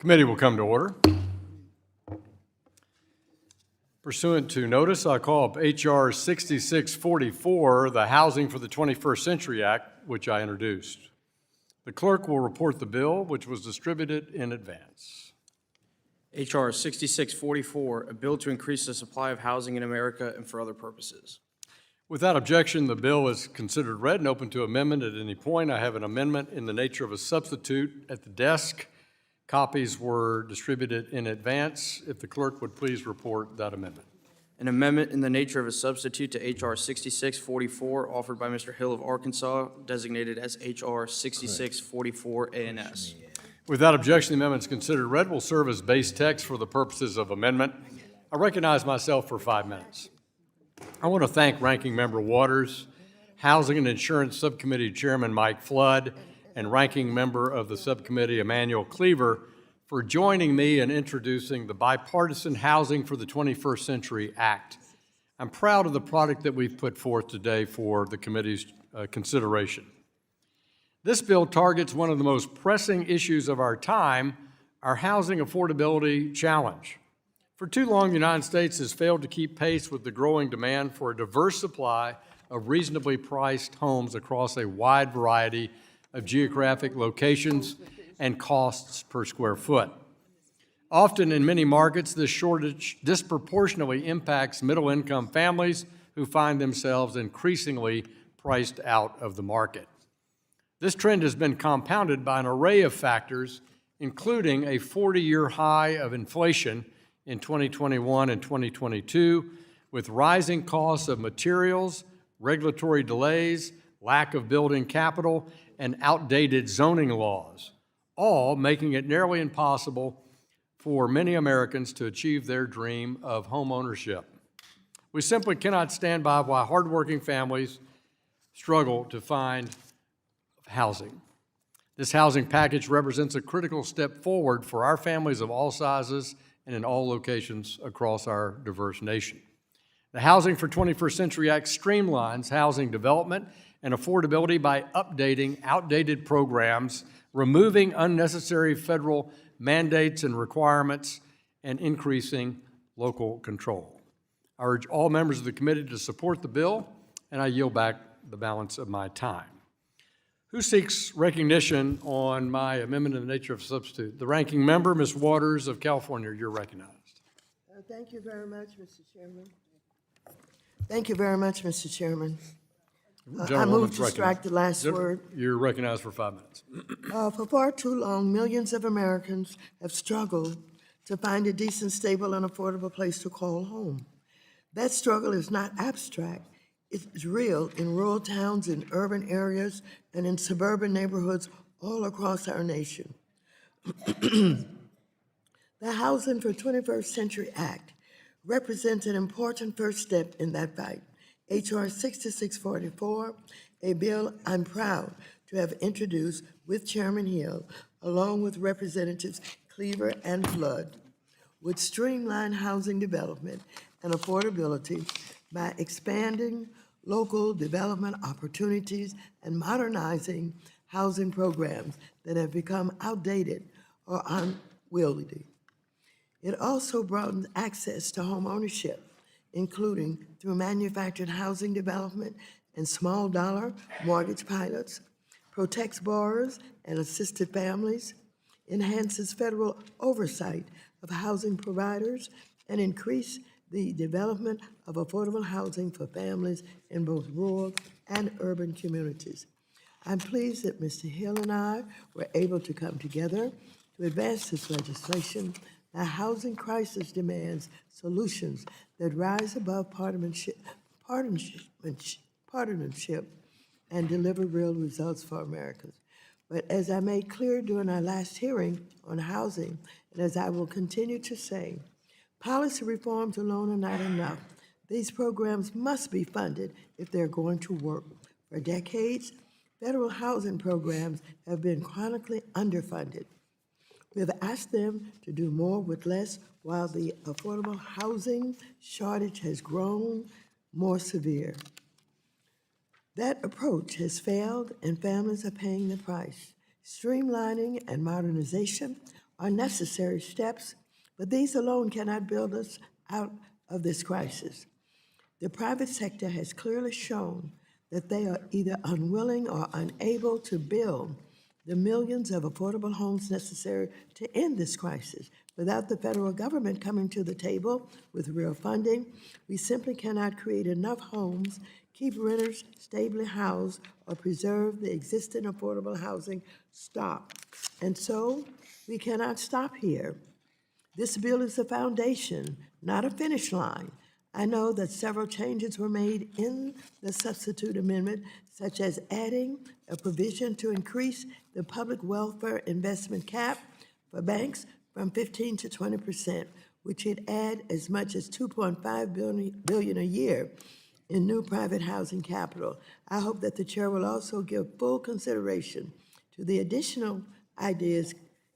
Committee will come to order. Pursuant to notice, I call up H.R. 6644, the Housing for the 21st Century Act, which I introduced. The clerk will report the bill, which was distributed in advance. H.R. 6644, a bill to increase the supply of housing in America and for other purposes. Without objection, the bill is considered read and open to amendment at any point. I have an amendment in the nature of a substitute at the desk. Copies were distributed in advance. If the clerk would please report that amendment. An amendment in the nature of a substitute to H.R. 6644, offered by Mr. Hill of Arkansas, designated as H.R. 6644 ANS. Without objection, the amendment is considered read, will serve as base text for the purposes of amendment. I recognize myself for 5 minutes. I want to thank Ranking Member Waters, Housing and Insurance Subcommittee Chairman Mike Flood, and Ranking Member of the Subcommittee Emmanuel Cleaver for joining me in introducing the Bipartisan Housing for the 21st Century Act. I'm proud of the product that we've put forth today for the committee's consideration. This bill targets one of the most pressing issues of our time, our housing affordability challenge. For too long, the United States has failed to keep pace with the growing demand for a diverse supply of reasonably priced homes across a wide variety of geographic locations and costs per square foot. Often in many markets, this shortage disproportionately impacts middle-income families who find themselves increasingly priced out of the market. This trend has been compounded by an array of factors, including a 40-year high of inflation in 2021 and 2022, with rising costs of materials, regulatory delays, lack of building capital, and outdated zoning laws, all making it nearly impossible for many Americans to achieve their dream of home ownership. We simply cannot stand by while hardworking families struggle to find housing. This housing package represents a critical step forward for our families of all sizes and in all locations across our diverse nation. The Housing for 21st Century Act streamlines housing development and affordability by updating outdated programs, removing unnecessary federal mandates and requirements, and increasing local control. I urge all members of the committee to support the bill, and I yield back the balance of my time. Who seeks recognition on my amendment in the nature of a substitute? The ranking member, Ms. Waters of California, you're recognized. Thank you very much, Mr. Chairman. Thank you very much, Mr. Chairman. I move to strike the last word. You're recognized for 5 minutes. For far too long, millions of Americans have struggled to find a decent, stable, and affordable place to call home. That struggle is not abstract. It's real in rural towns, in urban areas, and in suburban neighborhoods all across our nation. The Housing for 21st Century Act represents an important first step in that fight. H.R. 6644, a bill I'm proud to have introduced with Chairman Hill, along with Representatives Cleaver and Flood, would streamline housing development and affordability by expanding local development opportunities and modernizing housing programs that have become outdated or unwieldy. It also broadens access to home ownership, including through manufactured housing development and small dollar mortgage pilots, protects borrowers and assisted families, enhances federal oversight of housing providers, and increase the development of affordable housing for families in both rural and urban communities. I'm pleased that Mr. Hill and I were able to come together to advance this legislation. The housing crisis demands solutions that rise above partisanship and deliver real results for Americans. But as I made clear during our last hearing on housing, and as I will continue to say, policy reforms alone are not enough. These programs must be funded if they're going to work. For decades, federal housing programs have been chronically underfunded. We have asked them to do more with less while the affordable housing shortage has grown more severe. That approach has failed and families are paying the price. Streamlining and modernization are necessary steps, but these alone cannot build us out of this crisis. The private sector has clearly shown that they are either unwilling or unable to build the millions of affordable homes necessary to end this crisis. Without the federal government coming to the table with real funding, we simply cannot create enough homes, keep renters stably housed, or preserve the existing affordable housing stock. And so, we cannot stop here. This bill is the foundation, not a finish line. I know that several changes were made in the substitute amendment, such as adding a provision to increase the public welfare investment cap for banks from 15 to 20%, which would add as much as $2.5 billion a year in new private housing capital. I hope that the chair will also give full consideration to the additional ideas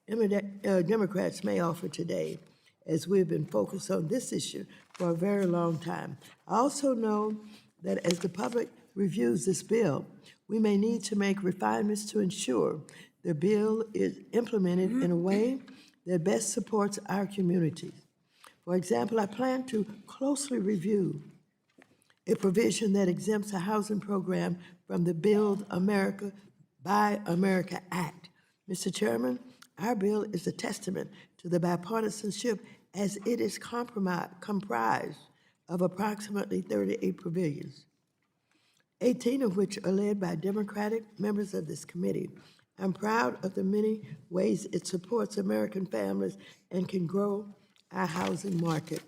Democrats may offer today, as we've been focused on this issue for a very long time. I also know that as the public reviews this bill, we may need to make refinements to ensure the bill is implemented in a way that best supports our communities. For example, I plan to closely review a provision that exempts a housing program from the Build America, Buy America Act. Mr. Chairman, our bill is a testament to the bipartisanship as it is comprised of approximately 38 provisions, 18 of which are led by Democratic members of this committee. I'm proud of the many ways it supports American families and can grow our housing market.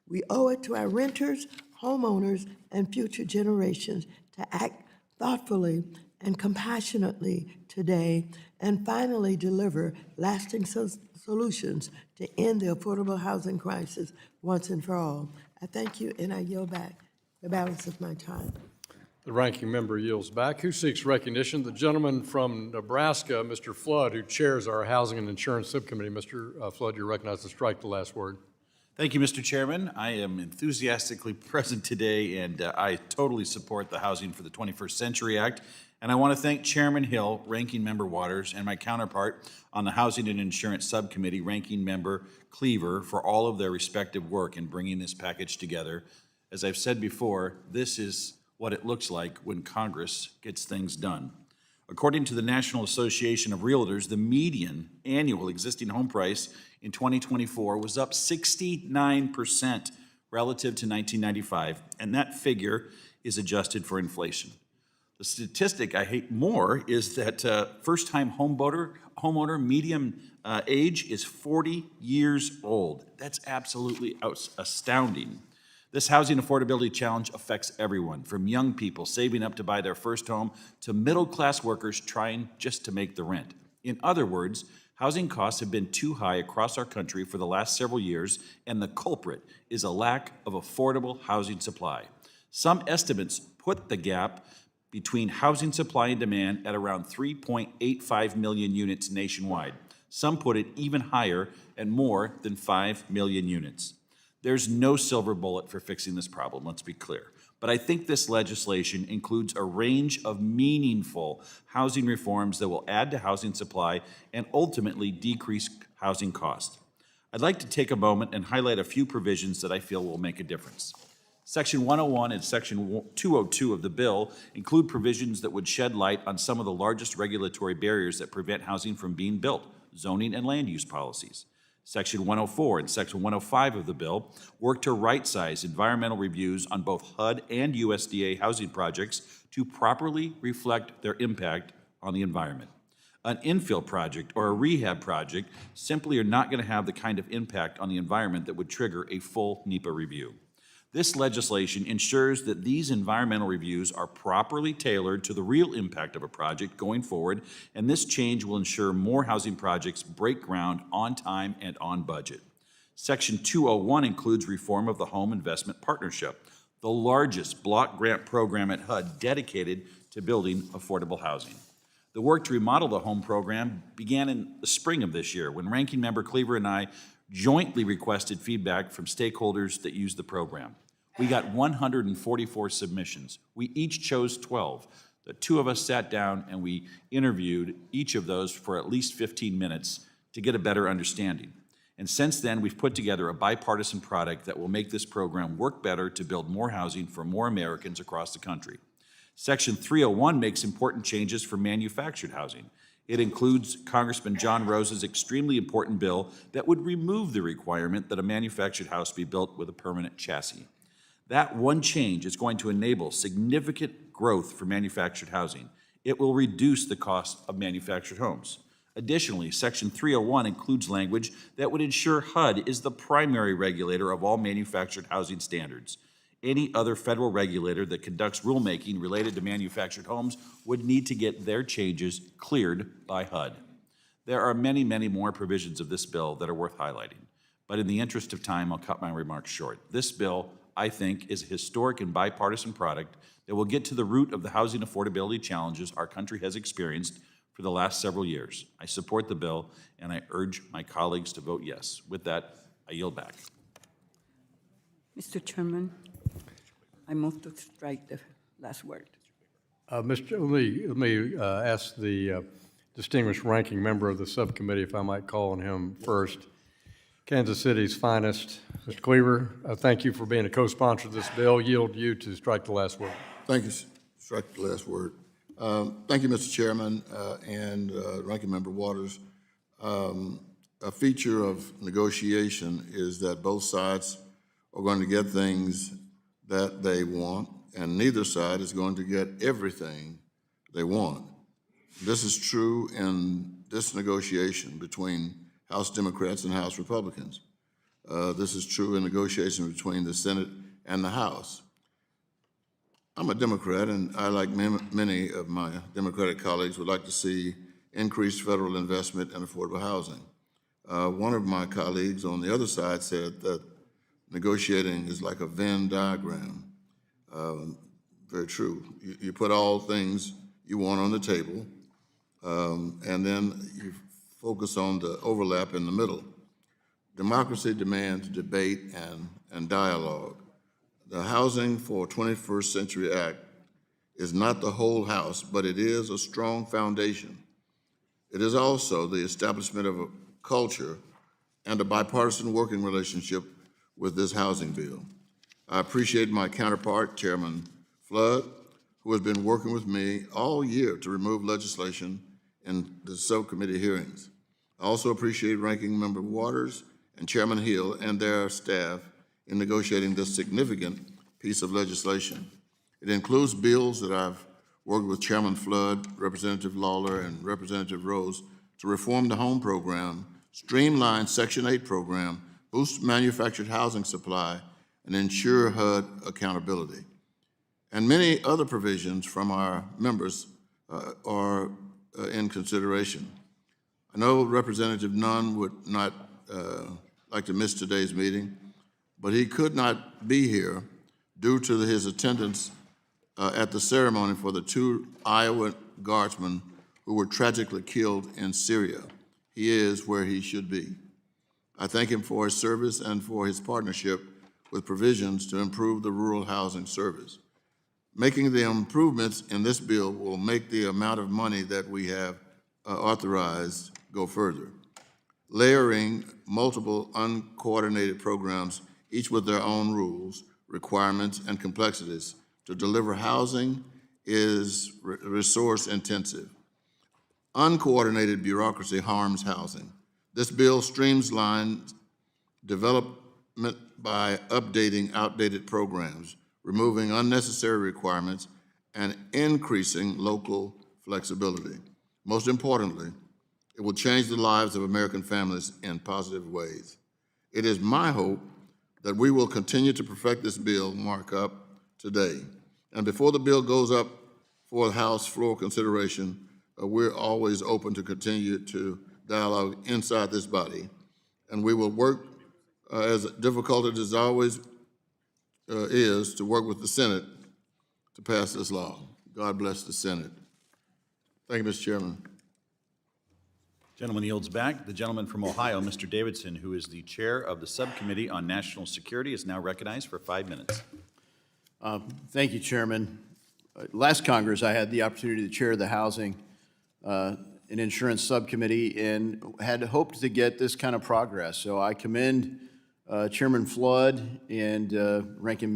We owe it to our renters, homeowners, and future generations to act thoughtfully and compassionately today and finally deliver lasting solutions to end the affordable housing crisis once and for all. I thank you, and I yield back the balance of my time. The ranking member yields back. Who seeks recognition? The gentleman from Nebraska, Mr. Flood, who chairs our Housing and Insurance Subcommittee. Mr. Flood, you're recognized to strike the last word. Thank you, Mr. Chairman. I am enthusiastically present today, and I totally support the Housing for the 21st Century Act. And I want to thank Chairman Hill, Ranking Member Waters, and my counterpart on the Housing and Insurance Subcommittee, Ranking Member Cleaver, for all of their respective work in bringing this package together. As I've said before, this is what it looks like when Congress gets things done. According to the National Association of Realtors, the median annual existing home price in 2024 was up 69% relative to 1995, and that figure is adjusted for inflation. The statistic I hate more is that first-time homeowner median age is 40 years old. That's absolutely astounding. This housing affordability challenge affects everyone, from young people saving up to buy their first home to middle-class workers trying just to make the rent. In other words, housing costs have been too high across our country for the last several years, and the culprit is a lack of affordable housing supply. Some estimates put the gap between housing supply and demand at around 3.85 million units nationwide. Some put it even higher at more than 5 million units. There's no silver bullet for fixing this problem, let's be clear. But I think this legislation includes a range of meaningful housing reforms that will add to housing supply and ultimately decrease housing costs. I'd like to take a moment and highlight a few provisions that I feel will make a difference. Section 101 and Section 202 of the bill include provisions that would shed light on some of the largest regulatory barriers that prevent housing from being built, zoning and land use policies. Section 104 and Section 105 of the bill work to right-size environmental reviews on both HUD and USDA housing projects to properly reflect their impact on the environment. An infill project or a rehab project simply are not going to have the kind of impact on the environment that would trigger a full NEPA review. This legislation ensures that these environmental reviews are properly tailored to the real impact of a project going forward, and this change will ensure more housing projects break ground on time and on budget. Section 201 includes reform of the Home Investment Partnership, the largest block grant program at HUD dedicated to building affordable housing. The work to remodel the home program began in the spring of this year when Ranking Member Cleaver and I jointly requested feedback from stakeholders that use the program. We got 144 submissions. We each chose 12. The two of us sat down and we interviewed each of those for at least 15 minutes to to get a better understanding. And since then, we've put together a bipartisan product that will make this program work better to build more housing for more Americans across the country. Section 301 makes important changes for manufactured housing. It includes Congressman John Rose's extremely important bill that would remove the requirement that a manufactured house be built with a permanent chassis. That one change is going to enable significant growth for manufactured housing. It will reduce the cost of manufactured homes. Additionally, Section 301 includes language that would ensure HUD is the primary regulator of all manufactured housing standards. Any other federal regulator that conducts rulemaking related to manufactured homes would need to get their changes cleared by HUD. There are many, many more provisions of this bill that are worth highlighting, but in the interest of time, I'll cut my remarks short. This bill, I think, is a historic and bipartisan product that will get to the root of the housing affordability challenges our country has experienced for the last several years. I support the bill, and I urge my colleagues to vote yes. With that, I yield back. Mr. Chairman, I move to strike the last word. Let me ask the distinguished ranking member of the subcommittee, if I might call on him first. Kansas City's finest, Mr. Cleaver, thank you for being a co-sponsor of this bill. Yield you to strike the last word. Thank you. Strike the last word. Thank you, Mr. Chairman and Ranking Member Waters. A feature of negotiation is that both sides are going to get things that they want, and neither side is going to get everything they want. This is true in this negotiation between House Democrats and House Republicans. This is true in negotiation between the Senate and the House. I'm a Democrat, and I, like many of my Democratic colleagues, would like to see increased federal investment in affordable housing. One of my colleagues on the other side said that negotiating is like a Venn diagram. Very true. You put all things you want on the table, and then you focus on the overlap in the middle. Democracy demands debate and dialogue. The Housing for 21st Century Act is not the whole house, but it is a strong foundation. It is also the establishment of a culture and a bipartisan working relationship with this housing bill. I appreciate my counterpart, Chairman Flood, who has been working with me all year to remove legislation in the subcommittee hearings. I also appreciate Ranking Member Waters and Chairman Hill and their staff in negotiating this significant piece of legislation. It includes bills that I've worked with Chairman Flood, Representative Lawler, and Representative Rose to reform the home program, streamline Section 8 program, boost manufactured housing supply, and ensure HUD accountability. And many other provisions from our members are in consideration. I know Representative Nunn would not like to miss today's meeting, but he could not be here due to his attendance at the ceremony for the 2 Iowa guardsmen who were tragically killed in Syria. He is where he should be. I thank him for his service and for his partnership with provisions to improve the rural housing service. Making the improvements in this bill will make the amount of money that we have authorized go further. Layering multiple uncoordinated programs, each with their own rules, requirements, and complexities to deliver housing is resource intensive. Uncoordinated bureaucracy harms housing. This bill streamlines development by updating outdated programs, removing unnecessary requirements, and increasing local flexibility. Most importantly, it will change the lives of American families in positive ways. It is my hope that we will continue to perfect this bill markup today. And before the bill goes up for the House floor consideration, we're always open to continue to dialogue inside this body. And we will work, as difficult as it always is, to work with the Senate to pass this law. God bless the Senate. Thank you, Mr. Chairman. Gentleman yields back. The gentleman from Ohio, Mr. Davidson, who is the chair of the Subcommittee on National Security, is now recognized for 5 minutes. Thank you, Chairman. Last Congress, I had the opportunity to chair the Housing an insurance subcommittee and had hoped to get this kind of progress. So I commend Chairman Flood and Ranking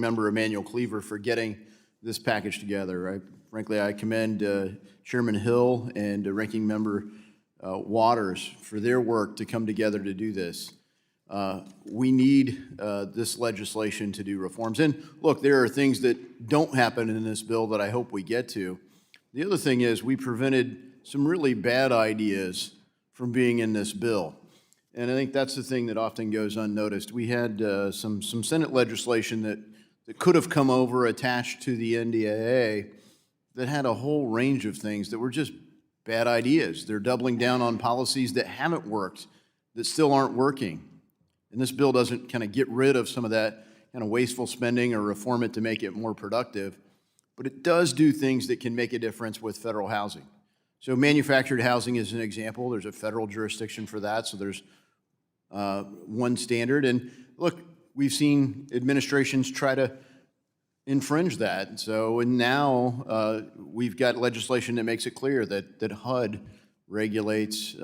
Member Emmanuel Cleaver for getting this package together. Frankly, I commend Chairman Hill and Ranking Member Waters for their work to come together to do this. We need this legislation to do reforms. And look, there are things that don't happen in this bill that I hope we get to. The other thing is we prevented some really bad ideas from being in this bill. And I think that's the thing that often goes unnoticed. We had some Senate legislation that could have come over attached to the NDAA that had a whole range of things that were just bad ideas. They're doubling down on policies that haven't worked, that still aren't working. And this bill doesn't kind of get rid of some of that kind of wasteful spending or reform it to make it more productive, but it does do things that can make a difference with federal housing. So manufactured housing is an example. There's a federal jurisdiction for that, so there's one standard. And look, we've seen administrations try to infringe that. So and now we've got legislation that makes it clear that HUD regulates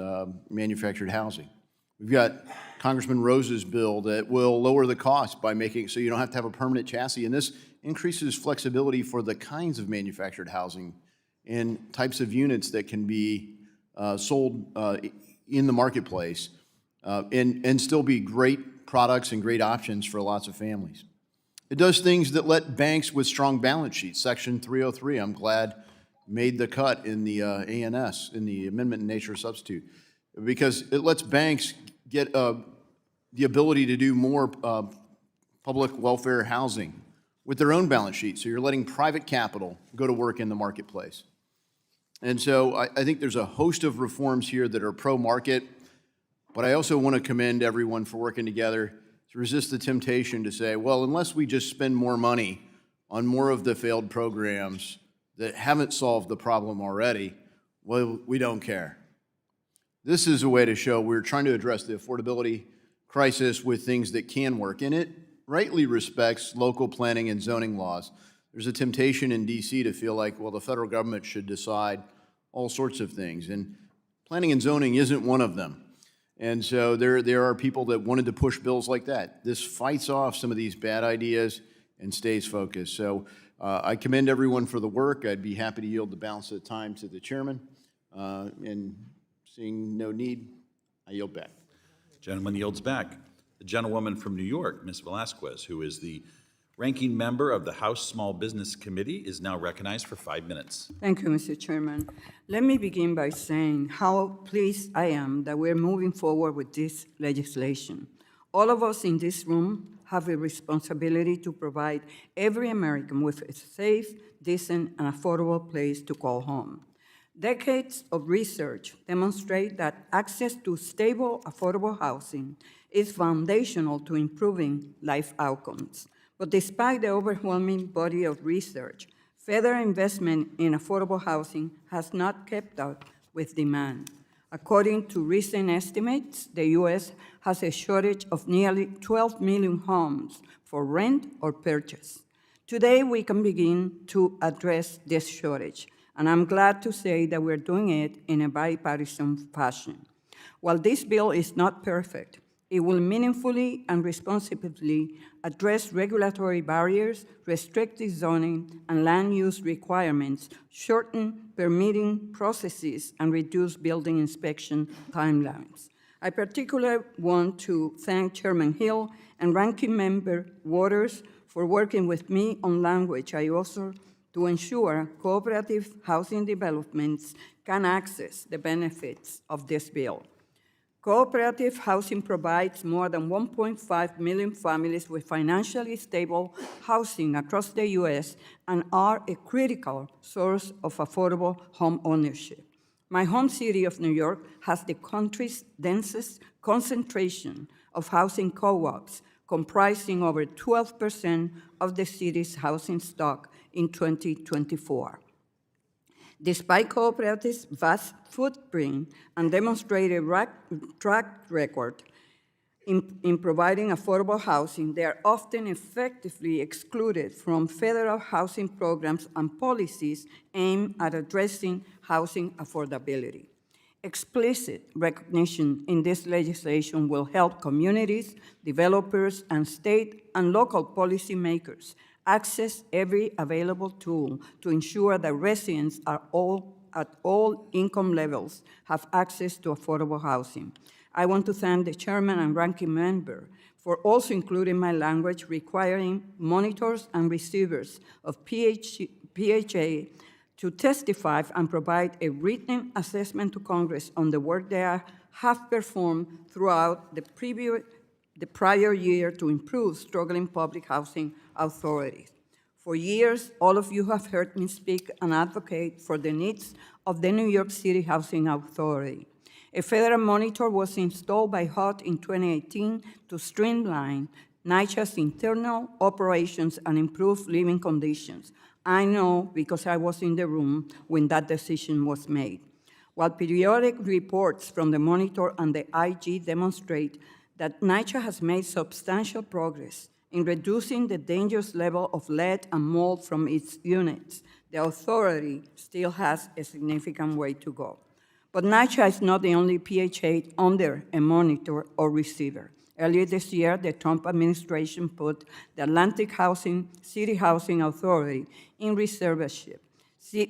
manufactured housing. We've got Congressman Rose's bill that will lower the cost by making it so you don't have to have a permanent chassis. And this increases flexibility for the kinds of manufactured housing and types of units that can be sold in the marketplace and still be great products and great options for lots of families. It does things that let banks with strong balance sheets. Section 303, I'm glad, made the cut in the ANS, in the Amendment in Nature Substitute, because it lets banks get the ability to do more public welfare housing with their own balance sheet. So you're letting private capital go to work in the marketplace. And so I think there's a host of reforms here that are pro-market, but I also want to commend everyone for working together to resist the temptation to say, well, unless we just spend more money on more of the failed programs that haven't solved the problem already, well, we don't care. This is a way to show we're trying to address the affordability crisis with things that can work, and it rightly respects local planning and zoning laws. There's a temptation in D.C. to feel like, well, the federal government should decide all sorts of things, and planning and zoning isn't one of them. And so there are people that wanted to push bills like that. This fights off some of these bad ideas and stays focused. So I commend everyone for the work. I'd be happy to yield the balance of the time to the chairman. And seeing no need, I yield back. Gentleman yields back. The gentlewoman from New York, Ms. Velasquez, who is the ranking member of the House Small Business Committee, is now recognized for 5 minutes. Thank you, Mr. Chairman. Let me begin by saying how pleased I am that we're moving forward with this legislation. All of us in this room have a responsibility to provide every American with a safe, decent, and affordable place to call home. Decades of research demonstrate that access to stable, affordable housing is foundational to improving life outcomes. But despite the overwhelming body of research, federal investment in affordable housing has not kept up with demand. According to recent estimates, the U.S. has a shortage of nearly 12 million homes for rent or purchase. Today, we can begin to address this shortage, and I'm glad to say that we're doing it in a bipartisan fashion. While this bill is not perfect, it will meaningfully and responsibly address regulatory barriers, restrictive zoning, and land use requirements, shorten permitting processes, and reduce building inspection timelines. I particularly want to thank Chairman Hill and Ranking Member Waters for working with me on language I also to ensure cooperative housing developments can access the benefits of this bill. Cooperative housing provides more than 1.5 million families with financially stable housing across the U.S. and are a critical source of affordable home ownership. My home city of New York has the country's densest concentration of housing co-ops, comprising over 12% of the city's housing stock in 2024. Despite cooperatives' vast footprint and demonstrated track record, In providing affordable housing, they are often effectively excluded from federal housing programs and policies aimed at addressing housing affordability. Explicit recognition in this legislation will help communities, developers, and state and local policymakers access every available tool to ensure that residents at all income levels have access to affordable housing. I want to thank the chairman and ranking member for also including my language requiring monitors and receivers of PHA to testify and provide a written assessment to Congress on the work they have performed throughout the prior year to improve struggling public housing authorities. For years, all of you have heard me speak and advocate for the needs of the New York City Housing Authority. A federal monitor was installed by HUD in 2018 to streamline NYCHA's internal operations and improve living conditions. I know because I was in the room when that decision was made. While periodic reports from the monitor and the IG demonstrate that NYCHA has made substantial progress in reducing the dangerous level of lead and mold from its units, the authority still has a significant way to go. But NYCHA is not the only PHA under a monitor or receiver. Earlier this year, the Trump administration put the Atlantic City Housing Authority in receivership,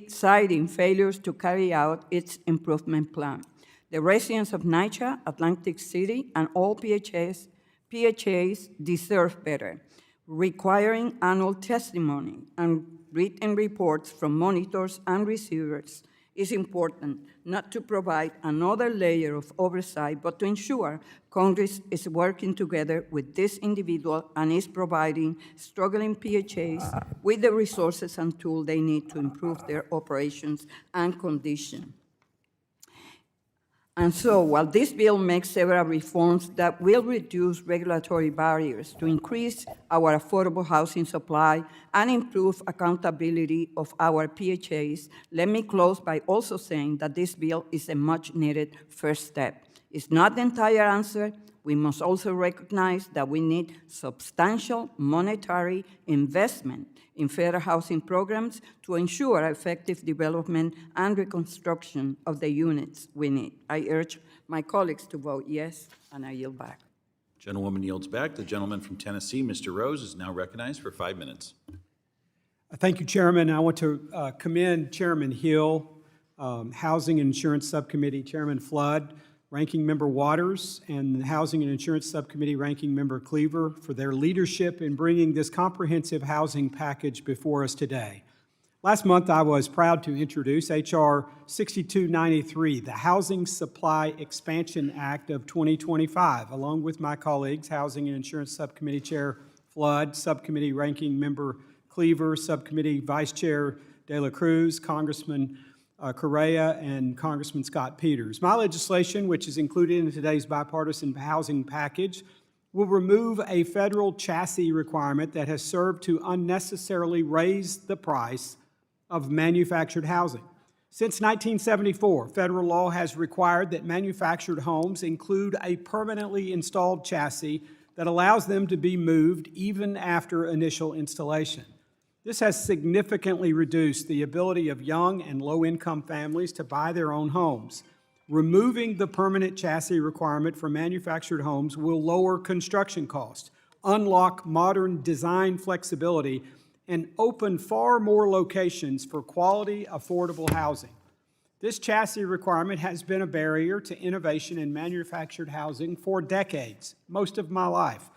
citing failures to carry out its improvement plan. The residents of NYCHA, Atlantic City, and all PHAs deserve better, requiring annual testimony and written reports from monitors and receivers is important, not to provide another layer of oversight, but to ensure Congress is working together with this individual and is providing struggling PHAs with the resources and tools they need to improve their operations and condition. And so, while this bill makes several reforms that will reduce regulatory barriers to increase our affordable housing supply and improve accountability of our PHAs, let me close by also saying that this bill is a much-needed first step. It's not the entire answer. We must also recognize that we need substantial monetary investment in federal housing programs to ensure effective development and reconstruction of the units we need. I urge my colleagues to vote yes, and I yield back. Gentlewoman yields back. The gentleman from Tennessee, Mr. Rose, is now recognized for 5 minutes. Thank you, Chairman. I want to commend Chairman Hill, Housing and Insurance Subcommittee Chairman Flood, Ranking Member Waters, and the Housing and Insurance Subcommittee Ranking Member Cleaver for their leadership in bringing this comprehensive housing package before us today. Last month, I was proud to introduce H.R. 6293, the Housing Supply Expansion Act of 2025, along with my colleagues, Housing and Insurance Subcommittee Chair Flood, Subcommittee Ranking Member Cleaver, Subcommittee Vice Chair De La Cruz, Congressman Correa, and Congressman Scott Peters. My legislation, which is included in today's bipartisan housing package, will remove a federal chassis requirement that has served to unnecessarily raise the price of manufactured housing. Since 1974, federal law has required that manufactured homes include a permanently installed chassis that allows them to be moved even after initial installation. This has significantly reduced the ability of young and low-income families to buy their own homes. Removing the permanent chassis requirement for manufactured homes will lower construction costs, unlock modern design flexibility, and open far more locations for quality, affordable housing. This chassis requirement has been a barrier to innovation in manufactured housing for decades, most of my life.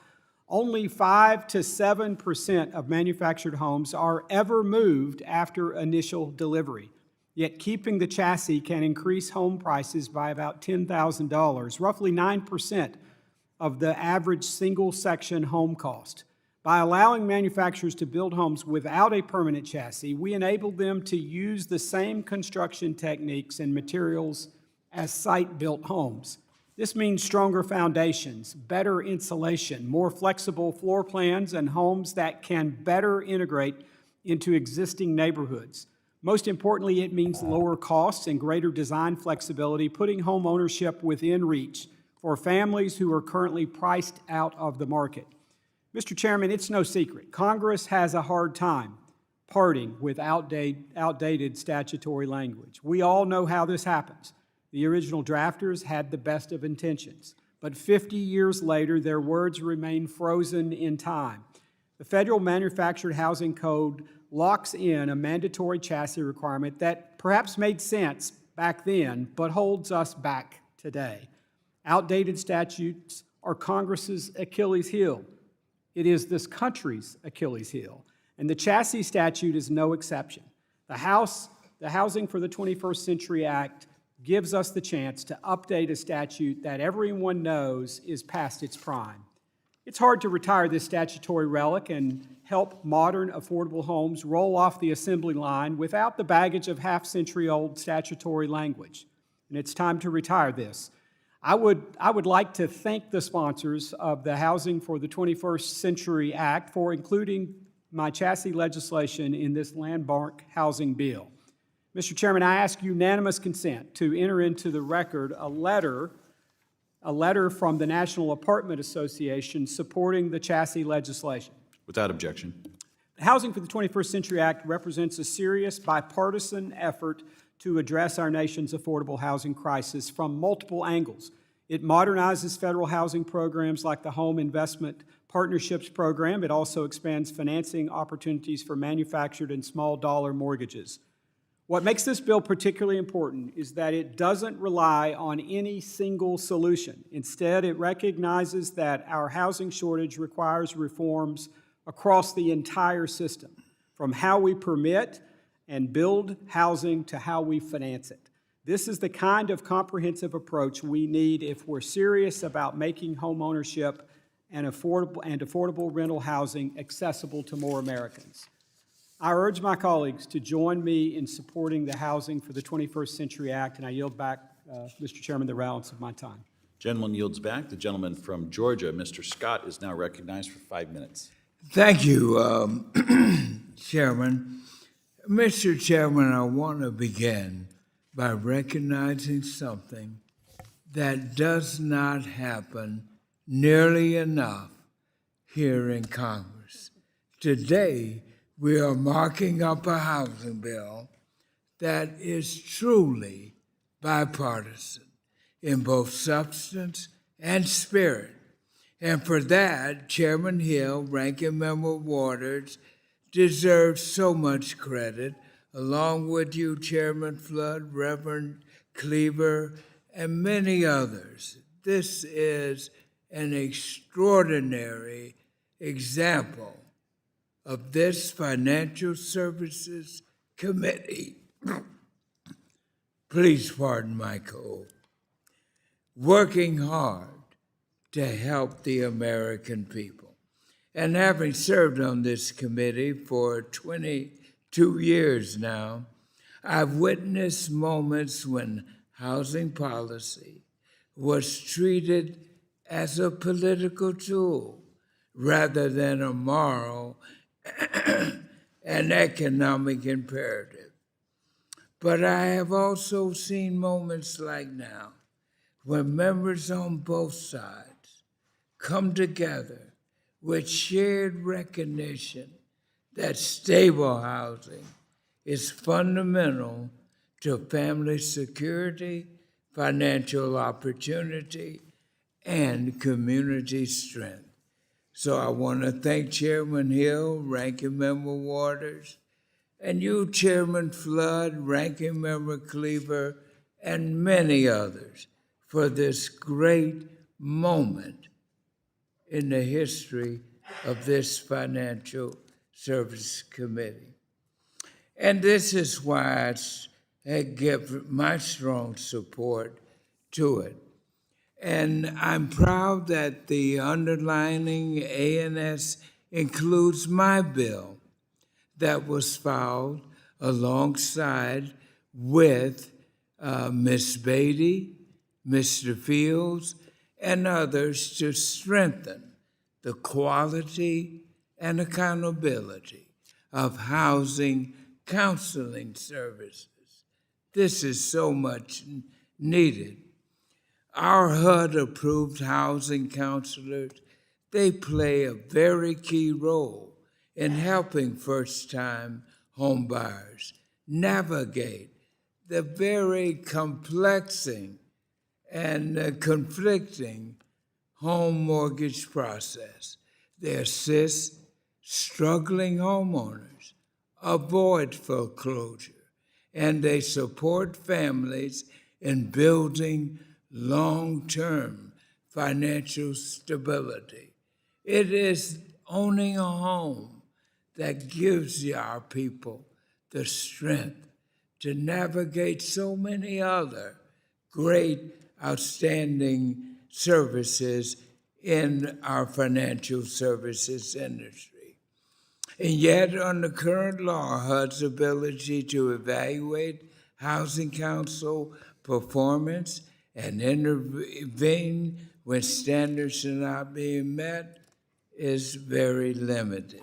Only 5 to 7% of manufactured homes are ever moved after initial delivery. Yet keeping the chassis can increase home prices by about $10,000, roughly 9% of the average single-section home cost. By allowing manufacturers to build homes without a permanent chassis, we enable them to use the same construction techniques and materials as site-built homes. This means stronger foundations, better insulation, more flexible floor plans, and homes that can better integrate into existing neighborhoods. Most importantly, it means lower costs and greater design flexibility, putting home ownership within reach for families who are currently priced out of the market. Mr. Chairman, it's no secret. Congress has a hard time parting with outdated statutory language. We all know how this happens. The original drafters had the best of intentions, but 50 years later, their words remain frozen in time. The Federal Manufactured Housing Code locks in a mandatory chassis requirement that perhaps made sense back then, but holds us back today. Outdated statutes are Congress's Achilles heel. It is this country's Achilles heel, and the chassis statute is no exception. The Housing for the 21st Century Act gives us the chance to update a statute that everyone knows is past its prime. It's hard to retire this statutory relic and help modern affordable homes roll off the assembly line without the baggage of half-century-old statutory language. And it's time to retire this. I would like to thank the sponsors of the Housing for the 21st Century Act for including my chassis legislation in this landmark housing bill. Mr. Chairman, I ask unanimous consent to enter into the record a letter from the National Apartment Association supporting the chassis legislation. Without objection. The Housing for the 21st Century Act represents a serious bipartisan effort to address our nation's affordable housing crisis from multiple angles. It modernizes federal housing programs like the Home Investment Partnerships Program. It also expands financing opportunities for manufactured and small dollar mortgages. What makes this bill particularly important is that it doesn't rely on any single solution. Instead, it recognizes that our housing shortage requires reforms across the entire system, from how we permit and build housing to how we finance it. This is the kind of comprehensive approach we need if we're serious about making home ownership and affordable rental housing accessible to more Americans. I urge my colleagues to join me in supporting the Housing for the 21st Century Act, and I yield back, Mr. Chairman, the balance of my time. Gentleman yields back. The gentleman from Georgia, Mr. Scott, is now recognized for 5 minutes. Thank you, Chairman. Mr. Chairman, I want to begin by recognizing something that does not happen nearly enough here in Congress. Today, we are marking up a housing bill that is truly bipartisan in both substance and spirit. And for that, Chairman Hill, Ranking Member Waters, deserves so much credit, along with you, Chairman Flood, Reverend Cleaver, and many others. This is an extraordinary example of this Financial Services Committee. Please pardon my cold. Working hard to help the American people. And having served on this committee for 22 years now, I've witnessed moments when housing policy was treated as a political tool rather than a moral and economic imperative. But I have also seen moments like now when members on both sides come together with shared recognition that stable housing is fundamental to family security, financial opportunity, and community strength. So I want to thank Chairman Hill, Ranking Member Waters, and you, Chairman Flood, Ranking Member Cleaver, and many others for this great moment in the history of this Financial Service Committee. And this is why I give my strong support to it. And I'm proud that the underlining A&S includes my bill that was filed alongside with Ms. Beatty, Mr. Fields, and others to strengthen the quality and accountability of housing counseling services. This is so much needed. Our HUD-approved housing counselors, they play a very key role in helping first-time homebuyers navigate the very complexing and conflicting home mortgage process. They assist struggling homeowners avoid foreclosure, and they support families in building long-term financial stability. It is owning a home that gives our people the strength to navigate so many other great, outstanding services in our financial services industry. And yet, under current law, HUD's ability to evaluate housing council performance and intervene when standards are not being met is very limited.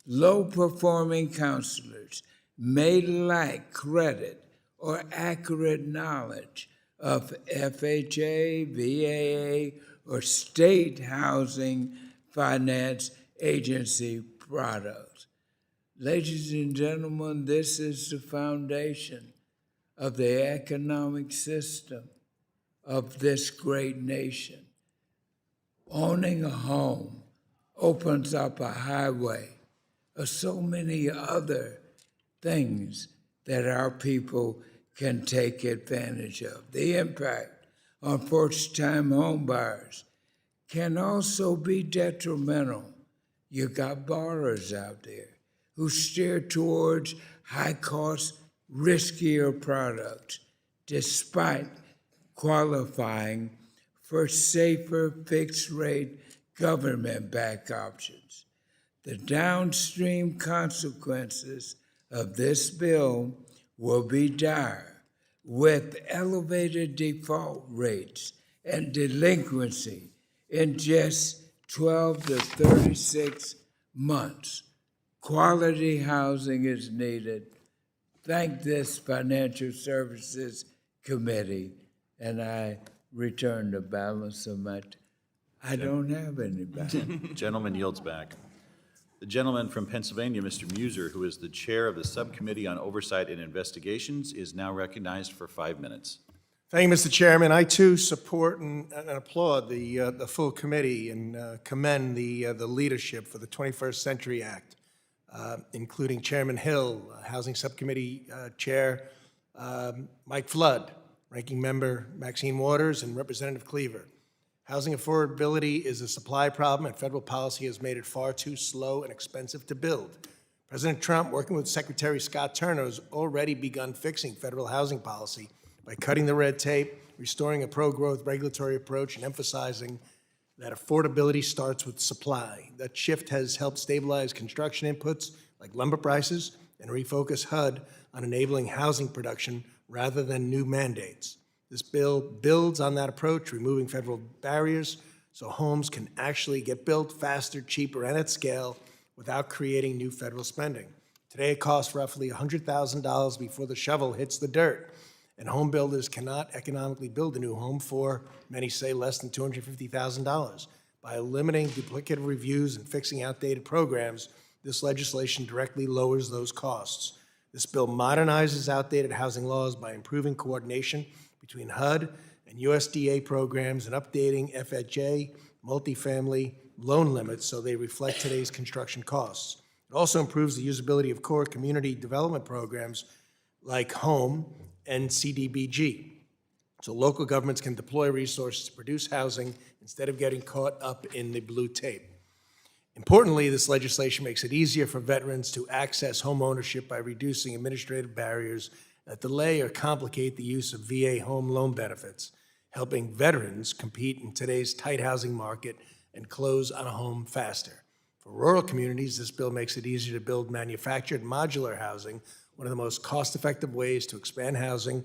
Low-performing counselors may lack credit or accurate knowledge of FHA, VAA, or state housing finance agency products. Ladies and gentlemen, this is the foundation of the economic system of this great nation. Owning a home opens up a highway of so many other things that our people can take advantage of. The impact on first-time homebuyers can also be detrimental. You got borrowers out there who steer towards high-cost, riskier products despite qualifying for safer fixed-rate government-backed options. The downstream consequences of this bill will be dire, with elevated default rates and delinquency in just 12 to 36 months. Quality housing is needed. Thank this Financial Services Committee, and I return the balance of my I don't have any balance. Gentleman yields back. The gentleman from Pennsylvania, Mr. Muser, who is the chair of the Subcommittee on Oversight and Investigations, is now recognized for 5 minutes. Thank you, Mr. Chairman. I too support and applaud the full committee and commend the leadership for the 21st Century Act, including Chairman Hill, Housing Subcommittee Chair Mike Flood, Ranking Member Maxine Waters, and Representative Cleaver. Housing affordability is a supply problem, and federal policy has made it far too slow and expensive to build. President Trump, working with Secretary Scott Turner, has already begun fixing federal housing policy by cutting the red tape, restoring a pro-growth regulatory approach, and emphasizing that affordability starts with supply. That shift has helped stabilize construction inputs like lumber prices and refocus HUD on enabling housing production rather than new mandates. This bill builds on that approach, removing federal barriers so homes can actually get built faster, cheaper, and at scale without creating new federal spending. Today, it costs roughly $100,000 before the shovel hits the dirt, and home builders cannot economically build a new home for, many say, less than $250,000. By eliminating duplicative reviews and fixing outdated programs, this legislation directly lowers those costs. This bill modernizes outdated housing laws by improving coordination between HUD and USDA programs and updating FHA multifamily loan limits so they reflect today's construction costs. It also improves the usability of core community development programs like HOME and CDBG, so local governments can deploy resources to produce housing instead of getting caught up in the blue tape. Importantly, this legislation makes it easier for veterans to access home ownership by reducing administrative barriers that delay or complicate the use of VA home loan benefits, helping veterans compete in today's tight housing market and close on a home faster. For rural communities, this bill makes it easier to build manufactured modular housing, one of the most cost-effective ways to expand housing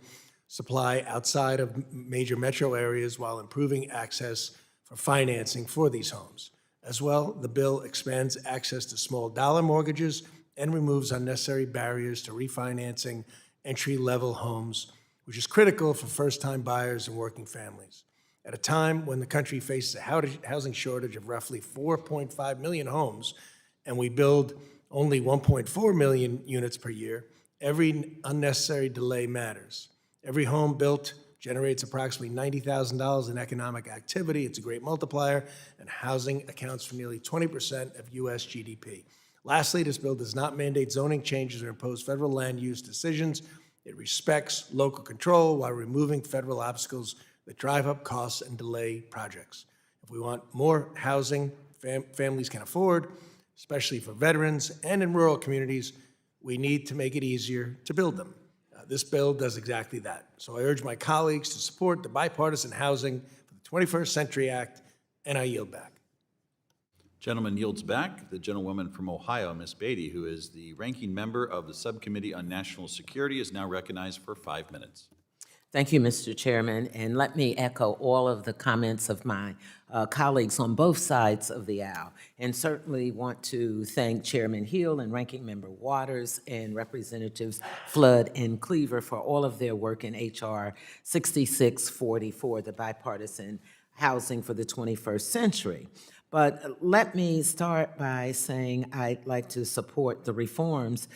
supply outside of major metro areas while improving access for financing for these homes. As well, the bill expands access to small dollar mortgages and removes unnecessary barriers to refinancing entry-level homes, which is critical for first-time buyers and working families. At a time when the country faces a housing shortage of roughly 4.5 million homes, and we build only 1.4 million units per year, every unnecessary delay matters. Every home built generates approximately $90,000 in economic activity. It's a great multiplier, and housing accounts for nearly 20% of U.S. GDP. Lastly, this bill does not mandate zoning changes or impose federal land use decisions. It respects local control while removing federal obstacles that drive up costs and delay projects. If we want more housing families can afford, especially for veterans and in rural communities, we need to make it easier to build them. This bill does exactly that. So I urge my colleagues to support the Bipartisan Housing for the 21st Century Act, and I yield back. Gentleman yields back. The gentlewoman from Ohio, Ms. Beatty, who is the ranking member of the Subcommittee on National Security, is now recognized for 5 minutes. Thank you, Mr. Chairman, and let me echo all of the comments of my colleagues on both sides of the aisle, and certainly want to thank Chairman Hill and Ranking Member Waters and Representatives Flood and Cleaver for all of their work in H.R. 6644, the bipartisan housing for the 21st century. But let me start by saying I'd like to support the reforms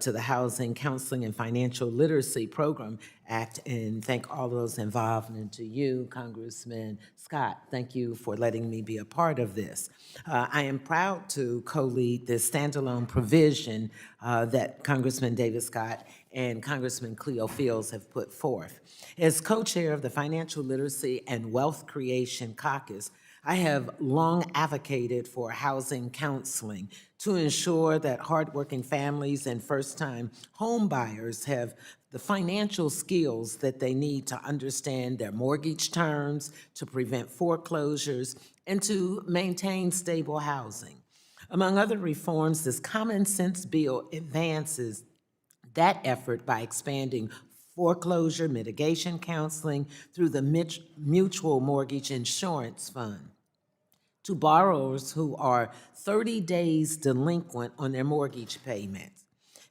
to the Housing, Counseling, and Financial Literacy Program Act, and thank all those involved, and to you, Congressman Scott, thank you for letting me be a part of this. I am proud to co-lead this standalone provision that Congressman David Scott and Congressman Cleo Fields have put forth. As co-chair of the Financial Literacy and Wealth Creation Caucus, I have long advocated for housing counseling to ensure that hardworking families and first-time home buyers have the financial skills that they need to understand their mortgage terms, to prevent foreclosures, and to maintain stable housing. Among other reforms, this common sense bill advances that effort by expanding foreclosure mitigation counseling through the Mutual Mortgage Insurance Fund to borrowers who are 30 days delinquent on their mortgage payments.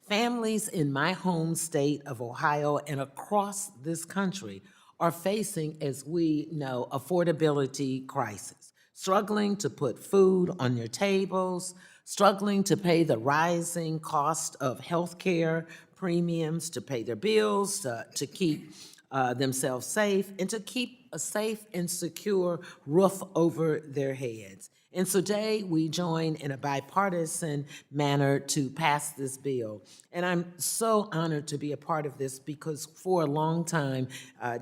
Families in my home state of Ohio and across this country are facing, as we know, affordability crisis, struggling to put food on their tables, struggling to pay the rising cost of health care premiums, to pay their bills, to keep themselves safe, and to keep a safe and secure roof over their heads. And so today we join in a bipartisan manner to pass this bill. And I'm so honored to be a part of this because for a long time,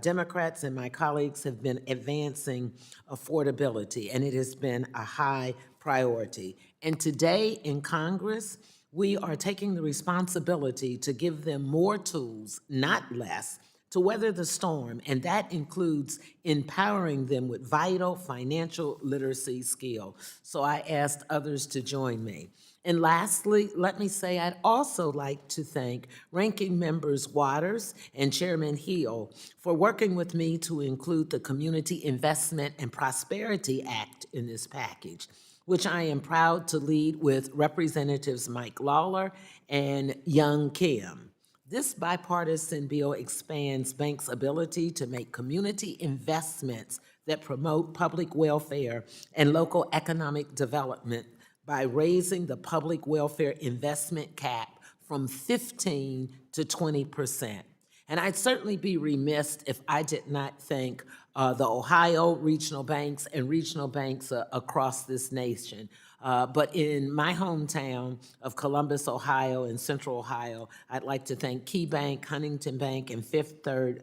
Democrats and my colleagues have been advancing affordability, and it has been a high priority. And today in Congress, we are taking the responsibility to give them more tools, not less, to weather the storm, and that includes empowering them with vital financial literacy skill. So I asked others to join me. And lastly, let me say I'd also like to thank Ranking Members Waters and Chairman Hill for working with me to include the Community Investment and Prosperity Act in this package, which I am proud to lead with Representatives Mike Lawler and Young Kim. This bipartisan bill expands banks' ability to make community investments that promote public welfare and local economic development by raising the public welfare investment cap from 15 to 20%. And I'd certainly be remiss if I did not thank the Ohio regional banks and regional banks across this nation. But in my hometown of Columbus, Ohio, and Central Ohio, I'd like to thank Key Bank, Huntington Bank, and Fifth Third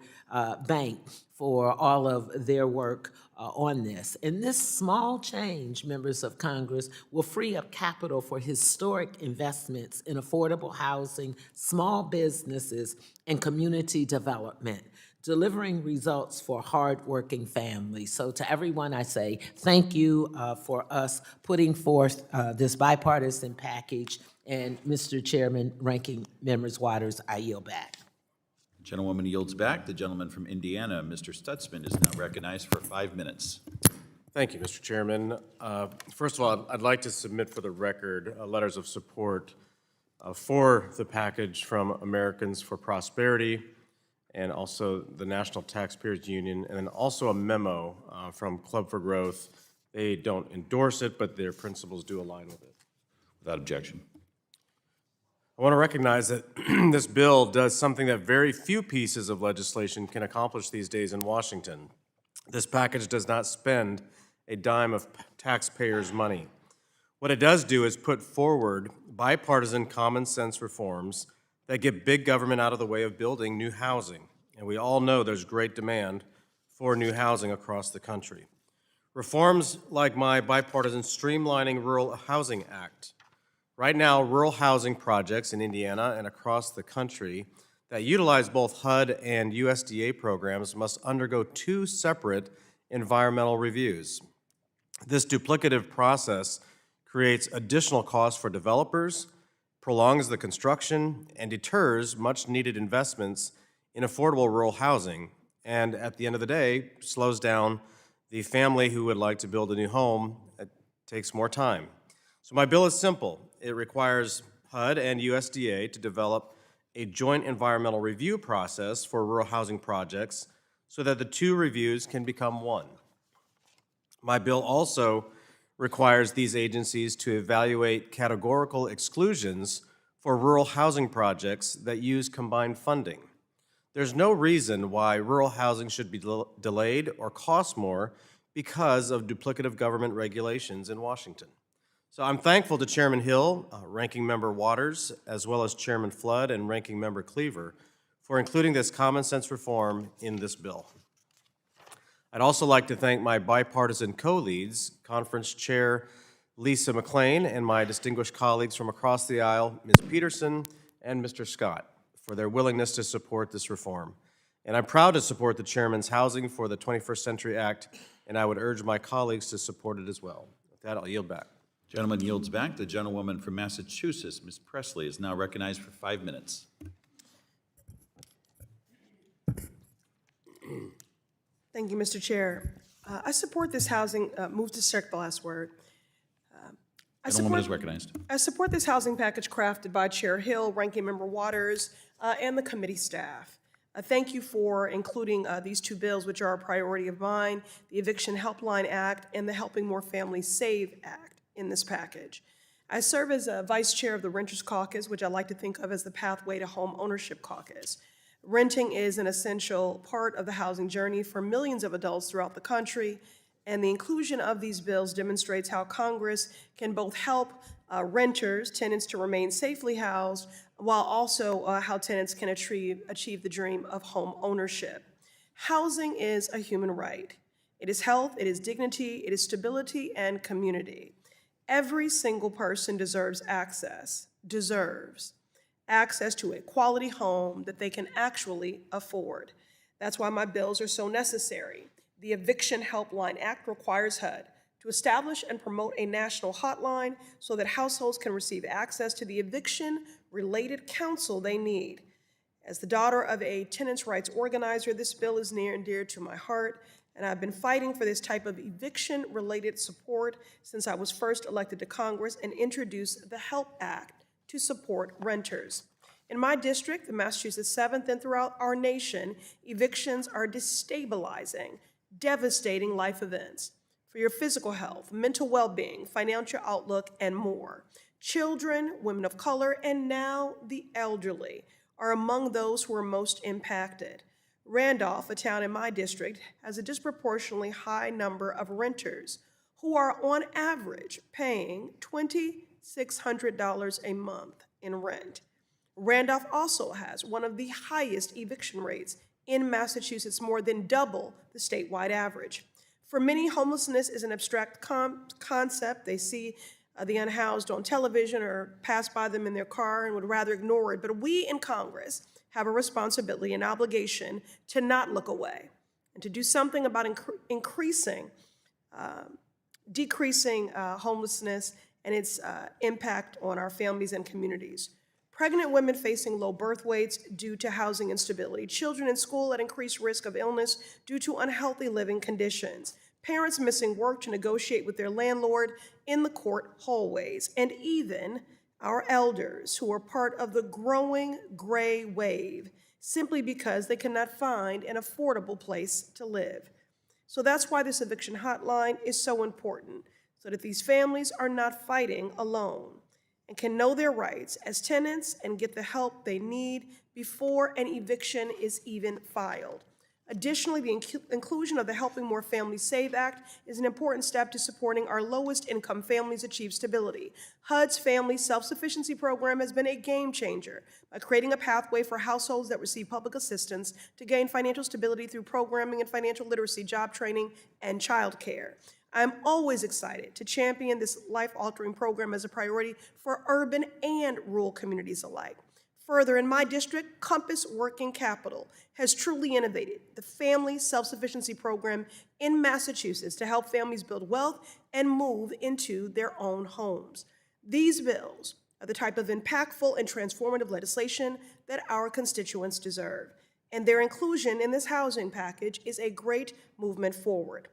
Bank for all of their work on this. And this small change, members of Congress, will free up capital for historic investments in affordable housing, small businesses, and community development, delivering results for hardworking families. So to everyone, I say thank you for us putting forth this bipartisan package. And Mr. Chairman, Ranking Members Waters, I yield back. Gentlewoman yields back. The gentleman from Indiana, Mr. Stutzman, is now recognized for 5 minutes. Thank you, Mr. Chairman. First of all, I'd like to submit for the record letters of support for the package from Americans for Prosperity, and also the National Taxpayers Union, and then also a memo from Club for Growth. They don't endorse it, but their principles do align with it. Without objection. I want to recognize that this bill does something that very few pieces of legislation can accomplish these days in Washington. This package does not spend a dime of taxpayers' money. What it does do is put forward bipartisan common sense reforms that get big government out of the way of building new housing. And we all know there's great demand for new housing across the country. Reforms like my bipartisan Streamlining Rural Housing Act. Right now, rural housing projects in Indiana and across the country that utilize both HUD and USDA programs must undergo two separate environmental reviews. This duplicative process creates additional costs for developers, prolongs the construction, and deters much-needed investments in affordable rural housing, and at the end of the day, slows down the family who would like to build a new home. It takes more time. So my bill is simple. It requires HUD and USDA to develop a joint environmental review process for rural housing projects so that the two reviews can become one. My bill also requires these agencies to evaluate categorical exclusions for rural housing projects that use combined funding. There's no reason why rural housing should be delayed or cost more because of duplicative government regulations in Washington. So I'm thankful to Chairman Hill, Ranking Member Waters, as well as Chairman Flood and Ranking Member Cleaver for including this common sense reform in this bill. I'd also like to thank my bipartisan co-leads, Conference Chair Lisa McClain, and my distinguished colleagues from across the aisle, Ms. Peterson and Mr. Scott, for their willingness to support this reform. And I'm proud to support the Chairman's Housing for the 21st Century Act, and I would urge my colleagues to support it as well. With that, I'll yield back. Gentleman yields back. The gentlewoman from Massachusetts, Ms. Presley, is now recognized for 5 minutes. Thank you, Mr. Chair. I support this housing, move to strike the last word. Gentlewoman is recognized. I support this housing package crafted by Chair Hill, Ranking Member Waters, and the committee staff. Thank you for including these two bills, which are a priority of mine, the Eviction Helpline Act and the Helping More Families Save Act in this package. I serve as a vice chair of the Renters Caucus, which I like to think of as the Pathway to Home Ownership Caucus. Renting is an essential part of the housing journey for millions of adults throughout the country, and the inclusion of these bills demonstrates how Congress can both help renters, tenants, to remain safely housed, while also how tenants can achieve the dream of home ownership. Housing is a human right. It is health, it is dignity, it is stability and community. Every single person deserves access to a quality home that they can actually afford. That's why my bills are so necessary. The Eviction Helpline Act requires HUD to establish and promote a national hotline so that households can receive access to the eviction-related counsel they need. As the daughter of a tenants' rights organizer, this bill is near and dear to my heart, and I've been fighting for this type of eviction-related support since I was first elected to Congress and introduced the HELP Act to support renters. In my district, the Massachusetts 7th, and throughout our nation, evictions are destabilizing, devastating life events for your physical health, mental well-being, financial outlook, and more. Children, women of color, and now the elderly are among those who are most impacted. Randolph, a town in my district, has a disproportionately high number of renters who are on average paying $2,600 a month in rent. Randolph also has one of the highest eviction rates in Massachusetts, more than double the statewide average. For many, homelessness is an abstract concept. They see the unhoused on television or pass by them in their car and would rather ignore it. But we in Congress have a responsibility and obligation to not look away and to do something about decreasing homelessness and its impact on our families and communities. Pregnant women facing low birth weights due to housing instability, children in school at increased risk of illness due to unhealthy living conditions, parents missing work to negotiate with their landlord in the court hallways, and even our elders who are part of the growing gray wave simply because they cannot find an affordable place to live. So that's why this eviction hotline is so important, so that these families are not fighting alone and can know their rights as tenants and get the help they need before an eviction is even filed. Additionally, the inclusion of the Helping More Families Save Act is an important step to supporting our lowest income families achieve stability. HUD's Family Self-Sufficiency Program has been a game changer by creating a pathway for households that receive public assistance to gain financial stability through programming and financial literacy, job training, and child care. I'm always excited to champion this life-altering program as a priority for urban and rural communities alike. Further, in my district, Compass Working Capital has truly innovated the Family Self-Sufficiency Program in Massachusetts to help families build wealth and move into their own homes. These bills are the type of impactful and transformative legislation that our constituents deserve, and their inclusion in this housing package is a great movement forward.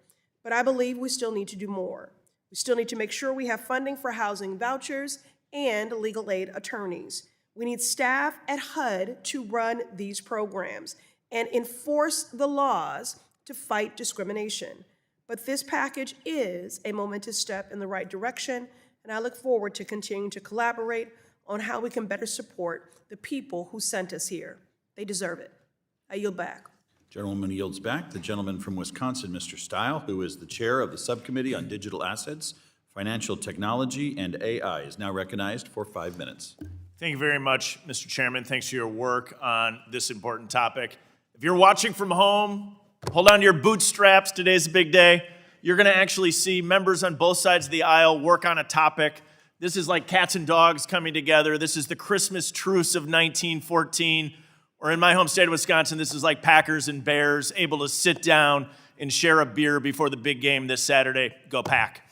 But I believe we still need to do more. We still need to make sure we have funding for housing vouchers and legal aid attorneys. We need staff at HUD to run these programs and enforce the laws to fight discrimination. But this package is a momentous step in the right direction, and I look forward to continuing to collaborate on how we can better support the people who sent us here. They deserve it. I yield back. Gentleman yields back. The gentleman from Wisconsin, Mr. Stile, who is the chair of the Subcommittee on Digital Assets, Financial Technology, and AI, is now recognized for 5 minutes. Thank you very much, Mr. Chairman. Thanks for your work on this important topic. If you're watching from home, hold on to your bootstraps. Today's a big day. You're going to actually see members on both sides of the aisle work on a topic. This is like cats and dogs coming together. This is the Christmas truce of 1914. Or in my home state of Wisconsin, this is like Packers and Bears able to sit down and share a beer before the big game this Saturday. Go Pack.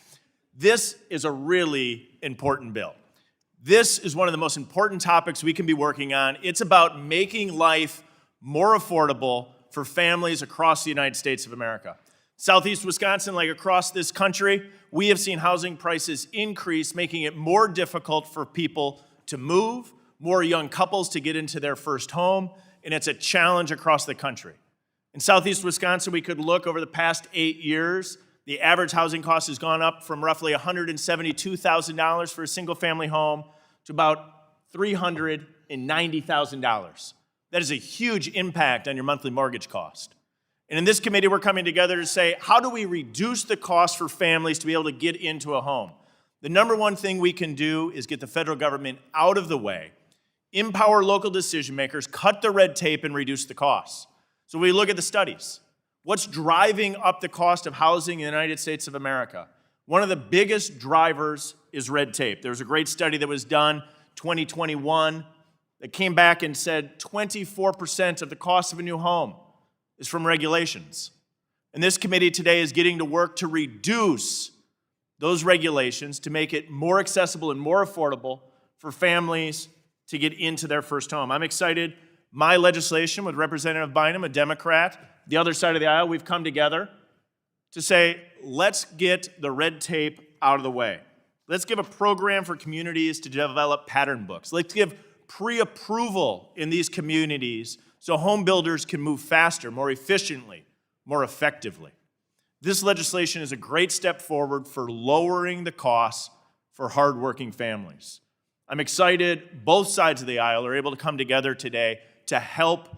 This is a really important bill. This is one of the most important topics we can be working on. It's about making life more affordable for families across the United States of America. Southeast Wisconsin, like across this country, we have seen housing prices increase, making it more difficult for people to move, more young couples to get into their first home, and it's a challenge across the country. In Southeast Wisconsin, we could look over the past 8 years. The average housing cost has gone up from roughly $172,000 for a single-family home to about $390,000. That is a huge impact on your monthly mortgage cost. And in this committee, we're coming together to say, how do we reduce the cost for families to be able to get into a home? The number one thing we can do is get the federal government out of the way, empower local decision makers, cut the red tape, and reduce the costs. So we look at the studies. What's driving up the cost of housing in the United States of America? One of the biggest drivers is red tape. There was a great study that was done 2021 that came back and said 24% of the cost of a new home is from regulations. And this committee today is getting to work to reduce those regulations to make it more accessible and more affordable for families to get into their first home. I'm excited. My legislation with Representative Bynum, a Democrat, the other side of the aisle, we've come together to say, let's get the red tape out of the way. Let's give a program for communities to develop pattern books. Let's give pre-approval in these communities so home builders can move faster, more efficiently, more effectively. This legislation is a great step forward for lowering the costs for hardworking families. I'm excited both sides of the aisle are able to come together today to help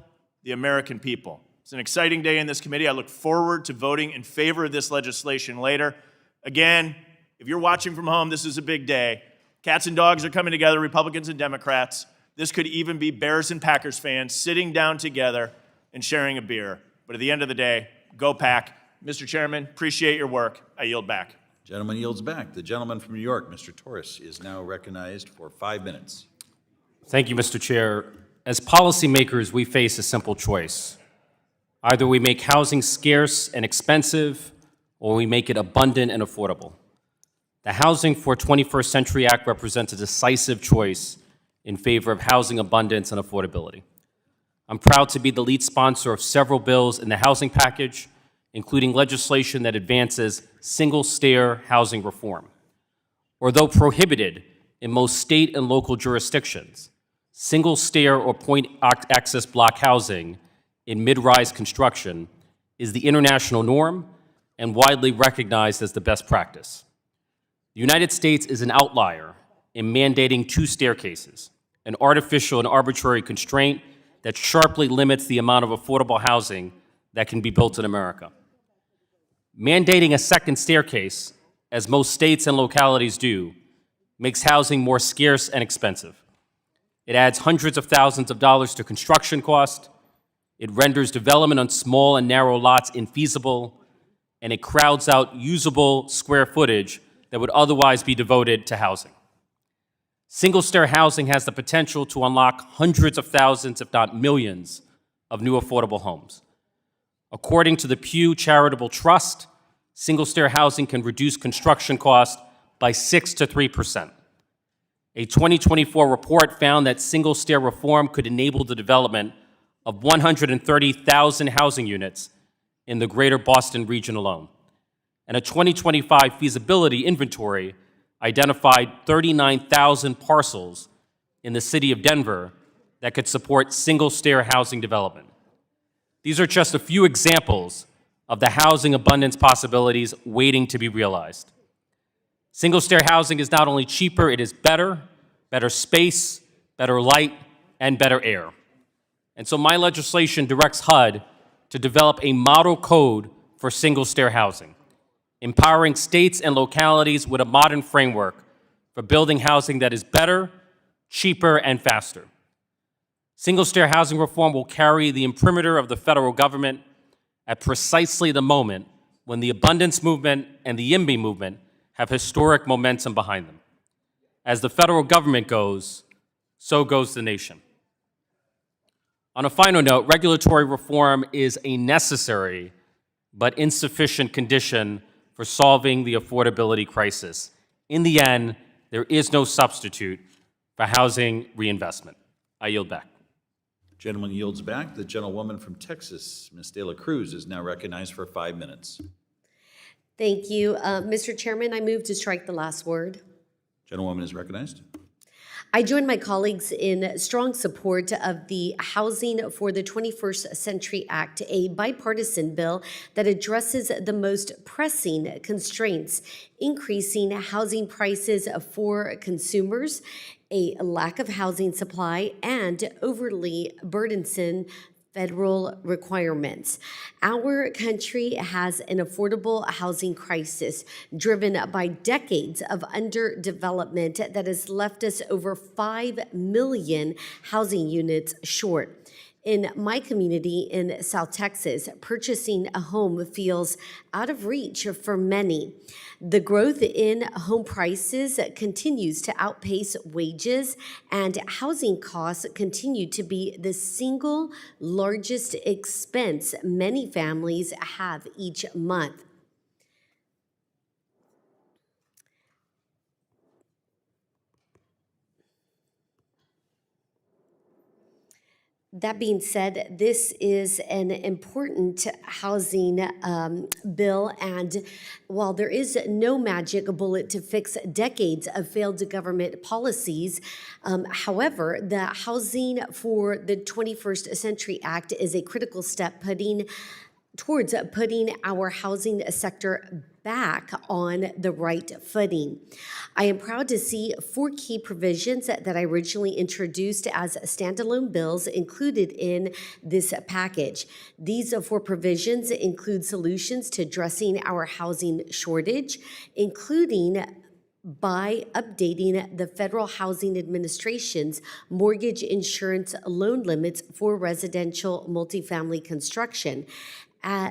the American people. It's an exciting day in this committee. I look forward to voting in favor of this legislation later. Again, if you're watching from home, this is a big day. Cats and dogs are coming together, Republicans and Democrats. This could even be Bears and Packers fans sitting down together and sharing a beer. But at the end of the day, go Pack. Mr. Chairman, appreciate your work. I yield back. Gentleman yields back. The gentleman from New York, Mr. Torres, is now recognized for 5 minutes. Thank you, Mr. Chair. As policymakers, we face a simple choice. Either we make housing scarce and expensive, or we make it abundant and affordable. The Housing for 21st Century Act represents a decisive choice in favor of housing abundance and affordability. I'm proud to be the lead sponsor of several bills in the housing package, including legislation that advances single-stair housing reform. Although prohibited in most state and local jurisdictions, single-stair or point-access block housing in mid-rise construction is the international norm and widely recognized as the best practice. The United States is an outlier in mandating 2 staircases, an artificial and arbitrary constraint that sharply limits the amount of affordable housing that can be built in America. Mandating a second staircase, as most states and localities do, makes housing more scarce and expensive. It adds hundreds of thousands of dollars to construction cost, it renders development on small and narrow lots infeasible, and it crowds out usable square footage that would otherwise be devoted to housing. Single-stair housing has the potential to unlock hundreds of thousands, if not millions, of new affordable homes. According to the Pew Charitable Trust, single-stair housing can reduce construction costs by 6 to 3%. A 2024 report found that single-stair reform could enable the development of 130,000 housing units in the greater Boston region alone. And a 2025 feasibility inventory identified 39,000 parcels in the city of Denver that could support single-stair housing development. These are just a few examples of the housing abundance possibilities waiting to be realized. Single-stair housing is not only cheaper, it is better space, better light, and better air. And so my legislation directs HUD to develop a model code for single-stair housing, empowering states and localities with a modern framework for building housing that is better, cheaper, and faster. Single-stair housing reform will carry the imprimatur of the federal government at precisely the moment when the abundance movement and the YIMBY movement have historic momentum behind them. As the federal government goes, so goes the nation. On a final note, regulatory reform is a necessary but insufficient condition for solving the affordability crisis. In the end, there is no substitute for housing reinvestment. I yield back. Gentleman yields back. The gentlewoman from Texas, Ms. De La Cruz, is now recognized for 5 minutes. Thank you. Mr. Chairman, I move to strike the last word. Gentlewoman is recognized. I join my colleagues in strong support of the Housing for the 21st Century Act, a bipartisan bill that addresses the most pressing constraints, increasing housing prices for consumers, a lack of housing supply, and overly burdensome federal requirements. Our country has an affordable housing crisis driven by decades of underdevelopment that has left us over 5 million housing units short. In my community in South Texas, purchasing a home feels out of reach for many. The growth in home prices continues to outpace wages, and housing costs continue to be the single largest expense many families have each month. That being said, this is an important housing bill, and while there is no magic bullet to fix decades of failed government policies, however, the Housing for the 21st Century Act is a critical step towards putting our housing sector back on the right footing. I am proud to see 4 key provisions that I originally introduced as standalone bills included in this package. These 4 provisions include solutions to addressing our housing shortage, including by updating the Federal Housing Administration's mortgage insurance loan limits for residential multifamily construction.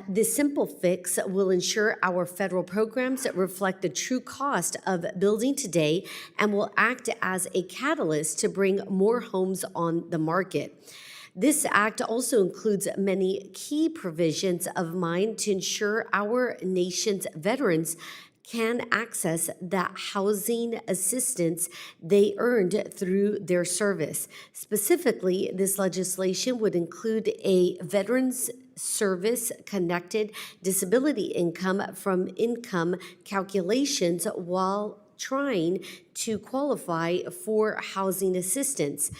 This simple fix will ensure our federal programs reflect the true cost of building today and will act as a catalyst to bring more homes on the market. This act also includes many key provisions of mine to ensure our nation's veterans can access the housing assistance they earned through their service. Specifically, this legislation would include a veterans service-connected disability income from income calculations while trying to qualify for housing assistance.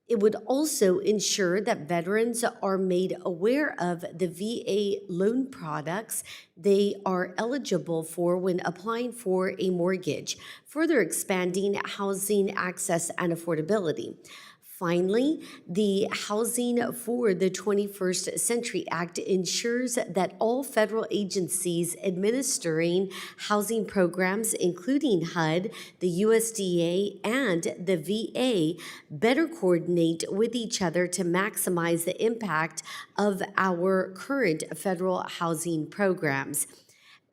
It would also ensure that veterans are made aware of the VA loan products they are eligible for when applying for a mortgage, further expanding housing access and affordability. Finally, the Housing for the 21st Century Act ensures that all federal agencies administering housing programs, including HUD, the USDA, and the VA, better coordinate with each other to maximize the impact of our current federal housing programs.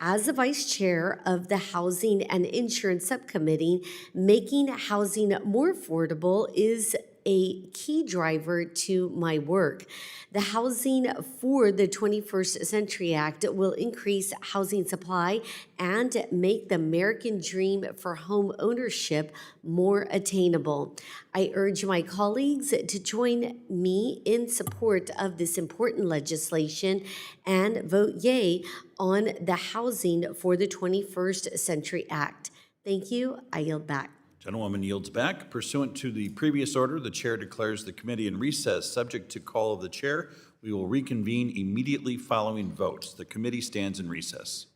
As the vice chair of the Housing and Insurance Subcommittee, making housing more affordable is a key driver to my work. The Housing for the 21st Century Act will increase housing supply and make the American dream for home ownership more attainable. I urge my colleagues to join me in support of this important legislation and vote yea on the Housing for the 21st Century Act. Thank you. I yield back. Gentlewoman yields back. Pursuant to the previous order, the chair declares the committee in recess. Subject to call of the chair, we will reconvene immediately following votes. The committee stands in recess.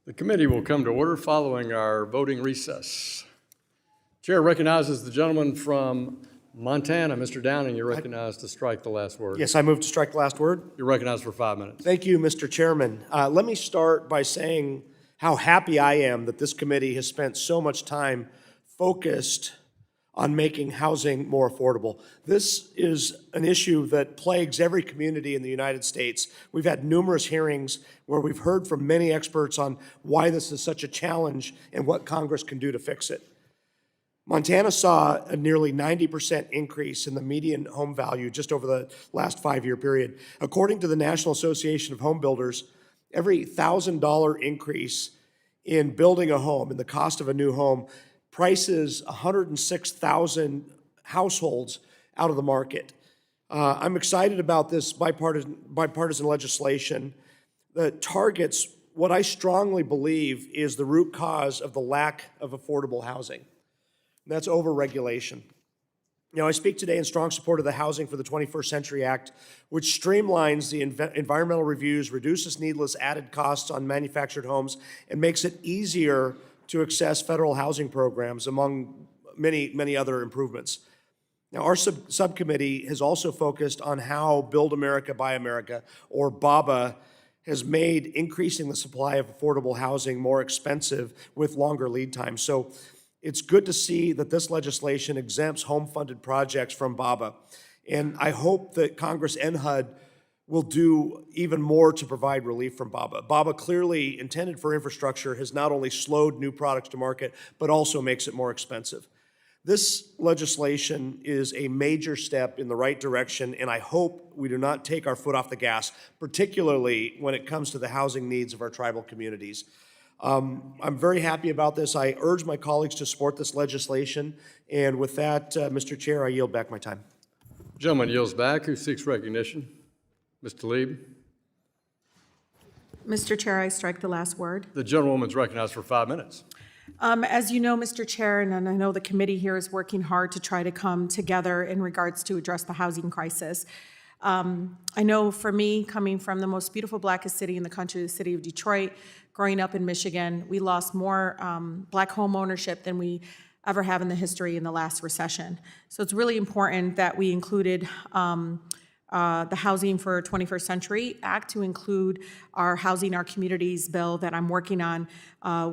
The committee will come to order following our voting recess. Chair recognizes the gentleman from Montana, Mr. Downing. You're recognized to strike the last word. Yes, I move to strike the last word. You're recognized for 5 minutes. Thank you, Mr. Chairman. Let me start by saying how happy I am that this committee has spent so much time focused on making housing more affordable. This is an issue that plagues every community in the United States. We've had numerous hearings where we've heard from many experts on why this is such a challenge and what Congress can do to fix it. Montana saw a nearly 90% increase in the median home value just over the last 5-year period. According to the National Association of Home Builders, every $1,000 increase in building a home, in the cost of a new home, prices 106,000 households out of the market. I'm excited about this bipartisan legislation that targets what I strongly believe is the root cause of the lack of affordable housing. And that's overregulation. Now, I speak today in strong support of the Housing for the 21st Century Act, which streamlines the environmental reviews, reduces needless added costs on manufactured homes, and makes it easier to access federal housing programs, among many other improvements. Now, our subcommittee has also focused on how Build America, Buy America, or BABA, has made increasing the supply of affordable housing more expensive with longer lead times. So it's good to see that this legislation exempts home-funded projects from BABA. And I hope that Congress and HUD will do even more to provide relief from BABA. BABA, clearly intended for infrastructure, has not only slowed new products to market, but also makes it more expensive. This legislation is a major step in the right direction, and I hope we do not take our foot off the gas, particularly when it comes to the housing needs of our tribal communities. I'm very happy about this. I urge my colleagues to support this legislation, and with that, Mr. Chair, I yield back my time. Gentleman yields back. Who seeks recognition? Mr. Lieb. Mr. Chair, I strike the last word. The gentlewoman's recognized for 5 minutes. As you know, Mr. Chair, and I know the committee here is working hard to try to come together in regards to address the housing crisis. I know for me, coming from the most beautiful, blackest city in the country, the city of Detroit, growing up in Michigan, we lost more black home ownership than we ever have in the history in the last recession. So it's really important that we included the Housing for 21st Century Act to include our Housing Our Communities bill that I'm working on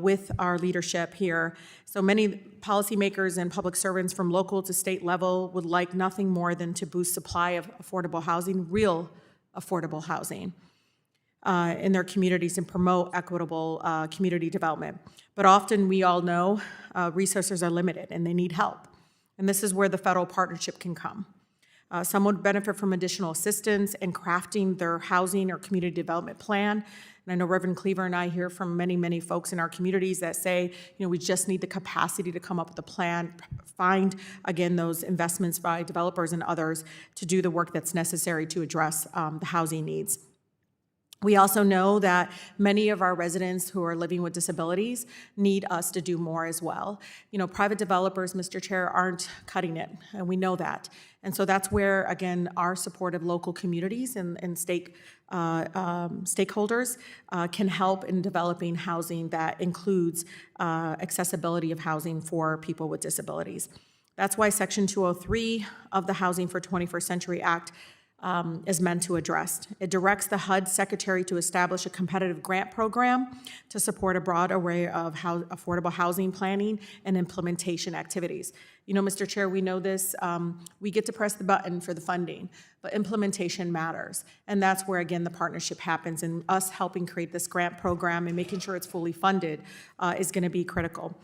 with our leadership here. So many policymakers and public servants from local to state level would like nothing more than to boost supply of affordable housing, real affordable housing in their communities and promote equitable community development. But often we all know resources are limited and they need help. And this is where the federal partnership can come. Some would benefit from additional assistance in crafting their housing or community development plan. And I know Reverend Cleaver and I hear from many folks in our communities that say, we just need the capacity to come up with a plan, find, again, those investments by developers and others to do the work that's necessary to address the housing needs. We also know that many of our residents who are living with disabilities need us to do more as well. Private developers, Mr. Chair, aren't cutting it, and we know that. And so that's where, again, our support of local communities and stakeholders can help in developing housing that includes accessibility of housing for people with disabilities. That's why Section 203 of the Housing for 21st Century Act is meant to address. It directs the HUD Secretary to establish a competitive grant program to support a broad array of affordable housing planning and implementation activities. Mr. Chair, we know this. We get to press the button for the funding, but implementation matters. And that's where, again, the partnership happens, and us helping create this grant program and making sure it's fully funded is going to be critical.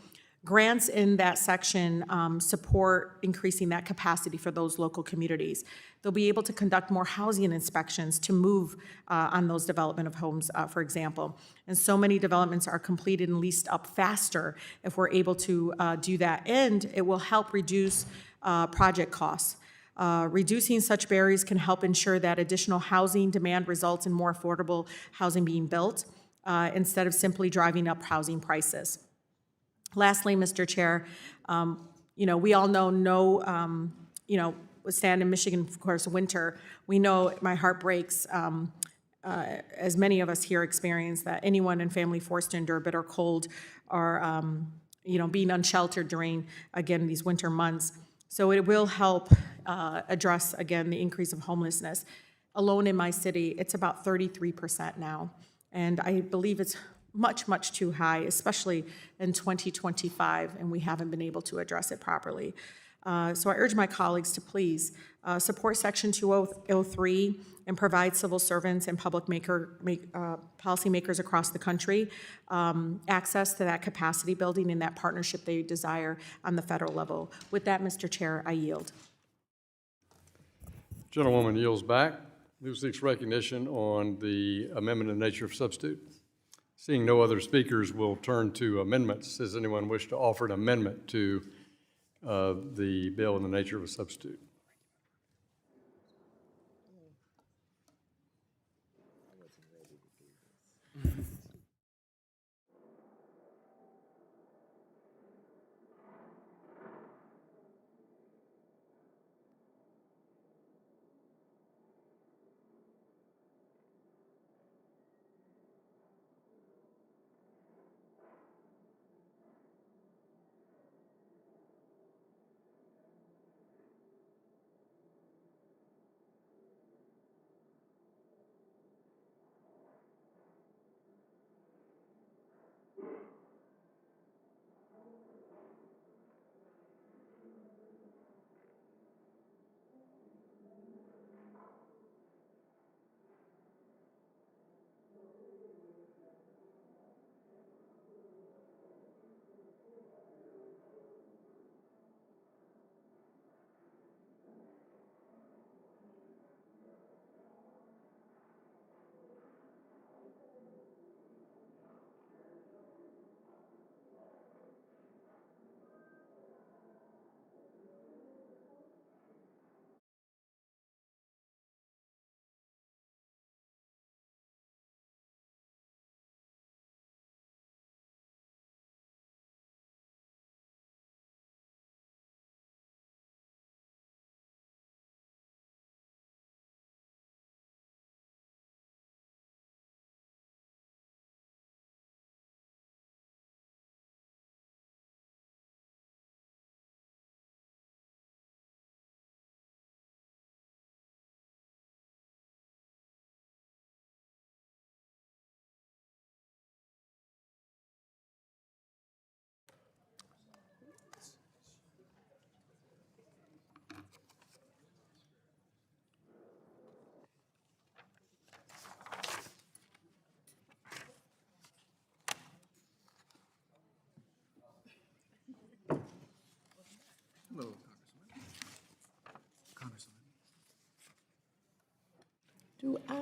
Grants in that section support increasing that capacity for those local communities. They'll be able to conduct more housing inspections to move on those development of homes, for example. And so many developments are completed and leased up faster if we're able to do that. And it will help reduce project costs. Reducing such barriers can help ensure that additional housing demand results in more affordable housing being built instead of simply driving up housing prices. Lastly, Mr. Chair, we all know stand in Michigan, of course, winter. We know my heart breaks as many of us here experience, that anyone in family forced to endure bitter cold or, being unsheltered during, again, these winter months. So it will help address, again, the increase of homelessness. Alone in my city, it's about 33% now. And I believe it's much, much too high, especially in 2025, and we haven't been able to address it properly. So I urge my colleagues to please support Section 203 and provide civil servants and public policymakers across the country access to that capacity building and that partnership they desire on the federal level. With that, Mr. Chair, I yield. Gentlewoman yields back. Who seeks recognition on the amendment in nature of substitute? Seeing no other speakers, we'll turn to amendments. Does anyone wish to offer an amendment to the bill in the nature of a substitute? Do our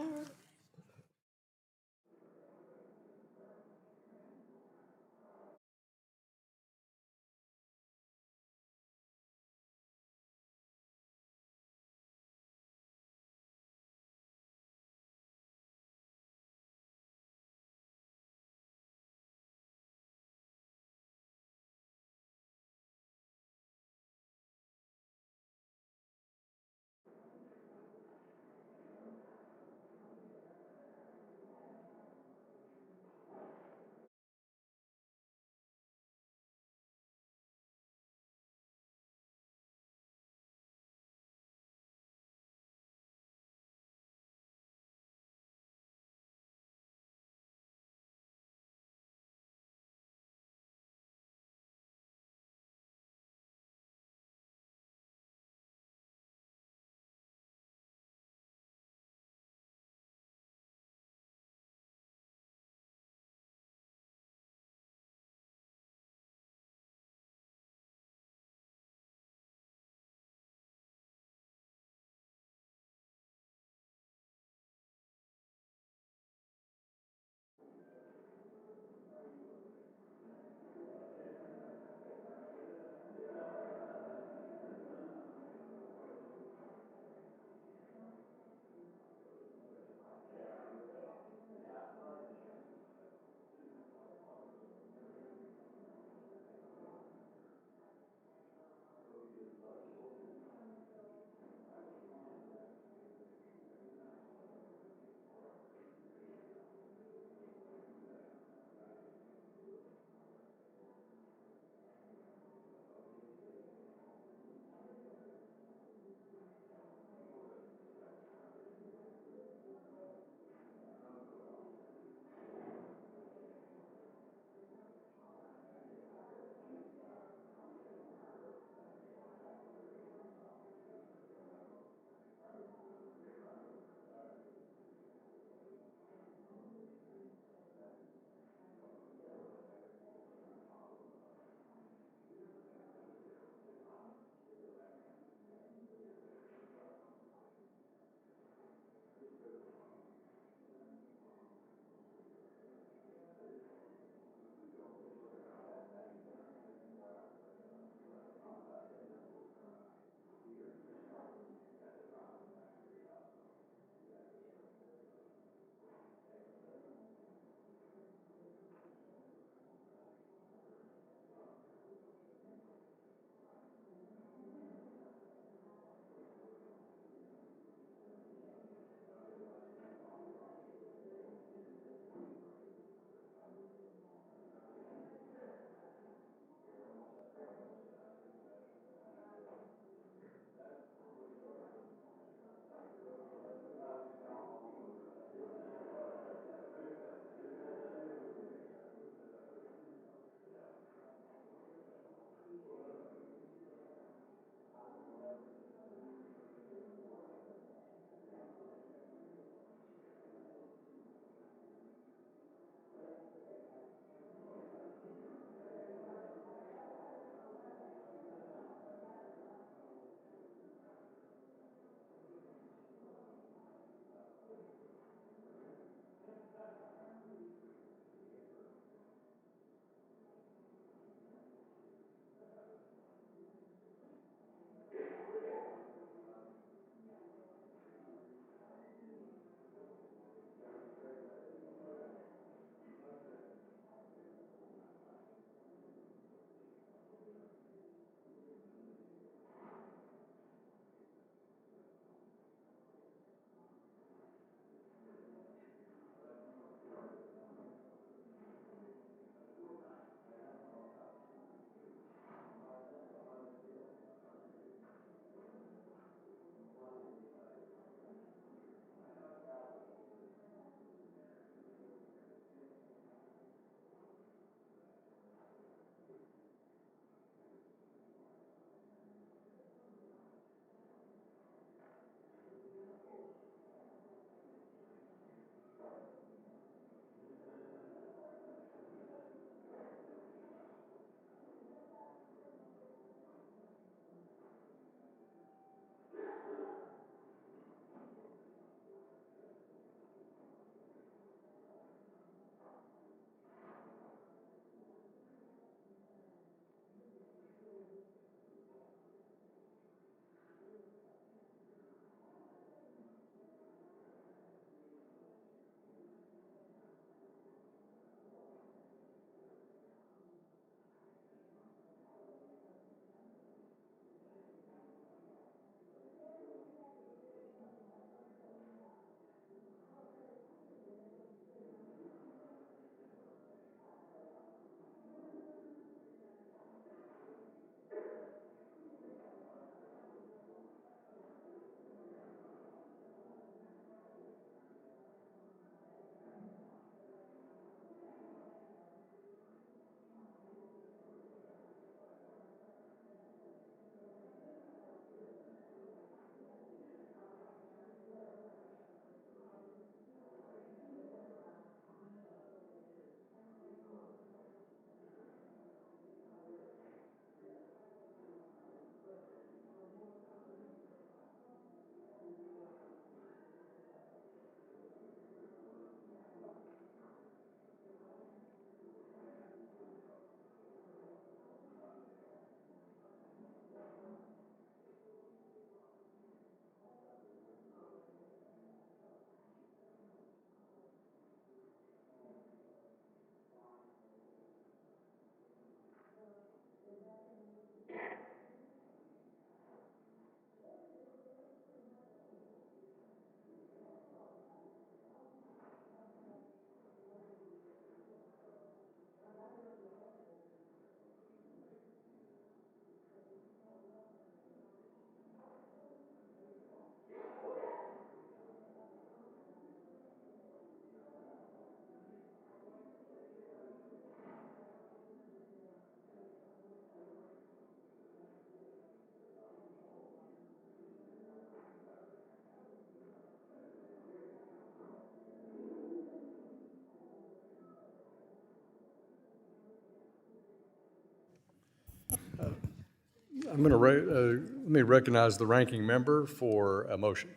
I'm going to, let me recognize the ranking member for a motion.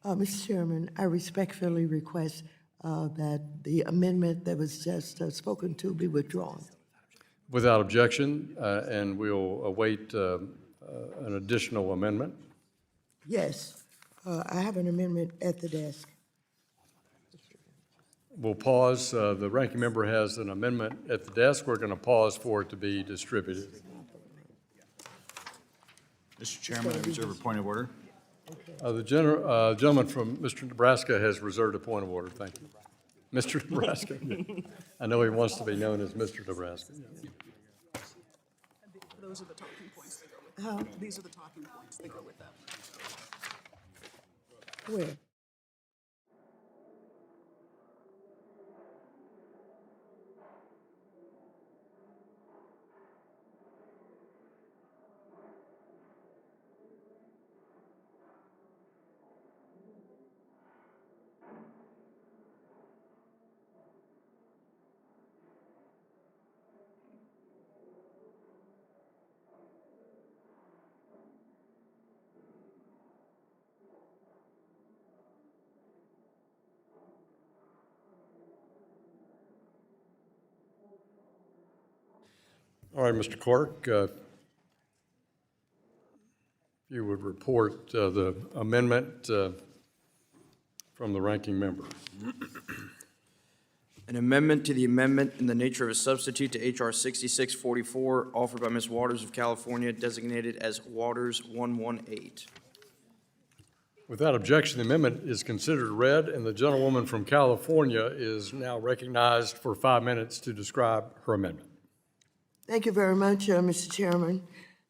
Mr. Chairman, I respectfully request that the amendment that was just spoken to be withdrawn. Without objection, and we'll await an additional amendment. Yes, I have an amendment at the desk. We'll pause. The ranking member has an amendment at the desk. We're going to pause for it to be distributed. Mr. Chairman, I reserve a point of order. The gentleman from Mr. Nebraska has reserved a point of order. Thank you. Mr. Nebraska. I know he wants to be known as Mr. Nebraska. Those are the talking points that go with that. These are the talking points that go with that. Where? All right, Mr. Clerk, if you would report the amendment from the ranking member. An amendment to the amendment in the nature of a substitute to H.R. 6644, offered by Ms. Waters of California, designated as Waters 118. Without objection, the amendment is considered read, and the gentlewoman from California is now recognized for 5 minutes to describe her amendment. Thank you very much, Mr. Chairman.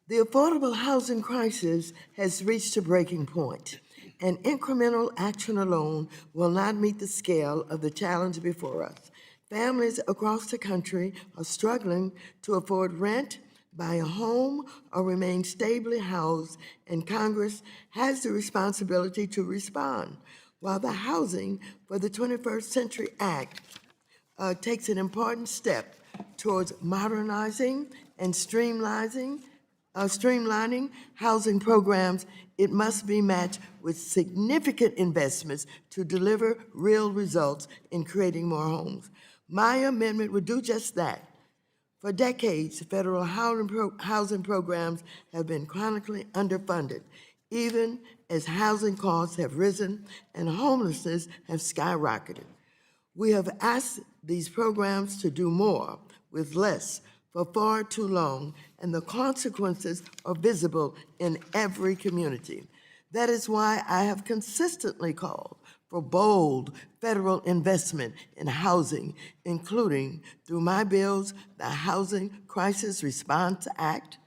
The affordable housing crisis has reached a breaking point, and incremental action alone will not meet the scale of the challenge before us. Families across the country are struggling to afford rent, buy a home, or remain stably housed, and Congress has the responsibility to respond. While the Housing for the 21st Century Act takes an important step towards modernizing and streamlining housing programs, it must be matched with significant investments to deliver real results in creating more homes. My amendment would do just that. For decades, federal housing programs have been chronically underfunded, even as housing costs have risen and homelessness have skyrocketed. We have asked these programs to do more with less for far too long, and the consequences are visible in every community. That is why I have consistently called for bold federal investment in housing, including through my bills, the Housing Crisis Response Act,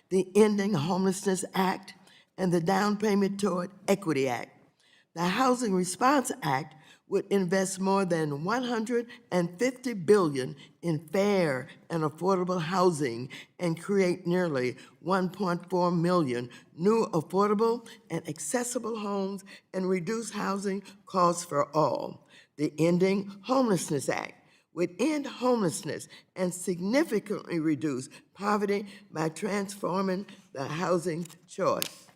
the Ending Homelessness Act, and the Down Payment Toward Equity Act. The Housing Response Act would invest more than $150 billion in fair and affordable housing and create nearly 1.4 million new affordable and accessible homes and reduce housing costs for all. The Ending Homelessness Act would end homelessness and significantly reduce poverty by transforming the housing choice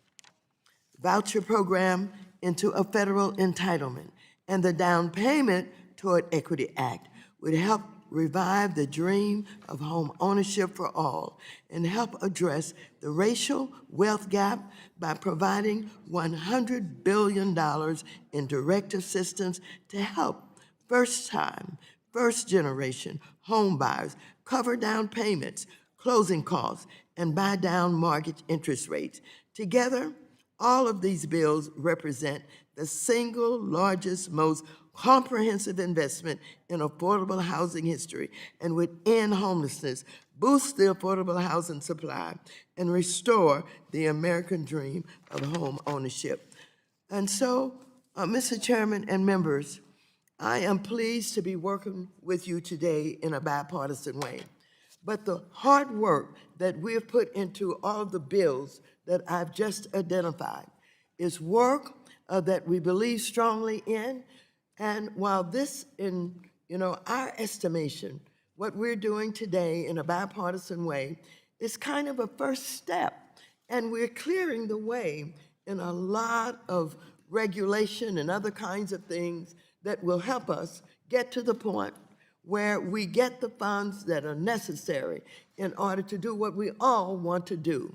voucher program into a federal entitlement, and the Down Payment Toward Equity Act would help revive the dream of home ownership for all and help address the racial wealth gap by providing $100 billion in direct assistance to help first-time, first-generation home buyers cover down payments, closing costs, and buy down mortgage interest rates. Together, all of these bills represent the single largest, most comprehensive investment in affordable housing history and would end homelessness, boost the affordable housing supply, and restore the American dream of home ownership. And so, Mr. Chairman and members, I am pleased to be working with you today in a bipartisan way. But the hard work that we have put into all of the bills that I've just identified is work that we believe strongly in. And while this, in our estimation, what we're doing today in a bipartisan way is kind of a first step, and we're clearing the way in a lot of regulation and other kinds of things that will help us get to the point where we get the funds that are necessary in order to do what we all want to do.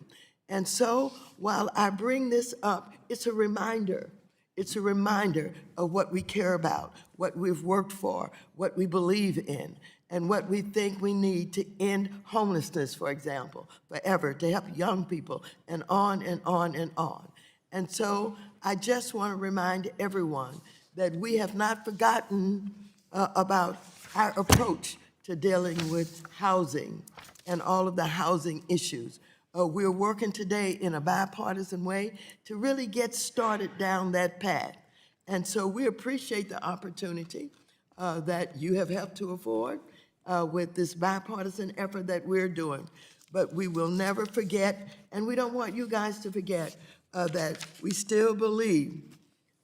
And so while I bring this up, it's a reminder. It's a reminder of what we care about, what we've worked for, what we believe in, and what we think we need to end homelessness, for example, forever, to help young people, and on and on and on. And so I just want to remind everyone that we have not forgotten about our approach to dealing with housing and all of the housing issues. We're working today in a bipartisan way to really get started down that path. And so we appreciate the opportunity that you have helped to afford with this bipartisan effort that we're doing. But we will never forget, and we don't want you guys to forget, that we still believe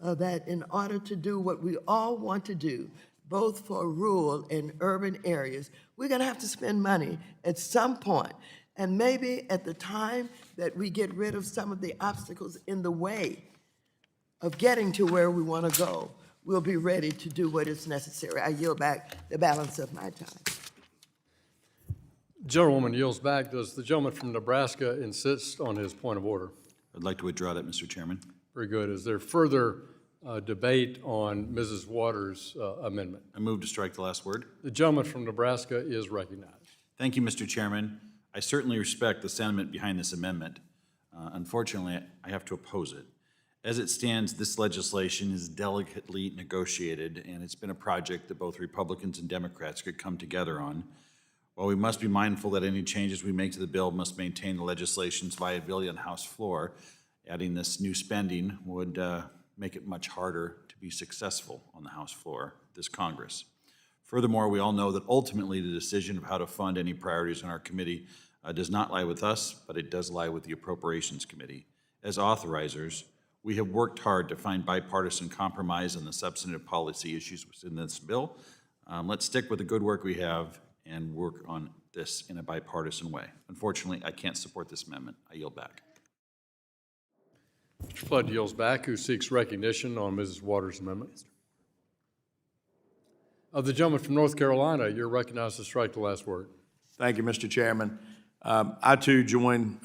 that in order to do what we all want to do, both for rural and urban areas, we're going to have to spend money at some point. And maybe at the time that we get rid of some of the obstacles in the way of getting to where we want to go, we'll be ready to do what is necessary. I yield back the balance of my time. Gentlewoman yields back. Does the gentleman from Nebraska insist on his point of order? I'd like to withdraw that, Mr. Chairman. Very good. Is there further debate on Mrs. Waters' amendment? I move to strike the last word. The gentleman from Nebraska is recognized. Thank you, Mr. Chairman. I certainly respect the sentiment behind this amendment. Unfortunately, I have to oppose it. As it stands, this legislation is delicately negotiated, and it's been a project that both Republicans and Democrats could come together on. While we must be mindful that any changes we make to the bill must maintain the legislation's viability on the House floor, adding this new spending would make it much harder to be successful on the House floor this Congress. Furthermore, we all know that ultimately the decision of how to fund any priorities in our committee does not lie with us, but it does lie with the Appropriations Committee. As authorizers, we have worked hard to find bipartisan compromise on the substantive policy issues within this bill. Let's stick with the good work we have and work on this in a bipartisan way. Unfortunately, I can't support this amendment. I yield back. Mr. Flood yields back, who seeks recognition on Mrs. Waters' amendment. Of the gentleman from North Carolina, you're recognized to strike the last word. Thank you, Mr. Chairman. I too join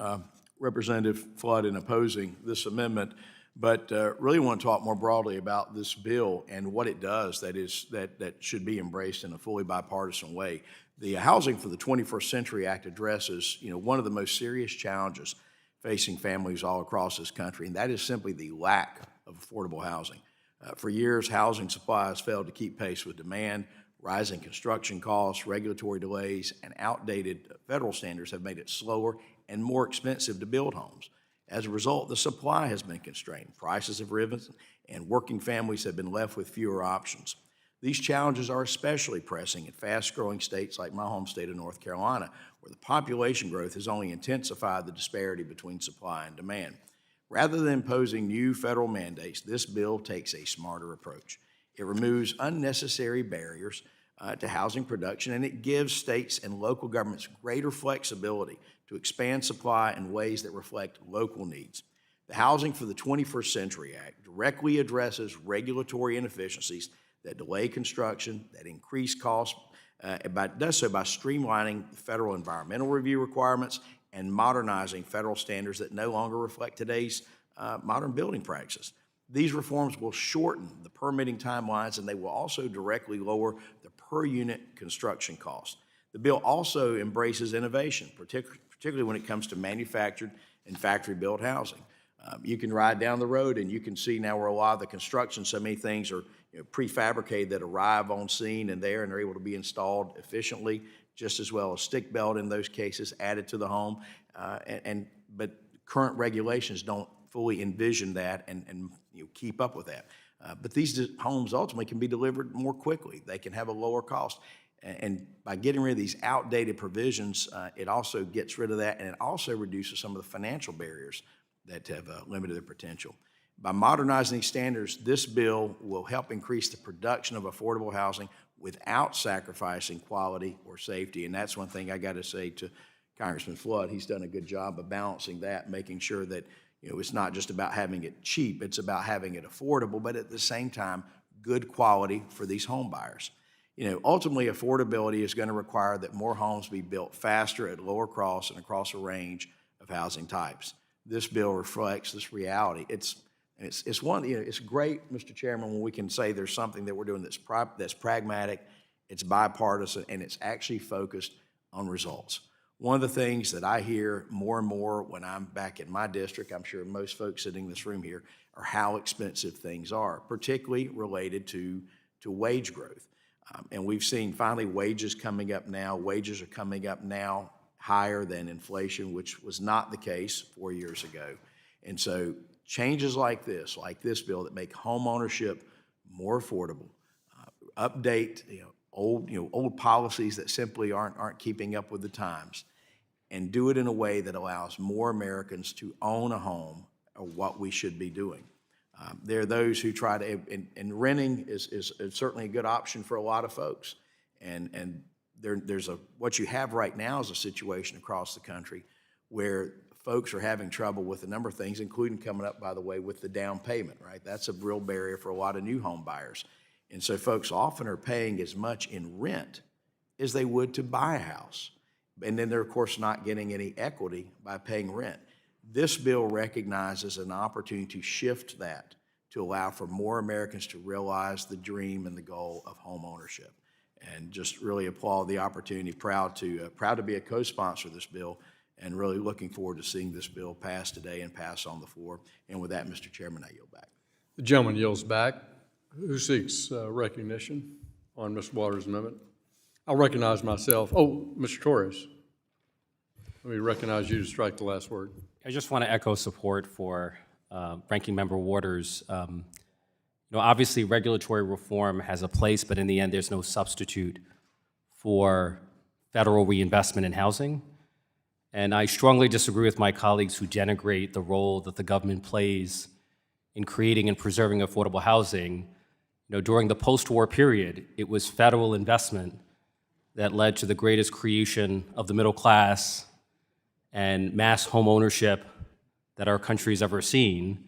Representative Flood in opposing this amendment, but really want to talk more broadly about this bill and what it does that should be embraced in a fully bipartisan way. The Housing for the 21st Century Act addresses, one of the most serious challenges facing families all across this country, and that is simply the lack of affordable housing. For years, housing supply has failed to keep pace with demand. Rising construction costs, regulatory delays, and outdated federal standards have made it slower and more expensive to build homes. As a result, the supply has been constrained, prices have risen, and working families have been left with fewer options. These challenges are especially pressing in fast-growing states like my home state of North Carolina, where the population growth has only intensified the disparity between supply and demand. Rather than imposing new federal mandates, this bill takes a smarter approach. It removes unnecessary barriers to housing production, and it gives states and local governments greater flexibility to expand supply in ways that reflect local needs. The Housing for the 21st Century Act directly addresses regulatory inefficiencies that delay construction, that increase costs, does so by streamlining federal environmental review requirements and modernizing federal standards that no longer reflect today's modern building practices. These reforms will shorten the permitting timelines, and they will also directly lower the per-unit construction costs. The bill also embraces innovation, particularly when it comes to manufactured and factory-built housing. You can ride down the road and you can see now where a lot of the construction, so many things are prefabricated that arrive on scene and they're able to be installed efficiently, just as well as stick belt in those cases added to the home. But current regulations don't fully envision that and keep up with that. But these homes ultimately can be delivered more quickly. They can have a lower cost. And by getting rid of these outdated provisions, it also gets rid of that, and it also reduces some of the financial barriers that have limited their potential. By modernizing these standards, this bill will help increase the production of affordable housing without sacrificing quality or safety. And that's one thing I got to say to Congressman Flood. He's done a good job of balancing that, making sure that, you know, it's not just about having it cheap, it's about having it affordable, but at the same time, good quality for these home buyers. You know, ultimately, affordability is going to require that more homes be built faster at lower costs and across a range of housing types. This bill reflects this reality. It's one, you know, it's great, Mr. Chairman, when we can say there's something that we're doing that's pragmatic, it's bipartisan, and it's actually focused on results. One of the things that I hear more and more when I'm back in my district, I'm sure most folks sitting in this room here, are how expensive things are, particularly related to wage growth. And we've seen finally wages coming up now. Wages are coming up now higher than inflation, which was not the case 4 years ago. And so changes like this bill that make home ownership more affordable, update old policies that simply aren't keeping up with the times, and do it in a way that allows more Americans to own a home, are what we should be doing. There are those who try to, and renting is certainly a good option for a lot of folks. And what you have right now is a situation across the country where folks are having trouble with a number of things, including coming up, by the way, with the down payment, right? That's a real barrier for a lot of new home buyers. And so folks often are paying as much in rent as they would to buy a house. And then they're, of course, not getting any equity by paying rent. This bill recognizes an opportunity to shift that to allow for more Americans to realize the dream and the goal of home ownership. And just really applaud the opportunity, proud to be a co-sponsor of this bill, and really looking forward to seeing this bill pass today and pass on the floor. And with that, Mr. Chairman, I yield back. The gentleman yields back. Who seeks recognition on Mr. Waters' amendment? I'll recognize myself. Oh, Mr. Torres. Let me recognize you to strike the last word. I just want to echo support for Ranking Member Waters. Obviously regulatory reform has a place, but in the end, there's no substitute for federal reinvestment in housing. And I strongly disagree with my colleagues who denigrate the role that the government plays in creating and preserving affordable housing. During the post-war period, it was federal investment that led to the greatest creation of the middle class and mass home ownership that our country's ever seen.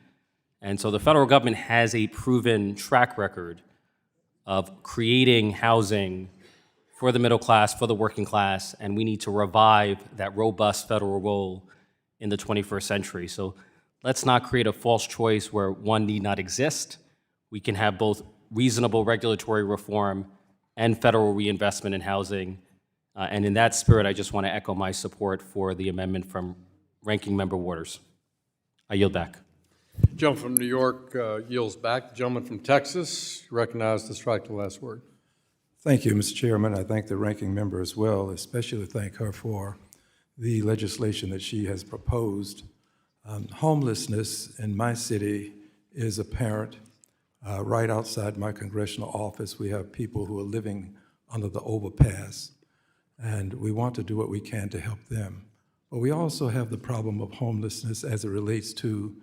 And so the federal government has a proven track record of creating housing for the middle class, for the working class, and we need to revive that robust federal role in the 21st century. So let's not create a false choice where one need not exist. We can have both reasonable regulatory reform and federal reinvestment in housing. And in that spirit, I just want to echo my support for the amendment from Ranking Member Waters. I yield back. Gentleman from New York yields back. The gentleman from Texas, recognized to strike the last word. Thank you, Mr. Chairman. I thank the ranking member as well, especially thank her for the legislation that she has proposed. Homelessness in my city is apparent. Right outside my congressional office, we have people who are living under the overpass, and we want to do what we can to help them. But we also have the problem of homelessness as it relates to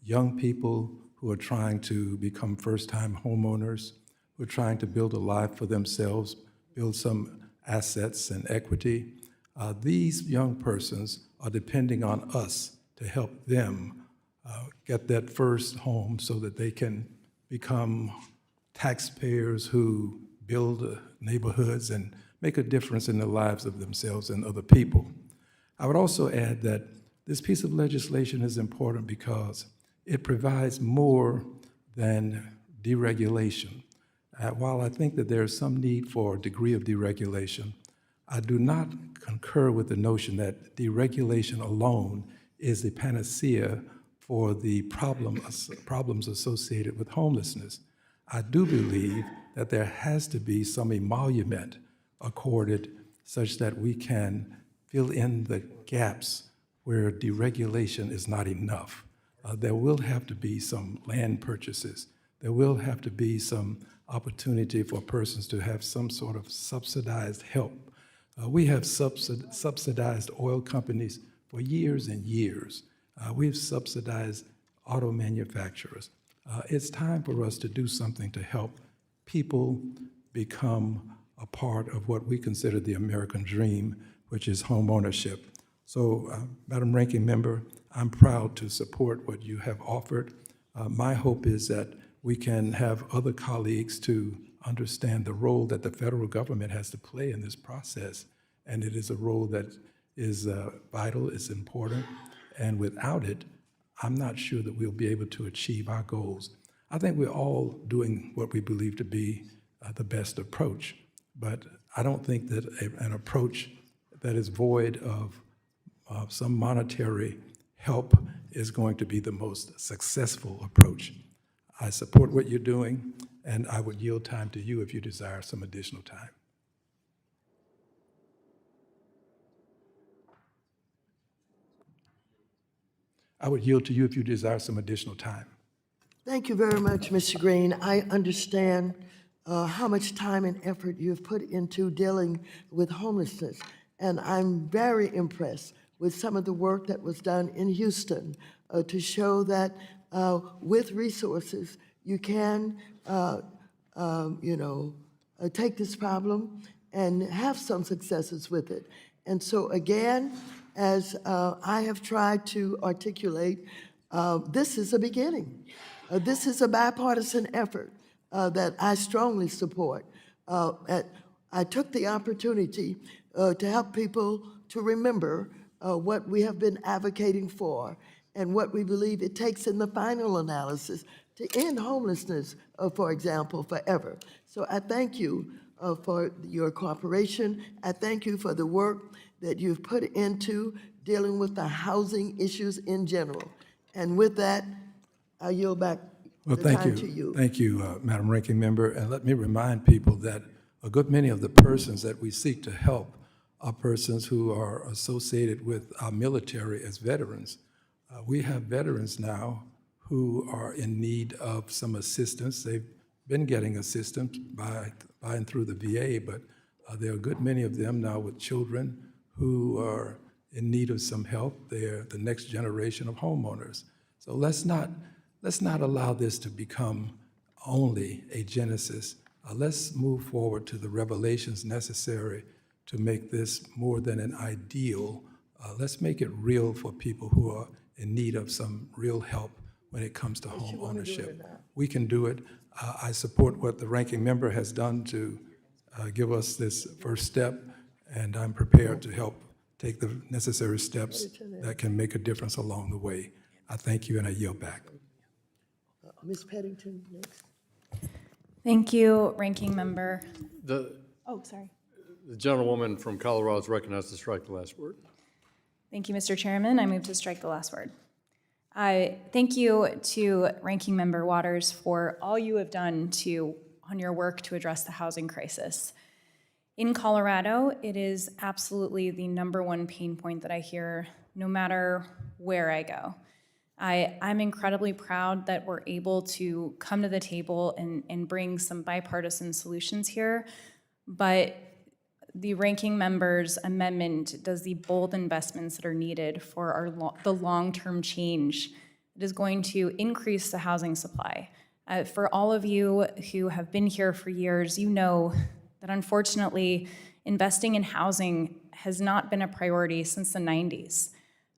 young people who are trying to become first-time homeowners, who are trying to build a life for themselves, build some assets and equity. These young persons are depending on us to help them get that first home so that they can become taxpayers who build neighborhoods and make a difference in the lives of themselves and other people. I would also add that this piece of legislation is important because it provides more than deregulation. While I think that there is some need for a degree of deregulation, I do not concur with the notion that deregulation alone is the panacea for the problems associated with homelessness. I do believe that there has to be some emolument accorded such that we can fill in the gaps where deregulation is not enough. There will have to be some land purchases. There will have to be some opportunity for persons to have some sort of subsidized help. We have subsidized oil companies for years and years. We've subsidized auto manufacturers. It's time for us to do something to help people become a part of what we consider the American dream, which is home ownership. So, Madam Ranking Member, I'm proud to support what you have offered. My hope is that we can have other colleagues to understand the role that the federal government has to play in this process. And it is a role that is vital, it's important, and without it, I'm not sure that we'll be able to achieve our goals. I think we're all doing what we believe to be the best approach, but I don't think that an approach that is void of some monetary help is going to be the most successful approach. I support what you're doing, and I would yield time to you if you desire some additional time. I would yield to you if you desire some additional time. Thank you very much, Mr. Green. I understand how much time and effort you have put into dealing with homelessness, and I'm very impressed with some of the work that was done in Houston to show that with resources, you can, take this problem and have some successes with it. And so again, as I have tried to articulate, this is a beginning. This is a bipartisan effort that I strongly support. I took the opportunity to help people to remember what we have been advocating for and what we believe it takes in the final analysis to end homelessness, for example, forever. So I thank you for your cooperation. I thank you for the work that you've put into dealing with the housing issues in general. And with that, I yield back Well, the thank time you. to you. Thank you, Madam Ranking Member. And let me remind people that a good many of the persons that we seek to help are persons who are associated with our military as veterans. We have veterans now who are in need of some assistance. They've been getting assistance by and through the VA, but there are a good many of them now with children who are in need of some help. They're the next generation of homeowners. So let's not allow this to become only a genesis. Let's move forward to the revelations necessary to make this more than an ideal. Let's make it real for people who are in need of some real help when it comes to home ownership. We can do it. I support what the Ranking Member has done to give us this first step, and I'm prepared to help take the necessary steps that can make a difference along the way. I thank you, and I yield back. Ms. Peddington, next. Thank you, Ranking Member. Oh, sorry. The gentlewoman from Colorado is recognized to strike the last word. Thank you, Mr. Chairman. I move to strike the last word. Thank you to Ranking Member Waters for all you have done on your work to address the housing crisis. In Colorado, it is absolutely the #1 pain point that I hear no matter where I go. I'm incredibly proud that we're able to come to the table and bring some bipartisan solutions here, but the Ranking Member's amendment does the bold investments that are needed for the long-term change that is going to increase the housing supply. For all of you who have been here for years, you know that unfortunately investing in housing has not been a priority since the 90s.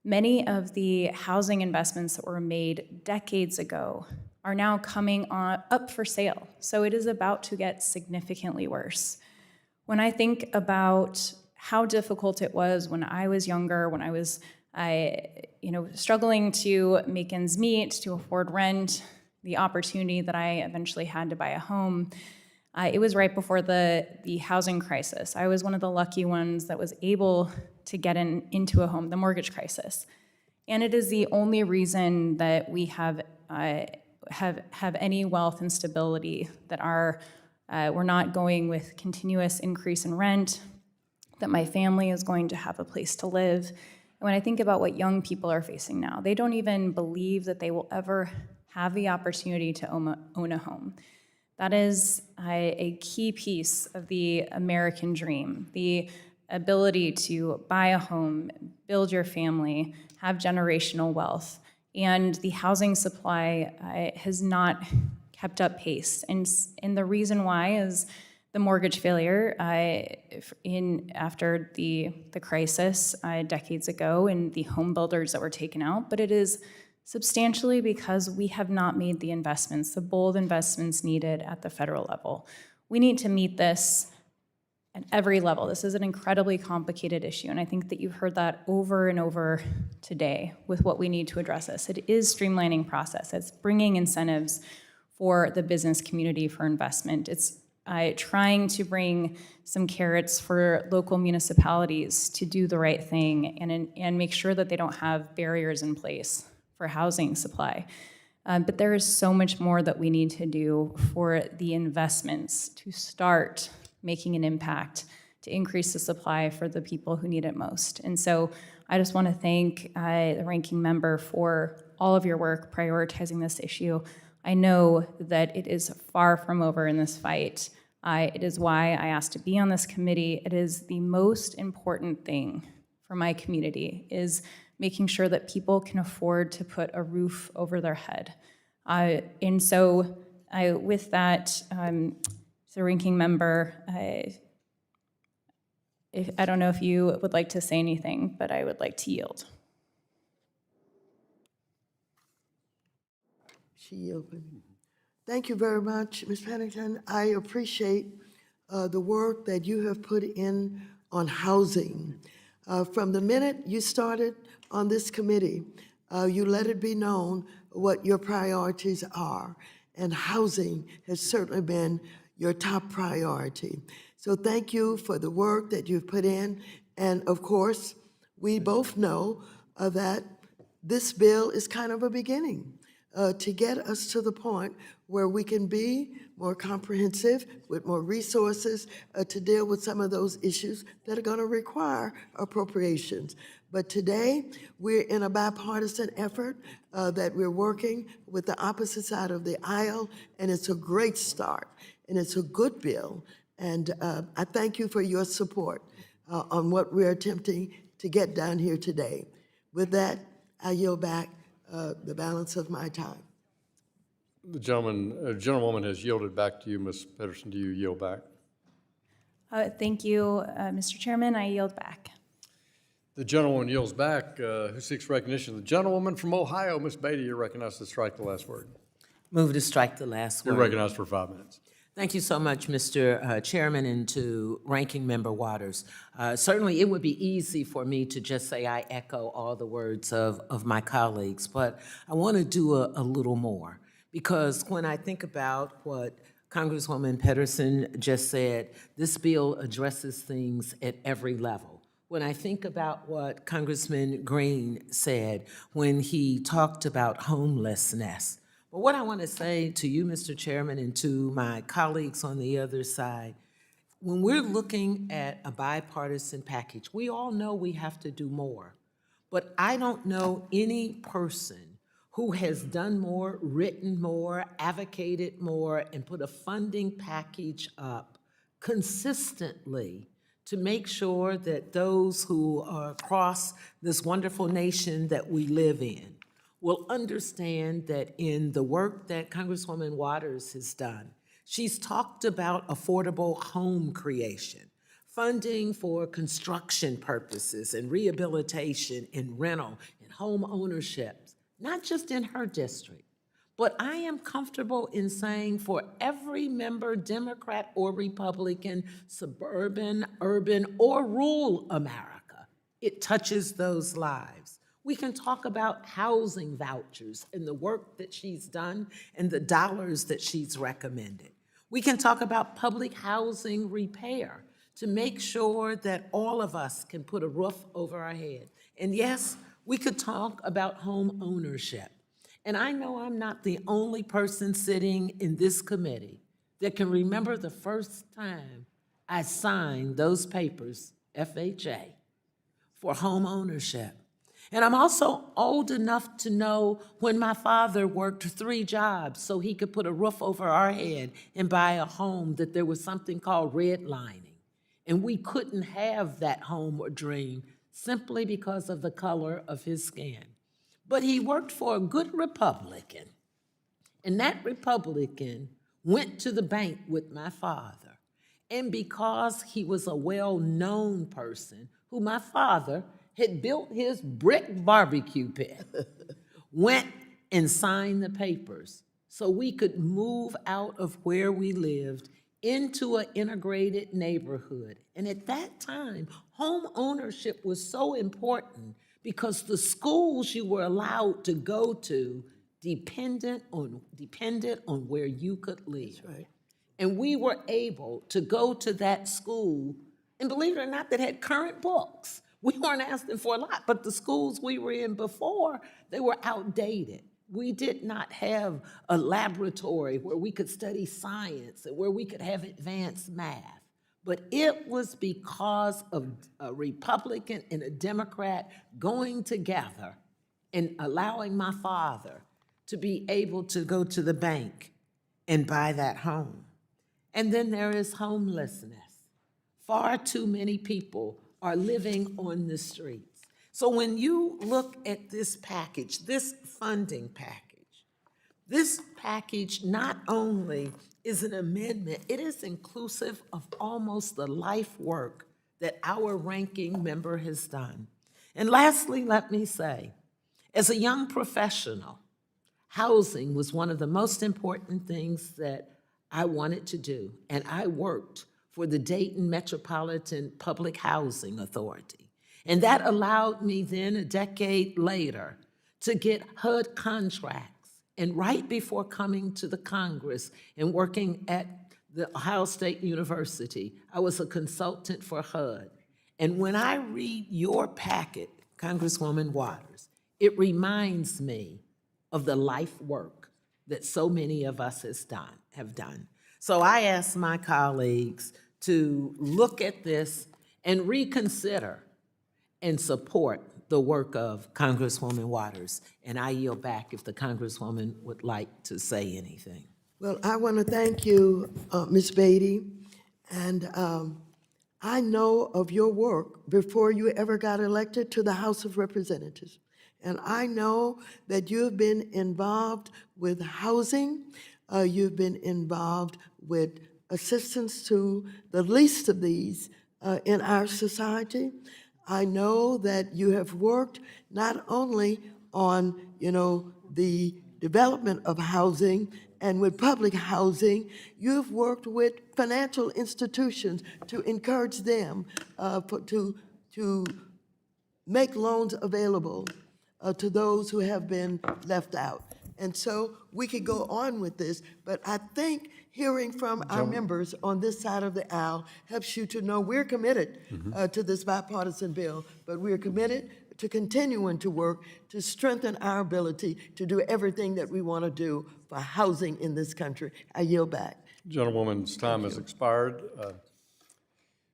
Many of the housing investments that were made decades ago are now coming up for sale, so it is about to get significantly worse. When I think about how difficult it was when I was younger, when I was struggling to make ends meet, to afford rent, the opportunity that I eventually had to buy a home, it was right before the housing crisis. I was one of the lucky ones that was able to get into a home, the mortgage crisis. And it is the only reason that we have any wealth and stability, that we're not going with continuous increase in rent, that my family is going to have a place to live. And when I think about what young people are facing now, they don't even believe that they will ever have the opportunity to own a home. That is a key piece of the American dream, the ability to buy a home, build your family, have generational wealth. And the housing supply has not kept up pace. And the reason why is the mortgage failure after the crisis decades ago and the home builders that were taken out, but it is substantially because we have not made the investments, the bold investments needed at the federal level. We need to meet this at every level. This is an incredibly complicated issue, and I think that you've heard that over and over today with what we need to address this. It is streamlining process. It's bringing incentives for the business community for investment. It's trying to bring some carrots for local municipalities to do the right thing and make sure that they don't have barriers in place for housing supply. But there is so much more that we need to do for the investments to start making an impact to increase the supply for the people who need it most. And so I just want to thank the ranking member for all of your work prioritizing this issue. I know that it is far from over in this fight. It is why I asked to be on this committee. It is the most important thing for my community, is making sure that people can afford to put a roof over their head. And so with that, the ranking member, I don't know if you would like to say anything, but I would like to yield. She yielded. Thank you very much, Ms. Pennington. I appreciate the work that you have put in on housing. From the minute you started on this committee, you let it be known what your priorities are, and housing has certainly been your top priority. So thank you for the work that you've put in, and of course, we both know that this bill is kind of a beginning to get us to the point where we can be more comprehensive with more resources to deal with some of those issues that are going to require appropriations. But today, we're in a bipartisan effort that we're working with the opposite side of the aisle, and it's a great start, and it's a good bill. And I thank you for your support on what we're attempting to get done here today. With that, I yield back the balance of my time. The gentlewoman has yielded back to you. Ms. Pedersen, do you yield back? Thank you, Mr. Chairman. I yield back. The gentlewoman yields back. Who seeks recognition? The gentlewoman from Ohio, Ms. Beatty, you're recognized to strike the last word. Move to strike the last word. You're recognized for 5 minutes. Thank you so much, Mr. Chairman, and to Ranking Member Waters. Certainly, it would be easy for me to just say I echo all the words of my colleagues, but I want to do a little more, because when I think about what Congresswoman Pedersen just said, this bill addresses things at every level. When I think about what Congressman Green said when he talked about homelessness, but what I want to say to you, Mr. Chairman, and to my colleagues on the other side, when we're looking at a bipartisan package, we all know we have to do more. But I don't know any person who has done more, written more, advocated more, and put a funding package up consistently to make sure that those who are across this wonderful nation that we live in will understand that in the work that Congresswoman Waters has done, she's talked about affordable home creation, funding for construction purposes and rehabilitation and rental and home ownership, not just in her district, but I am comfortable in saying for every member, Democrat or Republican, suburban, urban, or rural America, it touches those lives. We can talk about housing vouchers and the work that she's done and the dollars that she's recommended. We can talk about public housing repair to make sure that all of us can put a roof over our head. And yes, we could talk about home ownership. And I know I'm not the only person sitting in this committee that can remember the first time I signed those papers, FHA, for home ownership. And I'm also old enough to know when my father worked 3 jobs so he could put a roof over our head and buy a home, that there was something called redlining. And we couldn't have that home or dream simply because of the color of his skin. But he worked for a good Republican. And that Republican went to the bank with my father And because he was a well-known person, who my father had built his brick barbecue pit, went and signed the papers so we could move out of where we lived into an integrated neighborhood. And at that time, home ownership was so important because the schools you were allowed to go to depended on where you could live. That's right. And we were able to go to that school, and believe it or not, that had current books. We weren't asking for a lot, but the schools we were in before, they were outdated. We did not have a laboratory where we could study science and where we could have advanced math. But it was because of a Republican and a Democrat going together and allowing my father to be able to go to the bank and buy that home. And then there is homelessness. Far too many people are living on the streets. So when you look at this package, this funding package, this package not only is an amendment, it is inclusive of almost the life work that our ranking member has done. And lastly, let me say, as a young professional, housing was one of the most important things that I wanted to do, and I worked for the Dayton Metropolitan Public Housing Authority. And that allowed me then, a decade later, to get HUD contracts. And right before coming to the Congress and working at the Ohio State University, I was a consultant for HUD. And when I read your packet, Congresswoman Waters, it reminds me of the life work that so many of us have done. So I ask my colleagues to look at this and reconsider and support the work of Congresswoman Waters. And I yield back if the Congresswoman would like to say anything. Well, I want to thank you, Ms. Beatty, and I know of your work before you ever got elected to the House of Representatives. And I know that you've been involved with housing, you've been involved with assistance to the least of these in our society. I know that you have worked not only on, the development of housing and with public housing, you've worked with financial institutions to encourage them to make loans available to those who have been left out. And so we could go on with this, but I think hearing from our members on this side of the aisle helps you to know we're committed to this bipartisan bill, but we're committed to continuing to work to strengthen our ability to do everything that we want to do for housing in this country. I yield back. Gentlewoman's time has expired.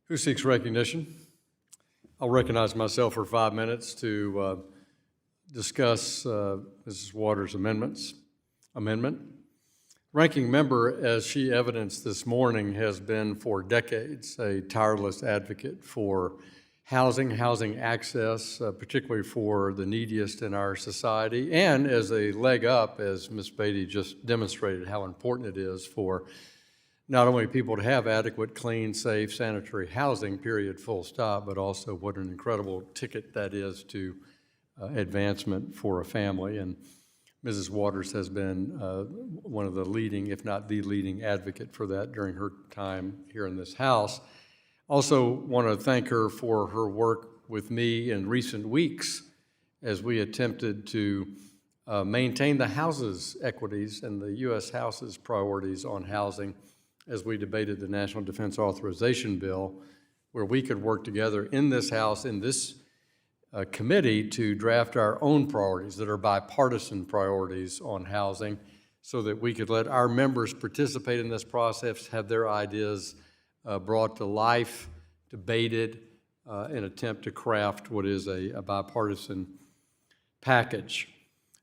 Who seeks recognition? I'll recognize myself for 5 minutes to discuss Mrs. Waters' amendment. Ranking member, as she evidenced this morning, has been for decades a tireless advocate for housing access, particularly for the neediest in our society, and as a leg up, as Ms. Beatty just demonstrated how important it is for not only people to have adequate, clean, safe, sanitary housing, period, full stop, but also what an incredible ticket that is to advancement for a family. And Mrs. Waters has been one of the leading, if not the leading advocate for that during her time here in this House. Also want to thank her for her work with me in recent weeks as we attempted to maintain the House's equities and the U.S. House's priorities on housing as we debated the National Defense Authorization Bill, where we could work together in this House, in this committee, to draft our own priorities that are bipartisan priorities on housing so that we could let our members participate in this process, have their ideas brought to life, debated, and attempt to craft what is a bipartisan package.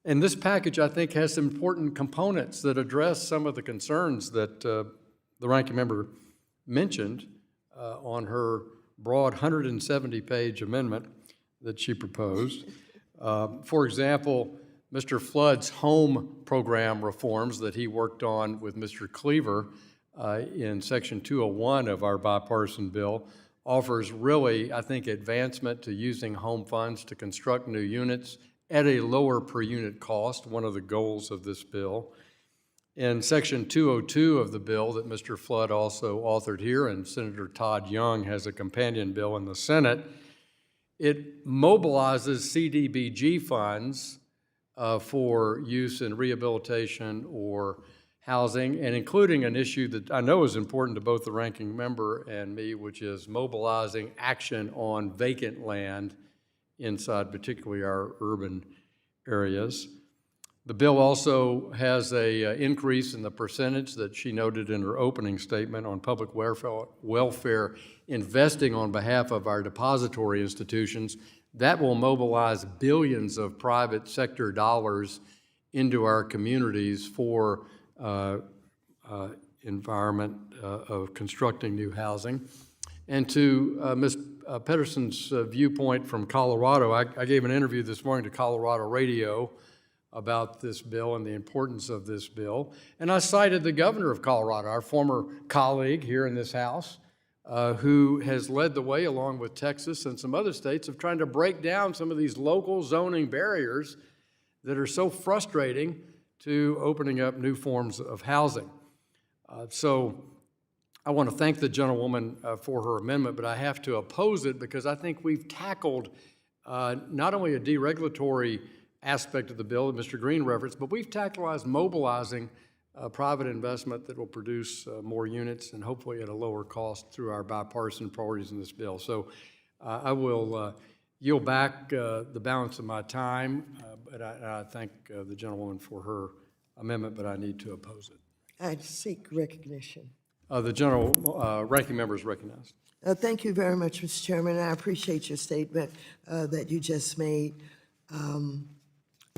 And this package, I think, has some important components that address some of the concerns that the ranking member mentioned on her broad 170-page amendment that she proposed. For example, Mr. Flood's home program reforms that he worked on with Mr. Cleaver in Section 201 of our bipartisan bill offers really, I think, advancement to using home funds to construct new units at a lower per unit cost, one of the goals of this bill. In Section 202 of the bill that Mr. Flood also authored here, and Senator Todd Young has a companion bill in the Senate, it mobilizes CDBG funds for use in rehabilitation or housing, and including an issue that I know is important to both the ranking member and me, which is mobilizing action on vacant land inside particularly our urban areas. The bill also has a increase in the percentage that she noted in her opening statement on public welfare investing on behalf of our depository institutions. That will mobilize billions of private sector dollars into our communities for environment of constructing new housing. And to Ms. Pedersen's viewpoint from Colorado, I gave an interview this morning to Colorado Radio about this bill and the importance of this bill. And I cited the governor of Colorado, our former colleague here in this House, who has led the way along with Texas and some other states of trying to break down some of these local zoning barriers that are so frustrating to opening up new forms of housing. So I want to thank the gentlewoman for her amendment, but I have to oppose it because I think we've tackled not only a deregulatory aspect of the bill that Mr. Green referenced, but we've tackled mobilizing private investment that will produce more units and hopefully at a lower cost through our bipartisan priorities in this bill. So I will yield back the balance of my time, but I thank the gentlewoman for her amendment, but I need to oppose it. I seek recognition. The ranking member is recognized. Thank you very much, Mr. Chairman. I appreciate your statement that you just made.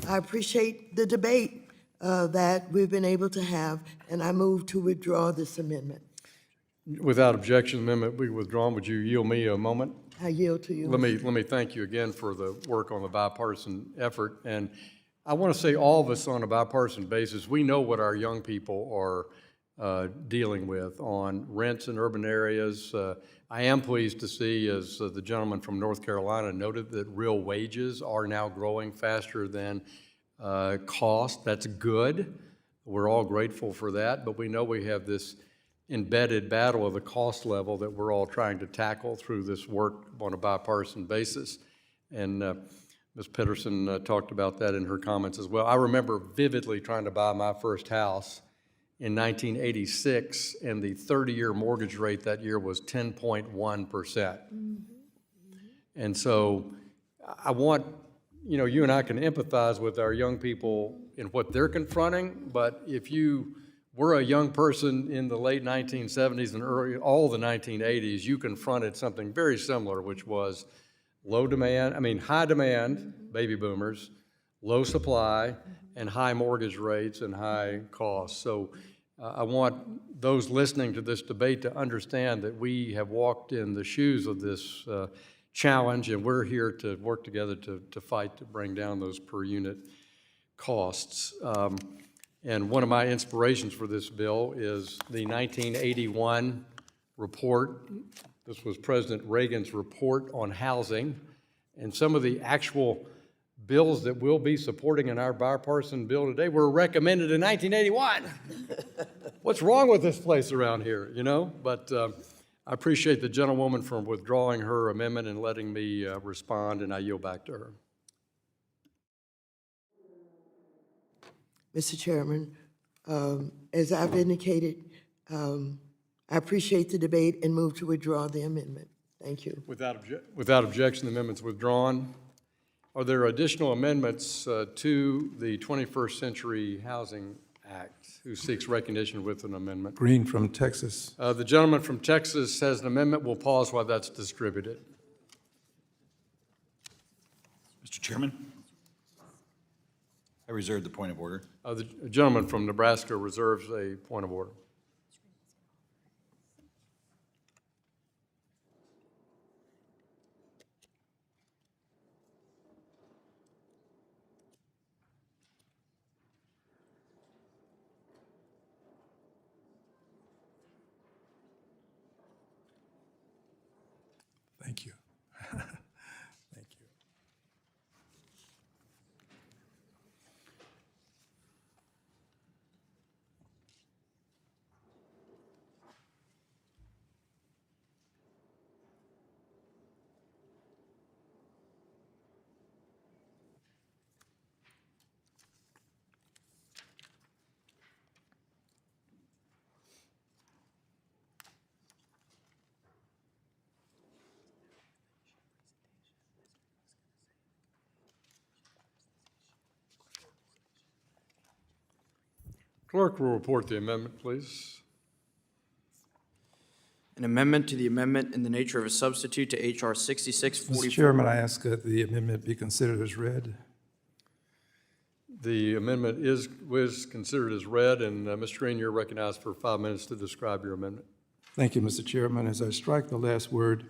I appreciate the debate that we've been able to have, and I move to withdraw this amendment. Without objection, the amendment be withdrawn. Would you yield me a moment? I yield to you. Let me thank you again for the work on the bipartisan effort. And I want to say all of us on a bipartisan basis, we know what our young people are dealing with on rents in urban areas. I am pleased to see, as the gentleman from North Carolina noted, that real wages are now growing faster than cost. That's good. We're all grateful for that, but we know we have this embedded battle of the cost level that we're all trying to tackle through this work on a bipartisan basis. And Ms. Pedersen talked about that in her comments as well. I remember vividly trying to buy my first house in 1986, and the 30-year mortgage rate that year was 10.1%. And so I want, you and I can empathize with our young people in what they're confronting, but if you were a young person in the late 1970s and all the 1980s, you confronted something very similar, which was high demand, baby boomers, low supply, and high mortgage rates and high costs. So I want those listening to this debate to understand that we have walked in the shoes of this challenge, and we're here to work together to fight to bring down those per unit costs. And one of my inspirations for this bill is the 1981 report. This was President Reagan's report on housing, and some of the actual bills that we'll be supporting in our bipartisan bill today were recommended in 1981. What's wrong with this place around here, But I appreciate the gentlewoman for withdrawing her amendment and letting me respond, and I yield back to her. Mr. Chairman, as I've indicated, I appreciate the debate and move to withdraw the amendment. Thank you. Without objection, the amendment's withdrawn. Are there additional amendments to the 21st Century Housing Act? Who seeks recognition with an amendment? Green from Texas. The gentleman from Texas has an amendment. We'll pause while that's distributed. Mr. Chairman, I reserve the point of order. The gentleman from Nebraska reserves a point of order. Clerk will report the amendment, please. An amendment to the amendment in the nature of a substitute to H.R. 6644. Mr. Chairman, I ask that the amendment be considered as read. The amendment was considered as read, and Mr. Green, you're recognized for 5 minutes to describe your amendment. Thank you, Mr. Chairman. As I strike the last word,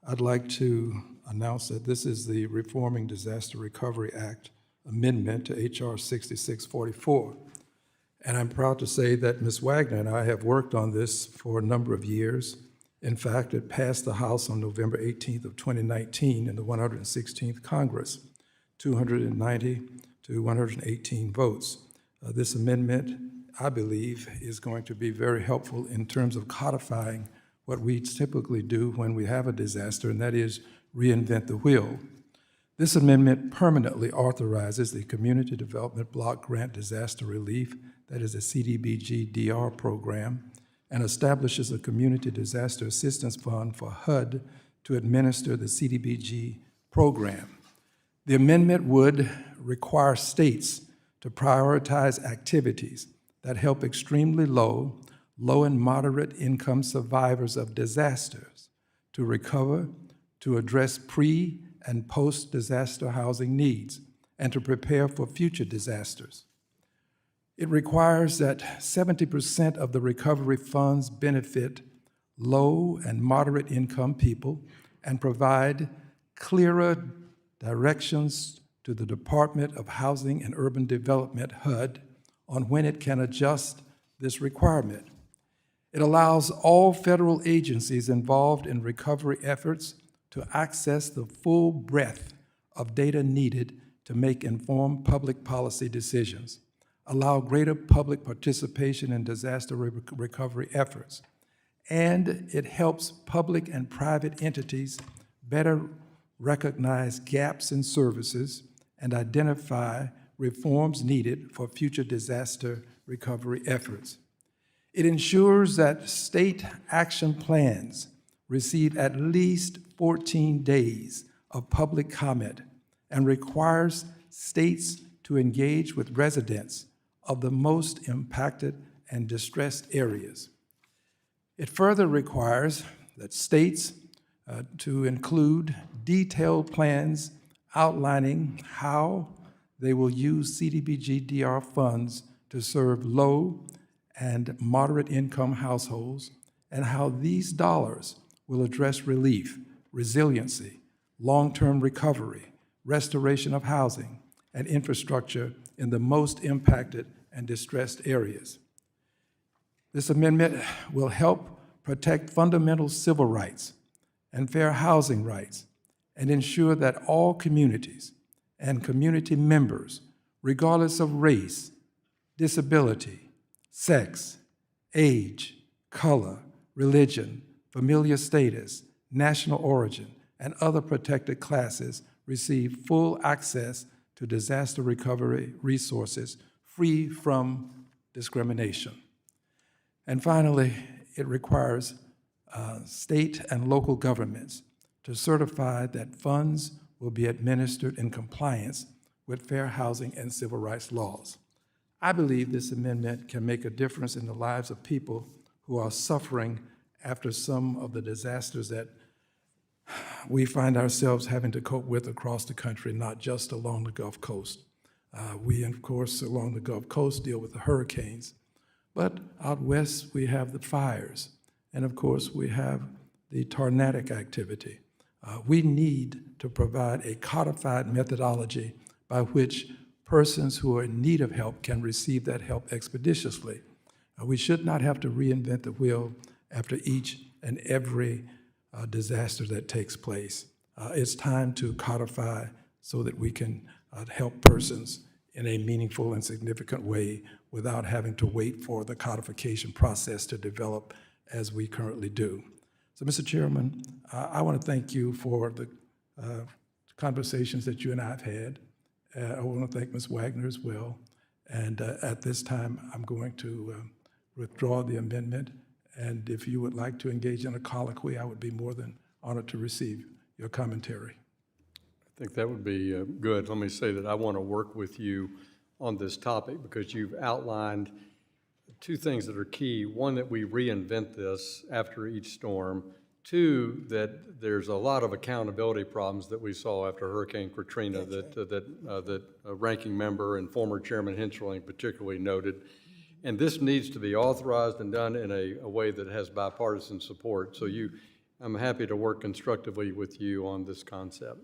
I'd like to announce that this is the Reforming Disaster Recovery Act amendment to H.R. 6644. And I'm proud to say that Ms. Wagner and I have worked on this for a number of years. In fact, it passed the House on November 18th of 2019 in the 116th Congress, 290 to 118 votes. This amendment, I believe, is going to be very helpful in terms of codifying what we typically do when we have a disaster, and that is reinvent the wheel. This amendment permanently authorizes the Community Development Block Grant Disaster Relief, that is a CDBG-DR program, and establishes a Community Disaster Assistance Fund for HUD to administer the CDBG program. The amendment would require states to prioritize activities that help extremely low and moderate income survivors of disasters to recover, to address pre- and post-disaster housing needs, and to prepare for future disasters. It requires that 70% of the recovery funds benefit low and moderate income people and provide clearer directions to the Department of Housing and Urban Development, HUD, on when it can adjust this requirement. It allows all federal agencies involved in recovery efforts to access the full breadth of data needed to make informed public policy decisions, allow greater public participation in disaster recovery efforts, and it helps public and private entities better recognize gaps in services and identify reforms needed for future disaster recovery efforts. It ensures that state action plans receive at least 14 days of public comment and requires states to engage with residents of the most impacted and distressed areas. It further requires that states to include detailed plans outlining how they will use CDBG-DR funds to serve low and moderate income households, and how these dollars will address relief, resiliency, long-term recovery, restoration of housing, and infrastructure in the most impacted and distressed areas. This amendment will help protect fundamental civil rights and fair housing rights, and ensure that all communities and community members, regardless of race, disability, sex, age, color, religion, familial status, national origin, and other protected classes, receive full access to disaster recovery resources free from discrimination. And finally, it requires state and local governments to certify that funds will be administered in compliance with fair housing and civil rights laws. I believe this amendment can make a difference in the lives of people who are suffering after some of the disasters that we find ourselves having to cope with across the country, not just along the Gulf Coast. We, of course, along the Gulf Coast deal with the hurricanes, but out west we have the fires, and of course we have the tornadic activity. We need to provide a codified methodology by which persons who are in need of help can receive that help expeditiously. We should not have to reinvent the wheel after each and every disaster that takes place. It's time to codify so that we can help persons in a meaningful and significant way without having to wait for the codification process to develop as we currently do. So, Mr. Chairman, I want to thank you for the conversations that you and I have had. I want to thank Ms. Wagner as well. And at this time, I'm going to withdraw the amendment. And if you would like to engage in a colloquy, I would be more than honored to receive your commentary. I think that would be good. Let me say that I want to work with you on this topic because you've outlined two things that are key. One, that we reinvent this after each storm. Two, that there's a lot of accountability problems that we saw after Hurricane Katrina that Ranking Member and former Chairman Hensarling particularly noted. And this needs to be authorized and done in a way that has bipartisan support. So I'm happy to work constructively with you on this concept.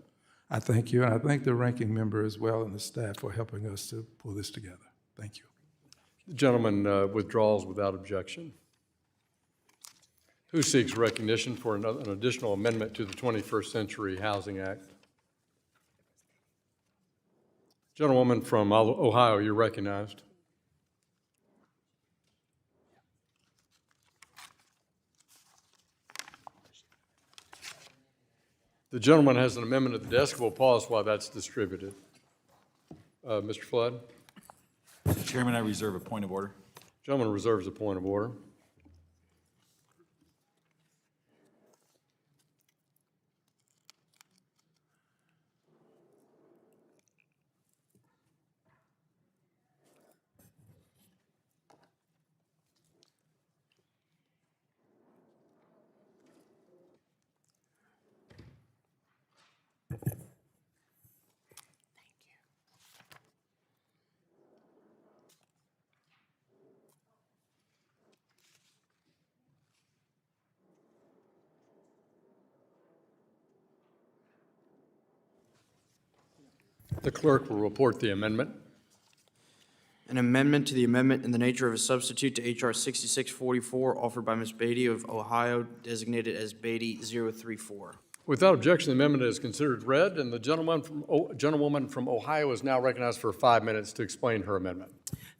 I thank you, and I thank the ranking member as well and the staff for helping us to pull this together. Thank you. The gentleman withdraws without objection. Who seeks recognition for an additional amendment to the 21st Century Housing Act? Gentlewoman from Ohio, you're recognized. The gentleman has an amendment at the desk. We'll pause while that's distributed. Mr. Flood? Mr. Chairman, I reserve a point of order. Gentleman reserves a point of order. The clerk will report the amendment. An amendment to the amendment in the nature of a substitute to H.R. 6644 offered by Ms. Beatty of Ohio, designated as Beatty 034. Without objection, the amendment is considered read, and the gentlewoman from Ohio is now recognized for 5 minutes to explain her amendment.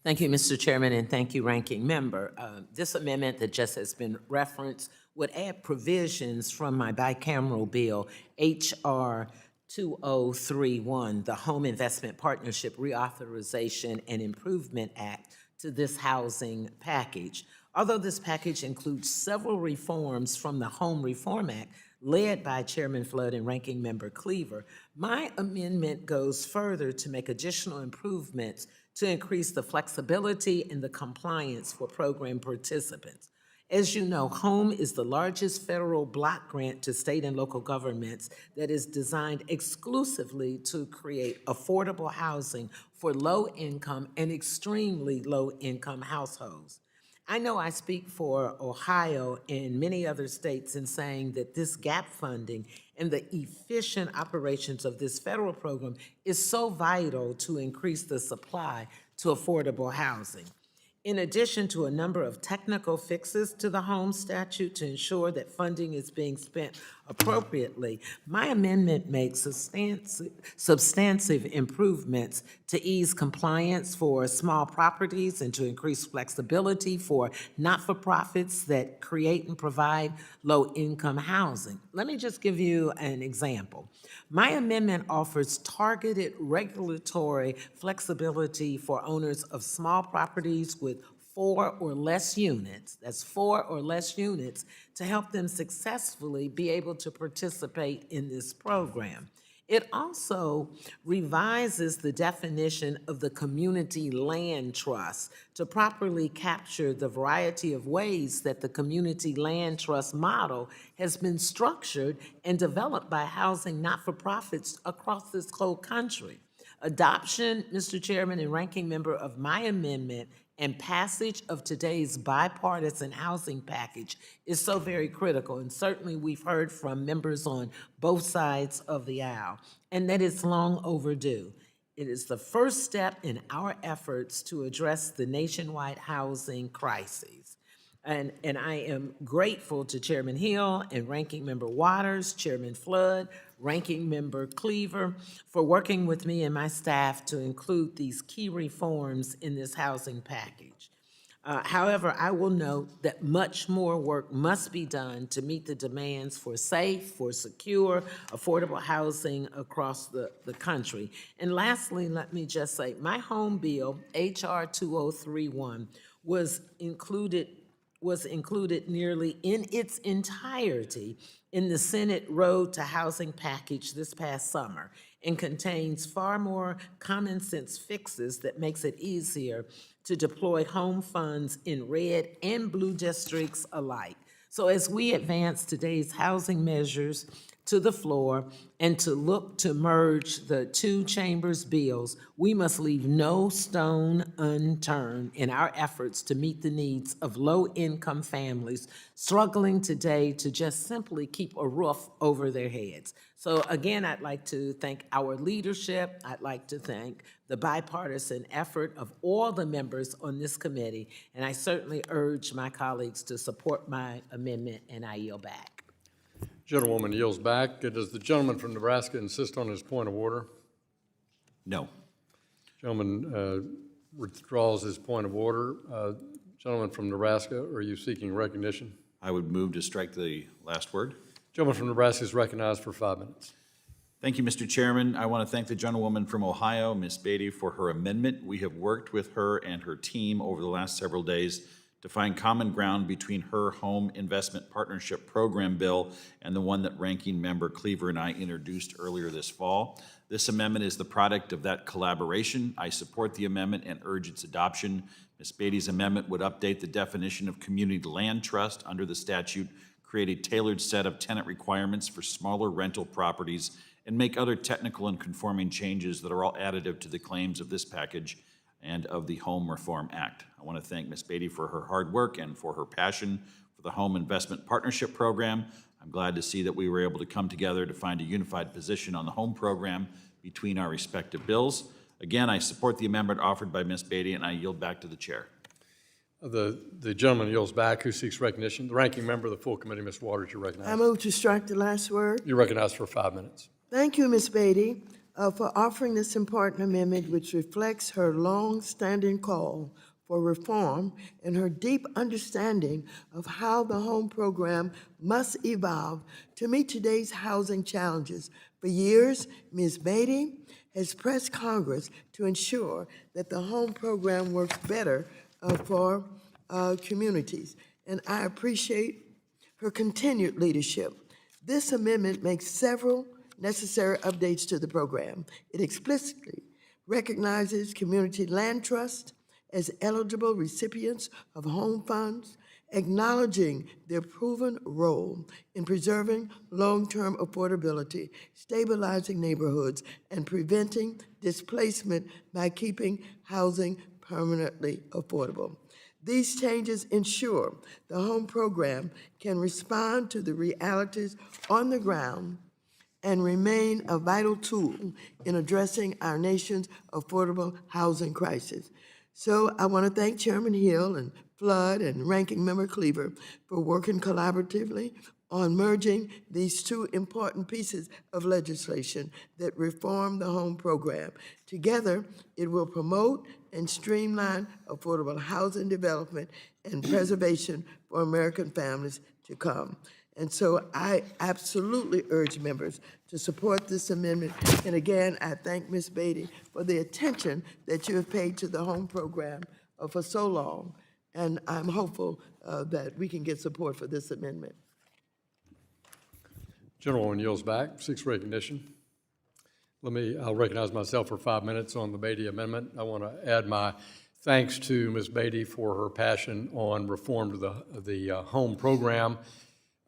Thank you, Mr. Chairman, and thank you, Ranking Member. This amendment that just has been referenced would add provisions from my bicameral bill, H.R. 2031, the Home Investment Partnership Reauthorization and Improvement Act, to this housing package. Although this package includes several reforms from the Home Reform Act, led by Chairman Flood and Ranking Member Cleaver, my amendment goes further to make additional improvements to increase the flexibility and the compliance for program participants. As you know, HOME is the largest federal block grant to state and local governments that is designed exclusively to create affordable housing for low-income and extremely low-income households. I know I speak for Ohio and many other states in saying that this gap funding and the efficient operations of this federal program is so vital to increase the supply to affordable housing. In addition to a number of technical fixes to the home statute to ensure that funding is being spent appropriately, my amendment makes substantive improvements to ease compliance for small properties and to increase flexibility for not-for-profits that create and provide low-income housing. Let me just give you an example. My amendment offers targeted regulatory flexibility for owners of small properties with 4 or less units, that's 4 or less units, to help them successfully be able to participate in this program. It also revises the definition of the community land trust to properly capture the variety of ways that the community land trust model has been structured and developed by housing not-for-profits across this whole country. Adoption, Mr. Chairman and Ranking Member, of my amendment and passage of today's bipartisan housing package is so very critical, and certainly we've heard from members on both sides of the aisle, and that it's long overdue. It is the first step in our efforts to address the nationwide housing crises. And I am grateful to Chairman Hill and Ranking Member Waters, Chairman Flood, Ranking Member Cleaver, for working with me and my staff to include these key reforms in this housing package. However, I will note that much more work must be done to meet the demands for safe, for secure, affordable housing across the country. And lastly, let me just say, my home bill, H.R. 2031, was included nearly in its entirety in the Senate Road to Housing package this past summer, and contains far more common sense fixes that makes it easier to deploy home funds in red and blue districts alike. So as we advance today's housing measures to the floor and to look to merge the two chambers' bills, we must leave no stone unturned in our efforts to meet the needs of low-income families struggling today to just simply keep a roof over their heads. So again, I'd like to thank our leadership. I'd like to thank the bipartisan effort of all the members on this committee, and I certainly urge my colleagues to support my amendment, and I yield back. Gentlewoman yields back. Does the gentleman from Nebraska insist on his point of order? No. Gentleman withdraws his point of order. Gentleman from Nebraska, are you seeking recognition? I would move to strike the last word. Gentleman from Nebraska is recognized for 5 minutes. Thank you, Mr. Chairman. I want to thank the gentlewoman from Ohio, Ms. Beatty, for her amendment. We have worked with her and her team over the last several days to find common ground between her Home Investment Partnership Program bill and the one that Ranking Member Cleaver and I introduced earlier this fall. This amendment is the product of that collaboration. I support the amendment and urge its adoption. Ms. Beatty's amendment would update the definition of community land trust under the statute, create a tailored set of tenant requirements for smaller rental properties, and make other technical and conforming changes that are all additive to the claims of this package and of the Home Reform Act. I want to thank Ms. Beatty for her hard work and for her passion for the Home Investment Partnership Program. I'm glad to see that we were able to come together to find a unified position on the home program between our respective bills. Again, I support the amendment offered by Ms. Beatty, and I yield back to the chair. The gentleman yields back. Who seeks recognition? The ranking member of the full committee, Ms. Waters, you're recognized. I move to strike the last word. You're recognized for 5 minutes. Thank you, Ms. Beatty, for offering this important amendment, which reflects her long-standing call for reform and her deep understanding of how the home program must evolve to meet today's housing challenges. For years, Ms. Beatty has pressed Congress to ensure that the home program works better for communities, and I appreciate her continued leadership. This amendment makes several necessary updates to the program. It explicitly recognizes community land trusts as eligible recipients of home funds, acknowledging their proven role in preserving long-term affordability, stabilizing neighborhoods, and preventing displacement by keeping housing permanently affordable. These changes ensure the home program can respond to the realities on the ground and remain a vital tool in addressing our nation's affordable housing crisis. So I want to thank Chairman Hill and Flood and Ranking Member Cleaver for working collaboratively on merging these two important pieces of legislation that reform the home program. Together, it will promote and streamline affordable housing development and preservation for American families to come. And so I absolutely urge members to support this amendment. And again, I thank Ms. Beatty for the attention that you have paid to the home program for so long. And I'm hopeful that we can get support for this amendment. Gentlewoman yields back, seeks recognition. I'll recognize myself for 5 minutes on the Beatty amendment. I want to add my thanks to Ms. Beatty for her passion on reform to the home program.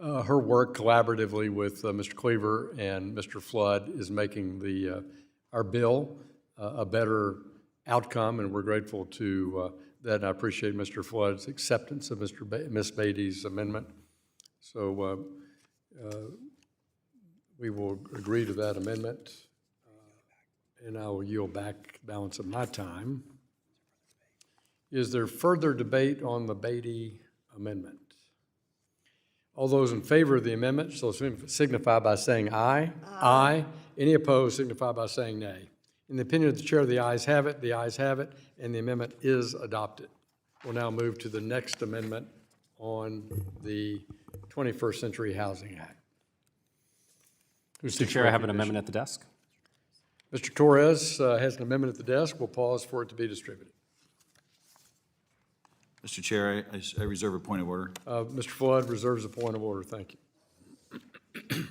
Her work collaboratively with Mr. Cleaver and Mr. Flood is making our bill a better outcome, and we're grateful to that. And I appreciate Mr. Flood's acceptance of Ms. Beatty's amendment. So we will agree to that amendment, and I will yield back the balance of my time. Is there further debate on the Beatty amendment? All those in favor of the amendment, so signify by saying aye. Aye. Any opposed, signify by saying nay. In the opinion of the chair, the ayes have it, and the amendment is adopted. We'll now move to the next amendment on the 21st Century Housing Act. Mr. Chair, I have an amendment at the desk. Mr. Torres has an amendment at the desk. We'll pause for it to be distributed. Mr. Chair, I reserve a point of order. Mr. Flood reserves a point of order. Thank you.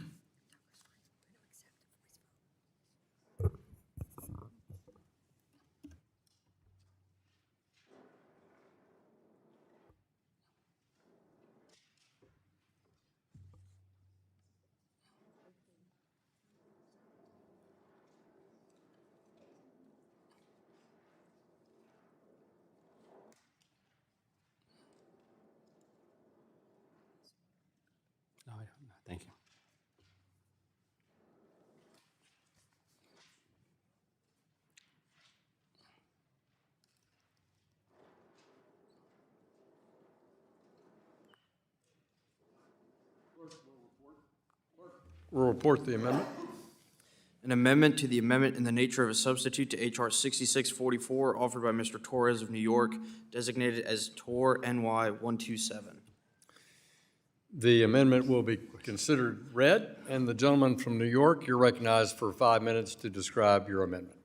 Thank you. Will report the amendment. An amendment to the amendment in the nature of a substitute to H.R. 6644, offered by Mr. Torres of New York, designated as Tor NY 127. The amendment will be considered read, and the gentleman from New York, you're recognized for 5 minutes to describe your amendment.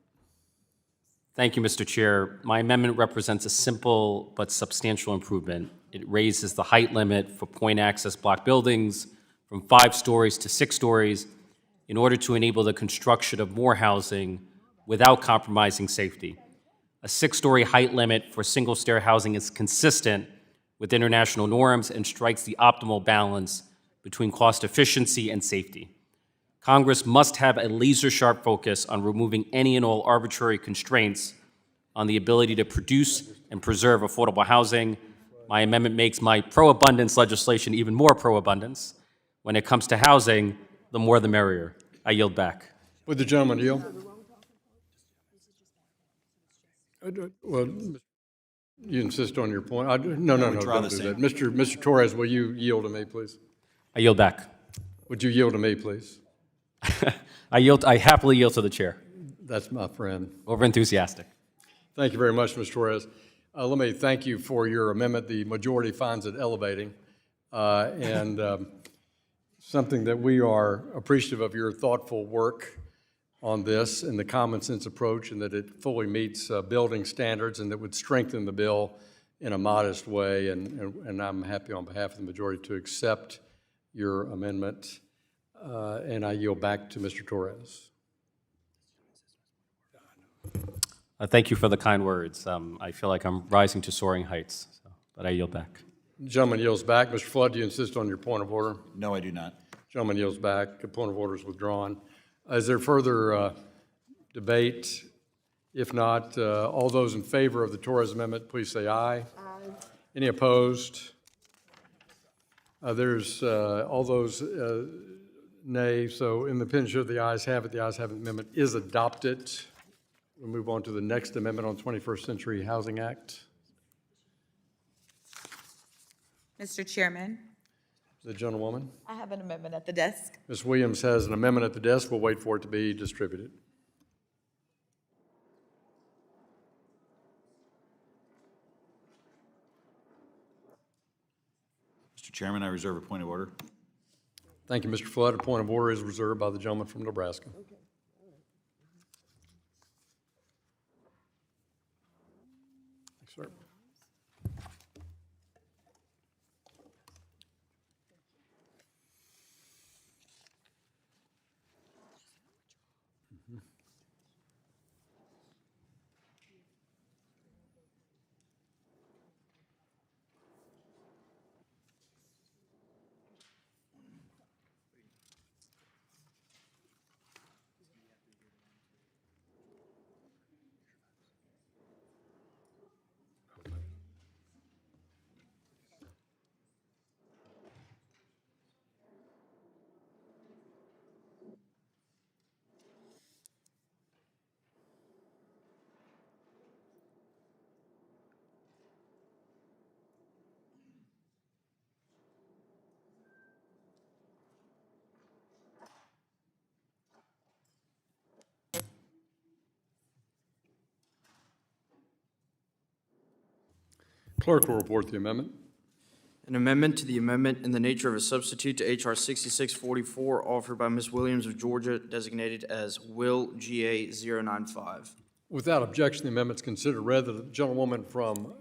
Thank you, Mr. Chair. My amendment represents a simple but substantial improvement. It raises the height limit for point access block buildings from 5 stories to 6 stories in order to enable the construction of more housing without compromising safety. A 6-story height limit for single-stair housing is consistent with international norms and strikes the optimal balance between cost efficiency and safety. Congress must have a laser-sharp focus on removing any and all arbitrary constraints on the ability to produce and preserve affordable housing. My amendment makes my pro-abundance legislation even more pro-abundance. When it comes to housing, the more the merrier. I yield back. Would the gentleman yield? Well, you insist on your point? No, withdraw don't the do same. that. Mr. Torres, will you yield to me, please? I yield back. Would you yield to me, please? I happily yield to the chair. That's my friend. Over-enthusiastic. Thank you very much, Mr. Torres. Let me thank you for your amendment. The majority finds it elevating, and something that we are appreciative of your thoughtful work on this and the common sense approach, and that it fully meets building standards and that would strengthen the bill in a modest way. And I'm happy on behalf of the majority to accept your amendment. And I yield back to Mr. Torres. Thank you for the kind words. I feel like I'm rising to soaring heights, but I yield back. Gentleman yields back. Mr. Flood, do you insist on your point of order? No, I do not. Gentleman yields back. The point of order is withdrawn. Is there further debate? If not, all those in favor of the Torres amendment, please say aye. Aye. Any opposed? There's all those nay. So in the pinch of the ayes have it, the ayes have it. The amendment is adopted. We'll move on to the next amendment on 21st Century Housing Act. Mr. Chairman, The gentlewoman. I have an amendment at the desk. Ms. Williams has an amendment at the desk. We'll wait for it to be distributed. Mr. Chairman, I reserve a point of order. Thank you, Mr. Flood. A point of order is reserved by the gentleman from Nebraska. Okay. Thanks, sir. Clerk will report the amendment. An amendment to the amendment in the nature of a substitute to H.R. 6644, offered by Ms. Williams of Georgia, designated as Will GA 095. Without objection, the amendment is considered read. The gentlewoman from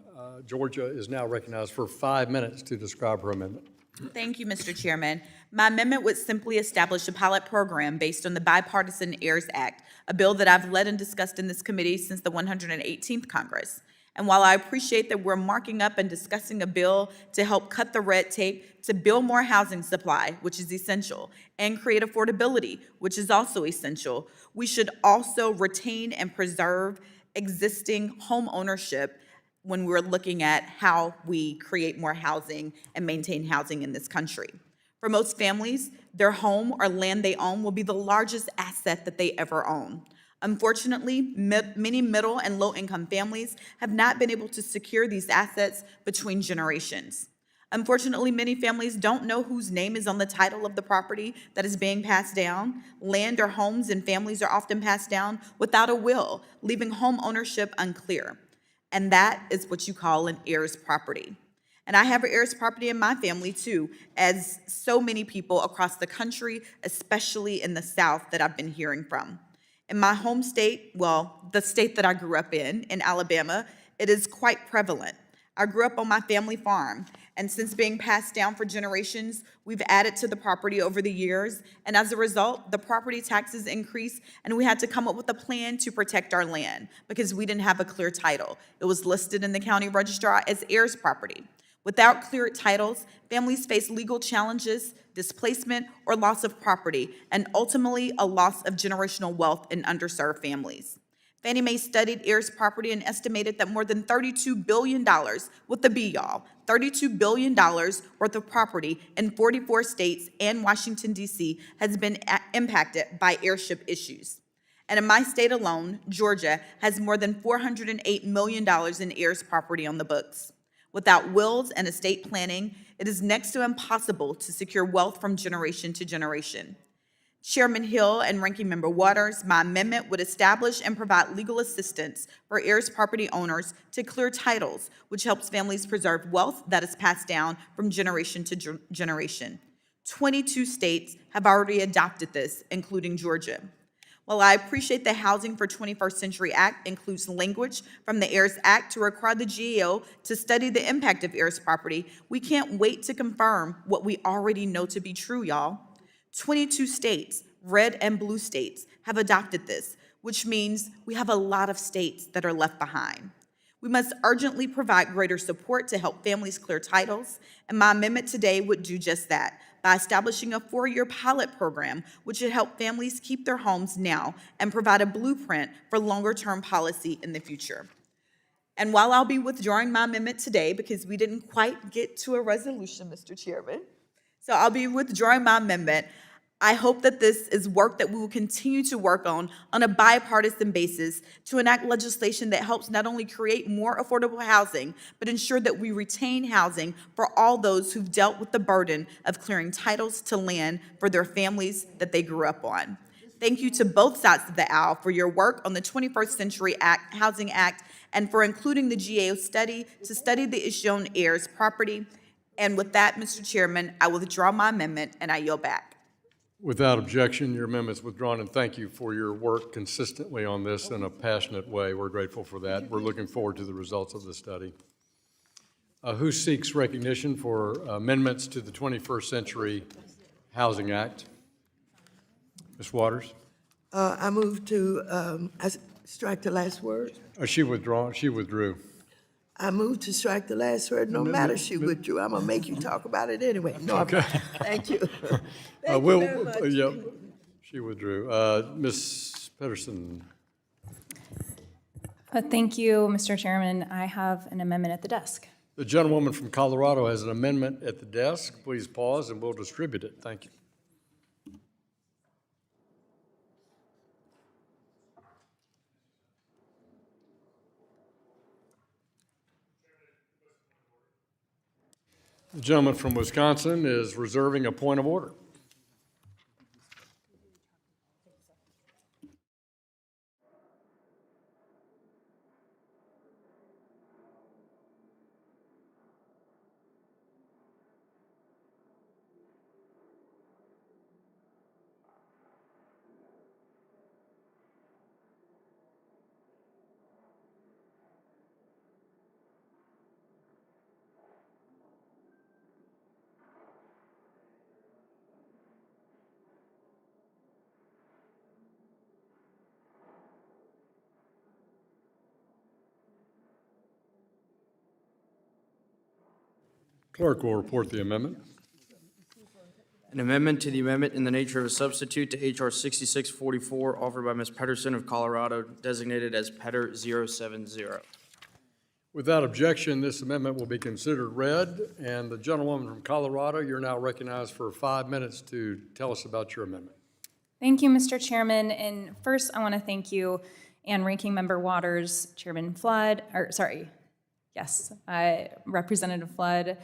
Georgia is now recognized for 5 minutes to describe her amendment. Thank you, Mr. Chairman. My amendment would simply establish a pilot program based on the Bipartisan Heirs Act, a bill that I've led and discussed in this committee since the 118th Congress. And while I appreciate that we're marking up and discussing a bill to help cut the red tape, to build more housing supply, which is essential, and create affordability, which is also essential, we should also retain and preserve existing home ownership when we're looking at how we create more housing and maintain housing in this country. For most families, their home or land they own will be the largest asset that they ever own. Unfortunately, many middle and low-income families have not been able to secure these assets between generations. Unfortunately, many families don't know whose name is on the title of the property that is being passed down. Land or homes and families are often passed down without a will, leaving home ownership unclear. And that is what you call an heir's property. And I have an heir's property in my family too, as so many people across the country, especially in the South, that I've been hearing from. In my home state, well, the state that I grew up in Alabama, it is quite prevalent. I grew up on my family farm, and since being passed down for generations, we've added to the property over the years, and as a result, the property taxes increased, and we had to come up with a plan to protect our land because we didn't have a clear title. It was listed in the county registrar as heirs property. Without clear titles, families face legal challenges, displacement, or loss of property, and ultimately a loss of generational wealth in underserved families. Fannie Mae studied heirs property and estimated that more than $32 billion, with the B, y'all, $32 billion worth of property in 44 states and Washington, D.C. has been impacted by heirship issues. And in my state alone, Georgia has more than $408 million in heirs property on the books. Without wills and estate planning, it is next to impossible to secure wealth from generation to generation. Chairman Hill and Ranking Member Waters, my amendment would establish and provide legal assistance for heirs property owners to clear titles, which helps families preserve wealth that is passed down from generation to generation. 22 states have already adopted this, including Georgia. While I appreciate the Housing for 21st Century Act includes language from the Heirs Act to require the GAO to study the impact of heirs property, we can't wait to confirm what we already know to be true, y'all. 22 states, red and blue states, have adopted this, which means we have a lot of states that are left behind. We must urgently provide greater support to help families clear titles, and my amendment today would do just that by establishing a 4-year pilot program which would help families keep their homes now and provide a blueprint for longer-term policy in the future. And while I'll be withdrawing my amendment today because we didn't quite get to a resolution, Mr. Chairman, so I'll be withdrawing my amendment, I hope that this is work that we will continue to work on a bipartisan basis to enact legislation that helps not only create more affordable housing, but ensure that we retain housing for all those who've dealt with the burden of clearing titles to land for their families that they grew up on. Thank you to both sides of the aisle for your work on the 21st Century Housing Act and for including the GAO study to study the issue on heirs property. And with that, Mr. Chairman, I will withdraw my amendment and I yield back. Without objection, your amendment is withdrawn, and thank you for your work consistently on this in a passionate way. We're grateful for that. We're looking forward to the results of the study. Who seeks recognition for amendments to the 21st Century Housing Act? Ms. Waters? I move to strike the last word. She withdrew. I move to strike the last word. No matter she withdrew, I'm gonna make you talk about it anyway. No, okay. Thank you. Thank you very much. Yep, she withdrew. Ms. Pedersen. Thank you, Mr. Chairman. I have an amendment at the desk. The gentlewoman from Colorado has an amendment at the desk. Please pause and we'll distribute it. Thank you. The gentleman from Wisconsin is reserving a point of order. Clerk will report the amendment. An amendment to the amendment in the nature of a substitute to H.R. 6644 offered by Ms. Pedersen of Colorado, designated as Peder 070. Without objection, this amendment will be considered read, and the gentlewoman from Colorado, you're now recognized for 5 minutes to tell us about your amendment. Thank you, Mr. Chairman. And first, I want to thank you and Ranking Member Waters, Chairman Flood, Representative Flood,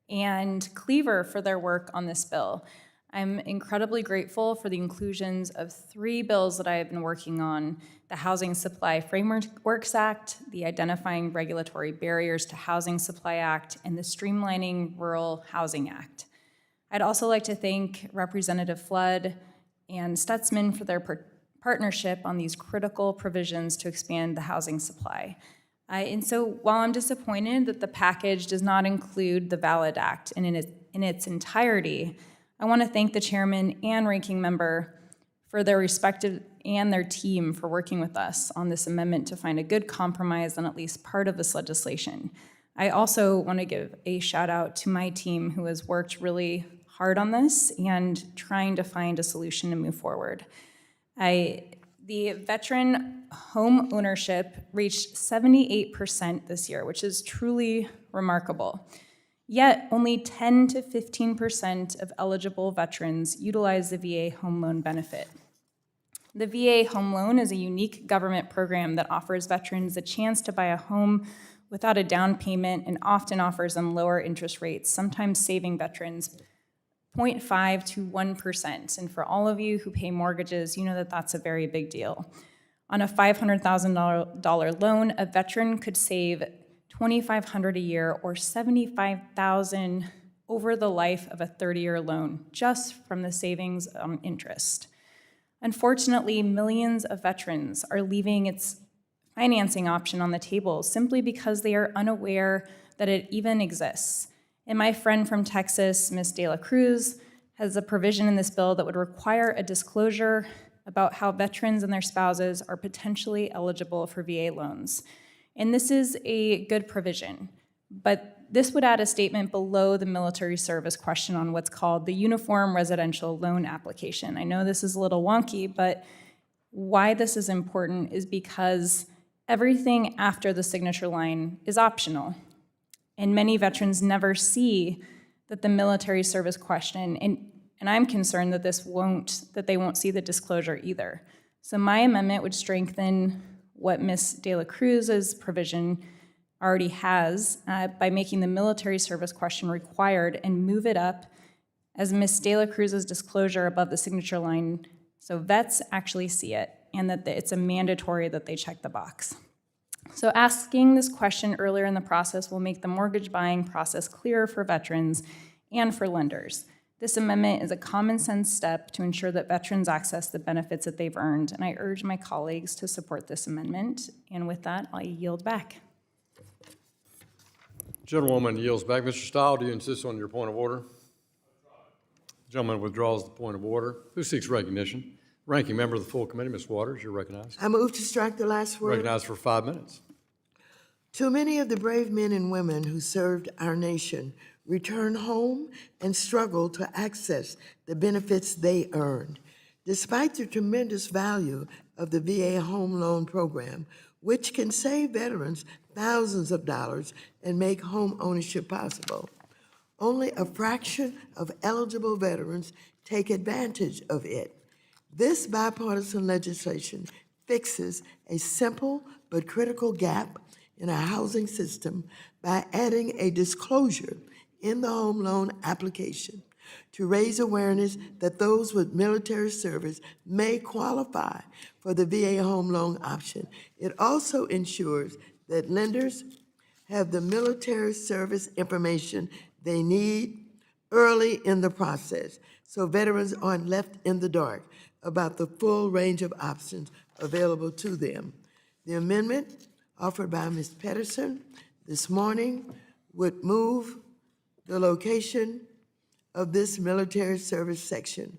and Cleaver for their work on this bill. I'm incredibly grateful for the inclusions of 3 bills that I have been working on: the Housing Supply Frameworks Act, the Identifying Regulatory Barriers to Housing Supply Act, and the Streamlining Rural Housing Act. I'd also like to thank Representative Flood and Stutzman for their partnership on these critical provisions to expand the housing supply. And so while I'm disappointed that the package does not include the VALID Act in its entirety, I want to thank the chairman and ranking member for their respective and their team for working with us on this amendment to find a good compromise on at least part of this legislation. I also want to give a shout out to my team who has worked really hard on this and trying to find a solution to move forward. The veteran home ownership reached 78% this year, which is truly remarkable. Yet, only 10 to 15% of eligible veterans utilize the VA home loan benefit. The VA home loan is a unique government program that offers veterans the chance to buy a home without a down payment and often offers them lower interest rates, sometimes saving veterans 0.5 to 1%. And for all of you who pay mortgages, you know that that's a very big deal. On a $500,000 loan, a veteran could save $2,500 a year or $75,000 over the life of a 30-year loan, just from the savings interest. Unfortunately, millions of veterans are leaving its financing option on the table simply because they are unaware that it even exists. And my friend from Texas, Ms. De La Cruz, has a provision in this bill that would require a disclosure about how veterans and their spouses are potentially eligible for VA loans. And this is a good provision, but this would add a statement below the military service question on what's called the Uniform Residential Loan Application. I know this is a little wonky, but why this is important is because everything after the signature line is optional. And many veterans never see that the military service question, and I'm concerned that they won't see the disclosure either. So my amendment would strengthen what Ms. De La Cruz's provision already has by making the military service question required and move it up as Ms. De La Cruz's disclosure above the signature line so vets actually see it and that it's a mandatory that they check the box. So asking this question earlier in the process will make the mortgage buying process clearer for veterans and for lenders. This amendment is a common sense step to ensure that veterans access the benefits that they've earned, and I urge my colleagues to support this amendment. And with that, I yield back. Gentlewoman yields back. Mr. Stahl, do you insist on your point of order? The gentleman withdraws the point of order. Who seeks recognition? Ranking member of the full committee, Ms. Waters, you're recognized. I move to strike the last word. Recognized for 5 minutes. Too many of the brave men and women who served our nation return home and struggle to access the benefits they earned. Despite the tremendous value of the VA home loan program, which can save veterans thousands of dollars and make home ownership possible, only a fraction of eligible veterans take advantage of it. This bipartisan legislation fixes a simple but critical gap in our housing system by adding a disclosure in the home loan application to raise awareness that those with military service may qualify for the VA home loan option. It also ensures that lenders have the military service information they need early in the process, so veterans aren't left in the dark about the full range of options available to them. The amendment offered by Ms. Pedersen this morning would move the location of this military service section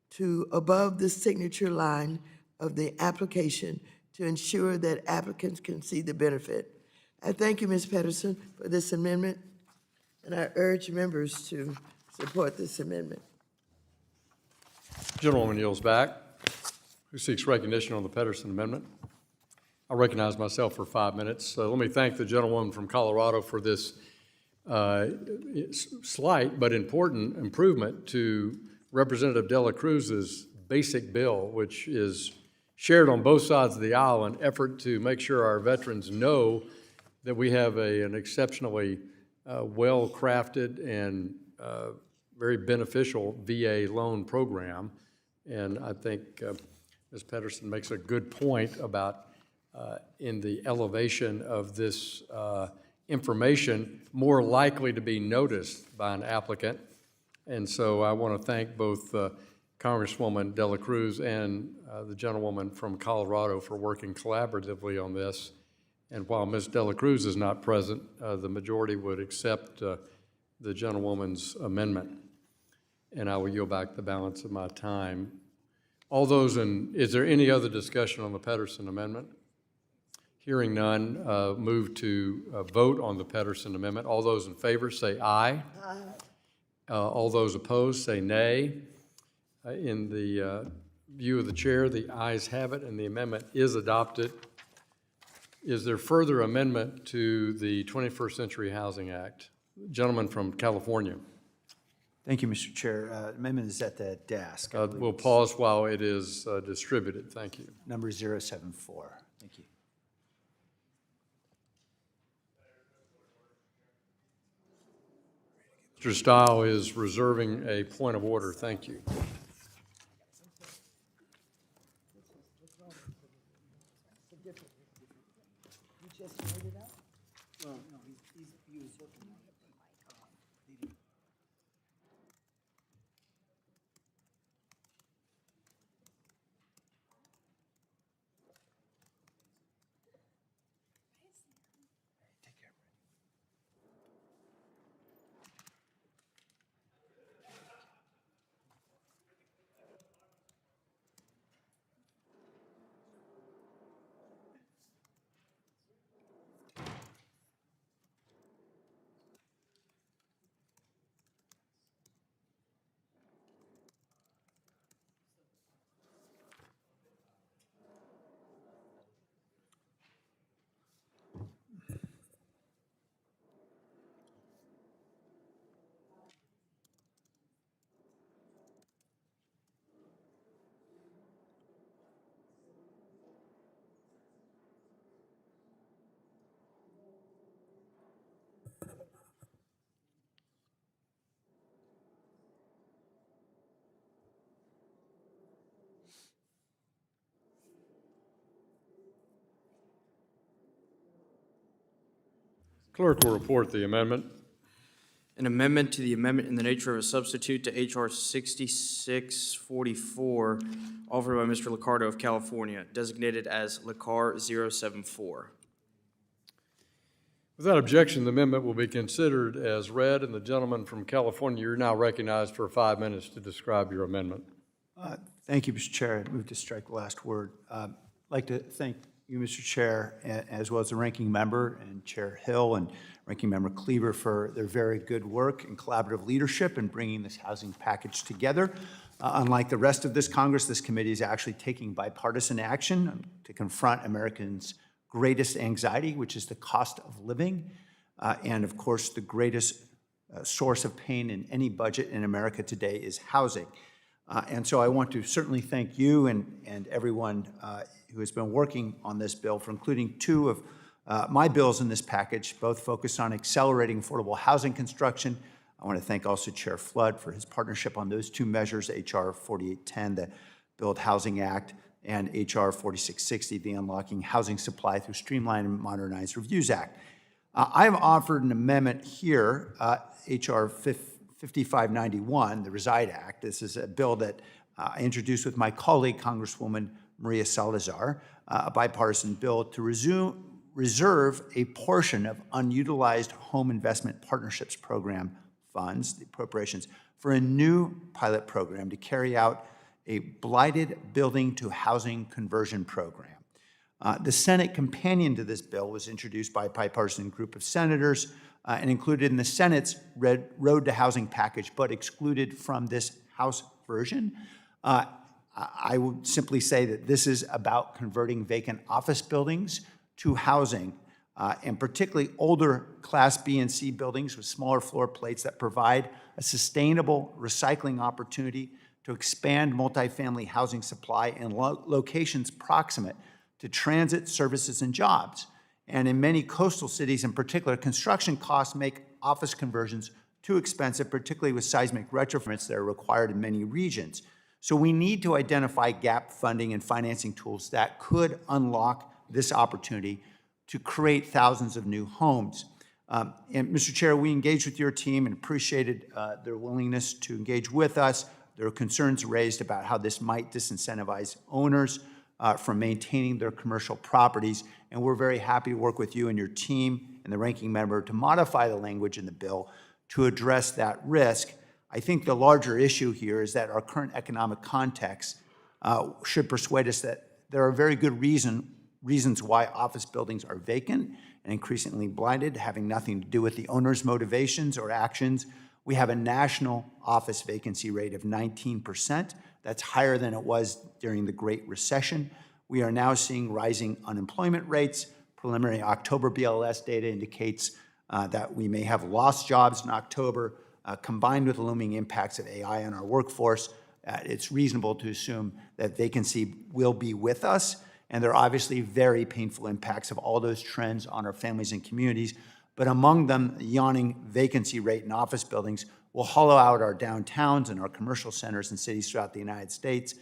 to above the signature line of the application to ensure that applicants can see the benefit. I thank you, Ms. Pedersen, for this amendment, and I urge members to support this amendment. Gentlewoman yields back. Who seeks recognition on the Pedersen amendment? I recognize myself for 5 minutes. Let me thank the gentlewoman from Colorado for this slight but important improvement to Representative Dela Cruz's basic bill, which is shared on both sides of the aisle in effort to make sure our veterans know that we have an exceptionally well-crafted and very beneficial VA loan program. And I think Ms. Pedersen makes a good point about in the elevation of this information more likely to be noticed by an applicant. And so I want to thank both Congresswoman Dela Cruz and the gentlewoman from Colorado for working collaboratively on this. And while Ms. Dela Cruz is not present, the majority would accept the gentlewoman's amendment. And I will yield back the balance of my time. All those is there any other discussion on the Pedersen amendment? Hearing none, move to vote on the Pedersen amendment. All those in favor say aye. Aye. All those opposed say nay. In the view of the chair, the ayes have it and the amendment is adopted. Is there further amendment to the 21st Century Housing Act? Gentleman from California. Thank you, Mr. Chair. Amendment is at the desk. We'll pause while it is distributed. Thank you. Number 074. Thank you. Mr. Stile is reserving a point of order. Thank you. Clerk will report the amendment. An amendment to the amendment in the nature of a substitute to H.R. 6644, offered by Mr. Liccardo of California, designated as Licar 074. Without objection, the amendment will be considered as read, and the gentleman from California, you're now recognized for 5 minutes to describe your amendment. Thank you, Mr. Chair. I move to strike the last word. I'd like to thank you, Mr. Chair, as well as the ranking member and Chair Hill and Ranking Member Cleaver for their very good work and collaborative leadership in bringing this housing package together. Unlike the rest of this Congress, this committee is actually taking bipartisan action to confront Americans' greatest anxiety, which is the cost of living, and of course, the greatest source of pain in any budget in America today is housing. And so I want to certainly thank you and everyone who has been working on this bill for including two of my bills in this package, both focused on accelerating affordable housing construction. I want to thank also Chair Flood for his partnership on those two measures, H.R. 4810, the Build Housing Act, and H.R. 4660, the Unlocking Housing Supply Through Streamlined and Modernized Reviews Act. I've offered an amendment here, H.R. 5591, the Reside Act. This is a bill that I introduced with my colleague, Congresswoman Maria Salazar, a bipartisan bill to reserve a portion of unutilized home investment partnerships program funds, the appropriations, for a new pilot program to carry out a blighted building to housing conversion program. The Senate companion to this bill was introduced by a bipartisan group of senators and included in the Senate's Road to Housing package, but excluded from this House version. I would simply say that this is about converting vacant office buildings to housing, and particularly older Class B and C buildings with smaller floor plates that provide a sustainable recycling opportunity to expand multifamily housing supply in locations proximate to transit, services, and jobs. And in many coastal cities in particular, construction costs make office conversions too expensive, particularly with seismic retrofits that are required in many regions. So we need to identify gap funding and financing tools that could unlock this opportunity to create thousands of new homes. And Mr. Chair, we engaged with your team and appreciated their willingness to engage with us. There were concerns raised about how this might disincentivize owners from maintaining their commercial properties, and we're very happy to work with you and your team and the ranking member to modify the language in the bill to address that risk. I think the larger issue here is that our current economic context should persuade us that there are very good reasons why office buildings are vacant and increasingly blighted, having nothing to do with the owner's motivations or actions. We have a national office vacancy rate of 19%. That's higher than it was during the Great Recession. We are now seeing rising unemployment rates. Preliminary October BLS data indicates that we may have lost jobs in October. Combined with the looming impacts of AI on our workforce, it's reasonable to assume that vacancy will be with us. And there are obviously very painful impacts of all those trends on our families and communities. But among them, the yawning vacancy rate in office buildings will hollow out our downtowns and our commercial centers in cities throughout the United States.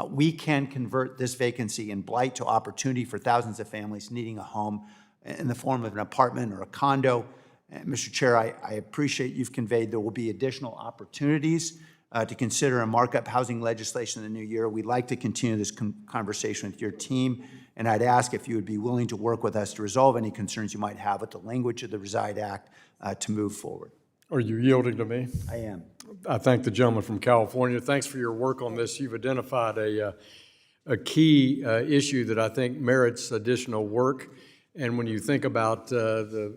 We can convert this vacancy and blight to opportunity for thousands of families needing a home in the form of an apartment or a condo. Mr. Chair, I appreciate you've conveyed there will be additional opportunities to consider a markup housing legislation in the new year. We'd like to continue this conversation with your team, and I'd ask if you would be willing to work with us to resolve any concerns you might have with the language of the Reside Act to move forward. Are you yielding to me? I am. I thank the gentleman from California. Thanks for your work on this. You've identified a key issue that I think merits additional work. And when you think about the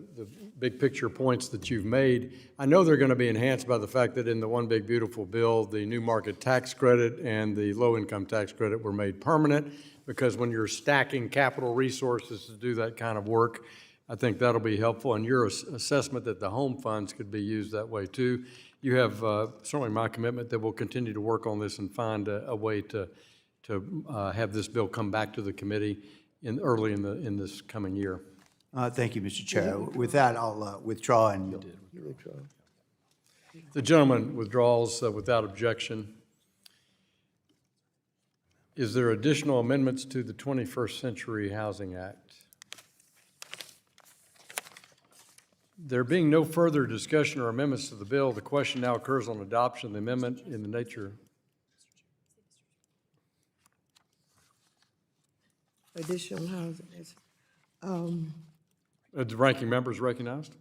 big picture points that you've made, I know they're going to be enhanced by the fact that in the One Big Beautiful Bill, the new market tax credit and the low-income tax credit were made permanent, because when you're stacking capital resources to do that kind of work, I think that'll be helpful. And your assessment that the home funds could be used that way too. You have certainly my commitment that we'll continue to work on this and find a way to have this bill come back to the committee early in this coming year. Thank you, Mr. Chair. With that, I'll withdraw and yield. The gentleman withdraws without objection. Is there additional amendments to the 21st Century Housing Act? There being no further discussion or amendments to the bill, the question now occurs on adoption of the amendment in the nature. Additional housing is, The ranking member is recognized.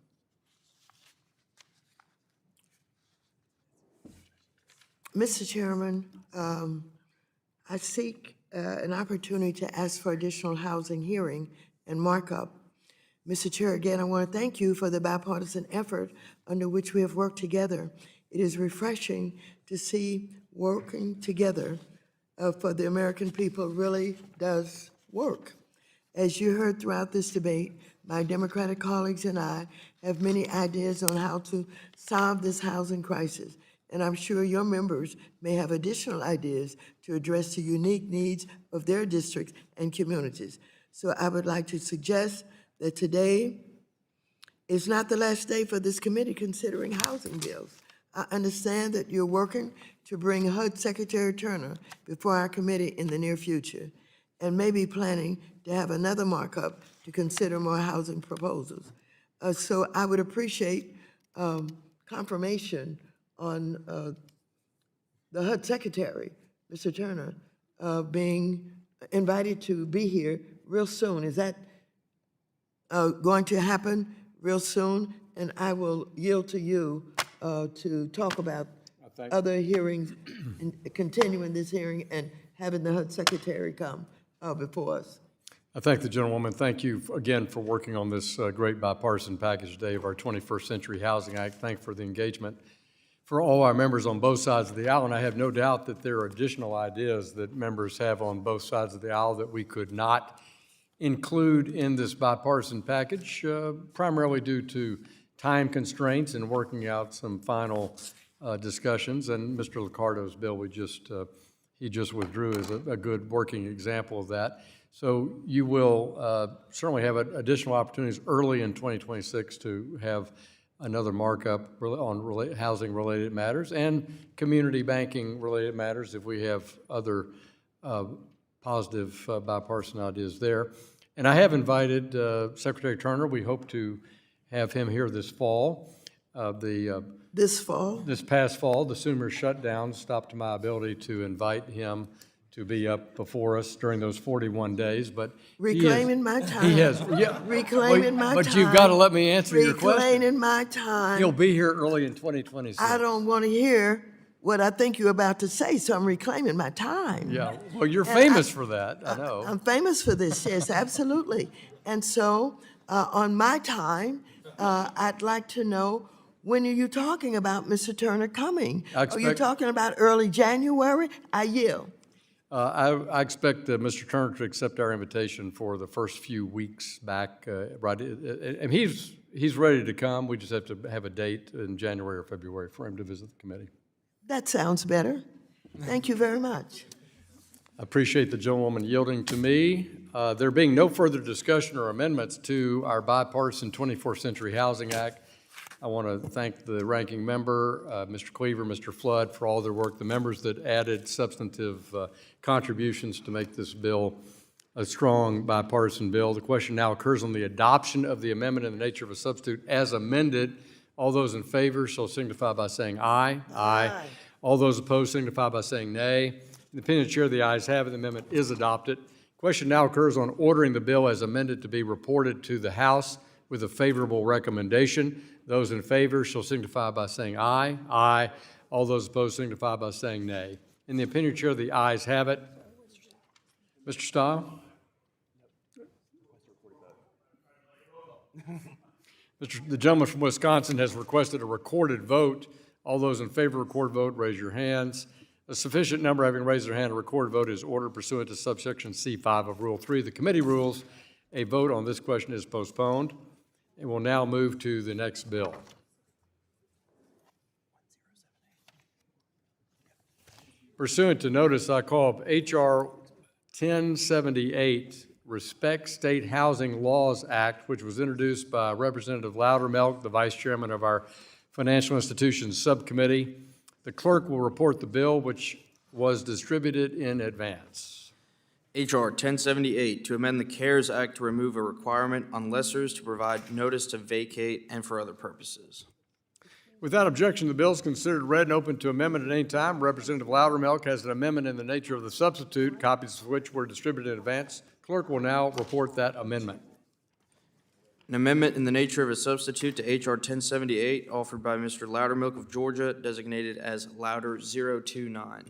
Mr. Chairman, I seek an opportunity to ask for additional housing hearing and markup. Mr. Chair, again, I want to thank you for the bipartisan effort under which we have worked together. It is refreshing to see working together for the American people really does work. As you heard throughout this debate, my Democratic colleagues and I have many ideas on how to solve this housing crisis, and I'm sure your members may have additional ideas to address the unique needs of their districts and communities. So I would like to suggest that today is not the last day for this committee considering housing bills. I understand that you're working to bring HUD Secretary Turner before our committee in the near future, and maybe planning to have another markup to consider more housing proposals. So I would appreciate confirmation on the HUD Secretary, Mr. Turner, being invited to be here real soon. Is that going to happen real soon? And I will yield to you to talk about other hearings, and continuing this hearing and having the HUD Secretary come before us. I thank the gentlewoman. Thank you again for working on this great bipartisan package today of our 21st Century Housing Act. Thank you for the engagement. for all our members on both sides of the aisle, and I have no doubt that there are additional ideas that members have on both sides of the aisle that we could not include in this bipartisan package, primarily due to time constraints and working out some final discussions. And Mr. Liccardo's bill he just withdrew is a good working example of that. So you will certainly have additional opportunities early in 2026 to have another markup on housing-related matters and community banking-related matters if we have other positive bipartisan ideas there. And I have invited Secretary Turner. We hope to have him here this fall. This fall? This past fall, the Sooner shutdown stopped my ability to invite him to be up before us during those 41 days, but reclaiming my time. He has, yeah. Reclaiming my time. But you've got to let me answer your question. Reclaiming my time. He'll be here early in 2026. I don't want to hear what I think you're about to say, so I'm reclaiming my time. Yeah, well, you're famous for that, I know. I'm famous for this, yes, absolutely. And so, on my time, I'd like to know, when are you talking about Mr. Turner coming? Are you talking about early January? I yield. I expect Mr. Turner to accept our invitation for the first few weeks back. And he's ready to come. We just have to have a date in January or February for him to visit the committee. That sounds better. Thank you very much. I appreciate the gentlewoman yielding to me. There being no further discussion or amendments to our bipartisan 24th Century Housing Act, I want to thank the ranking member, Mr. Cleaver, Mr. Flood, for all their work, the members that added substantive contributions to make this bill a strong bipartisan bill. The question now occurs on the adoption of the amendment in the nature of a substitute as amended. All those in favor shall signify by saying aye. Aye. All those opposed signify by saying nay. In the opinion of the chair, the ayes have it. The amendment is adopted. Question now occurs on ordering the bill as amended to be reported to the House with a favorable recommendation. Those in favor shall signify by saying aye. Aye. All those opposed signify by saying nay. In the opinion of the chair, the ayes have it. Mr. Stile? The gentleman from Wisconsin has requested a recorded vote. All those in favor of recorded vote, raise your hands. A sufficient number having raised their hand, a recorded vote is ordered pursuant to subsection C5 of Rule 3 of the committee rules. A vote on this question is postponed. And we'll now move to the next bill. Pursuant to notice, I call up H.R. 1078, Respect State Housing Laws Act, which was introduced by Representative Loudermilk, the Vice Chairman of our Financial Institutions Subcommittee. The clerk will report the bill, which was distributed in advance. H.R. 1078, to amend the CARES Act to remove a requirement on lessors to provide notice to vacate and for other purposes. Without objection, the bill is considered read and open to amendment at any time. Representative Loudermilk has an amendment in the nature of the substitute, copies of which were distributed in advance. Clerk will now report that amendment. An amendment in the nature of a substitute to H.R. 1078, offered by Mr. Loudermilk of Georgia, designated as Louder 029.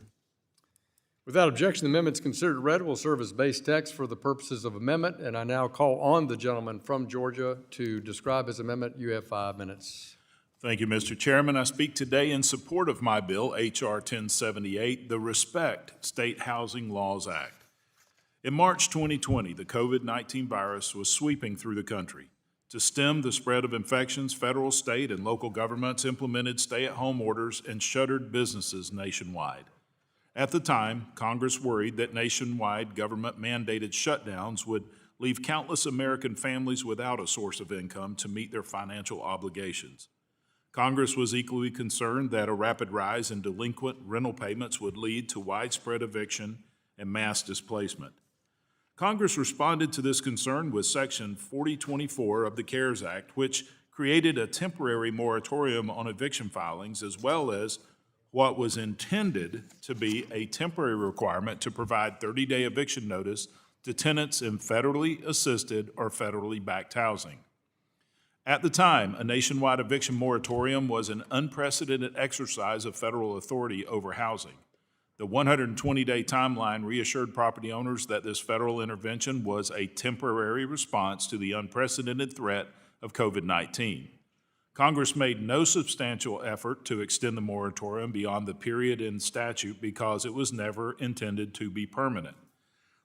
Without objection, the amendment is considered read, will serve as base text for the purposes of amendment, and I now call on the gentleman from Georgia to describe his amendment. You have 5 minutes. Thank you, Mr. Chairman. I speak today in support of my bill, H.R. 1078, the Respect State Housing Laws Act. In March 2020, the COVID-19 virus was sweeping through the country. To stem the spread of infections, federal, state, and local governments implemented stay-at-home orders and shuttered businesses nationwide. At the time, Congress worried that nationwide government-mandated shutdowns would leave countless American families without a source of income to meet their financial obligations. Congress was equally concerned that a rapid rise in delinquent rental payments would lead to widespread eviction and mass displacement. Congress responded to this concern with Section 4024 of the CARES Act, which created a temporary moratorium on eviction filings, as well as what was intended to be a temporary requirement to provide 30-day eviction notice to tenants in federally assisted or federally backed housing. At the time, a nationwide eviction moratorium was an unprecedented exercise of federal authority over housing. The 120-day timeline reassured property owners that this federal intervention was a temporary response to the unprecedented threat of COVID-19. Congress made no substantial effort to extend the moratorium beyond the period in statute because it was never intended to be permanent.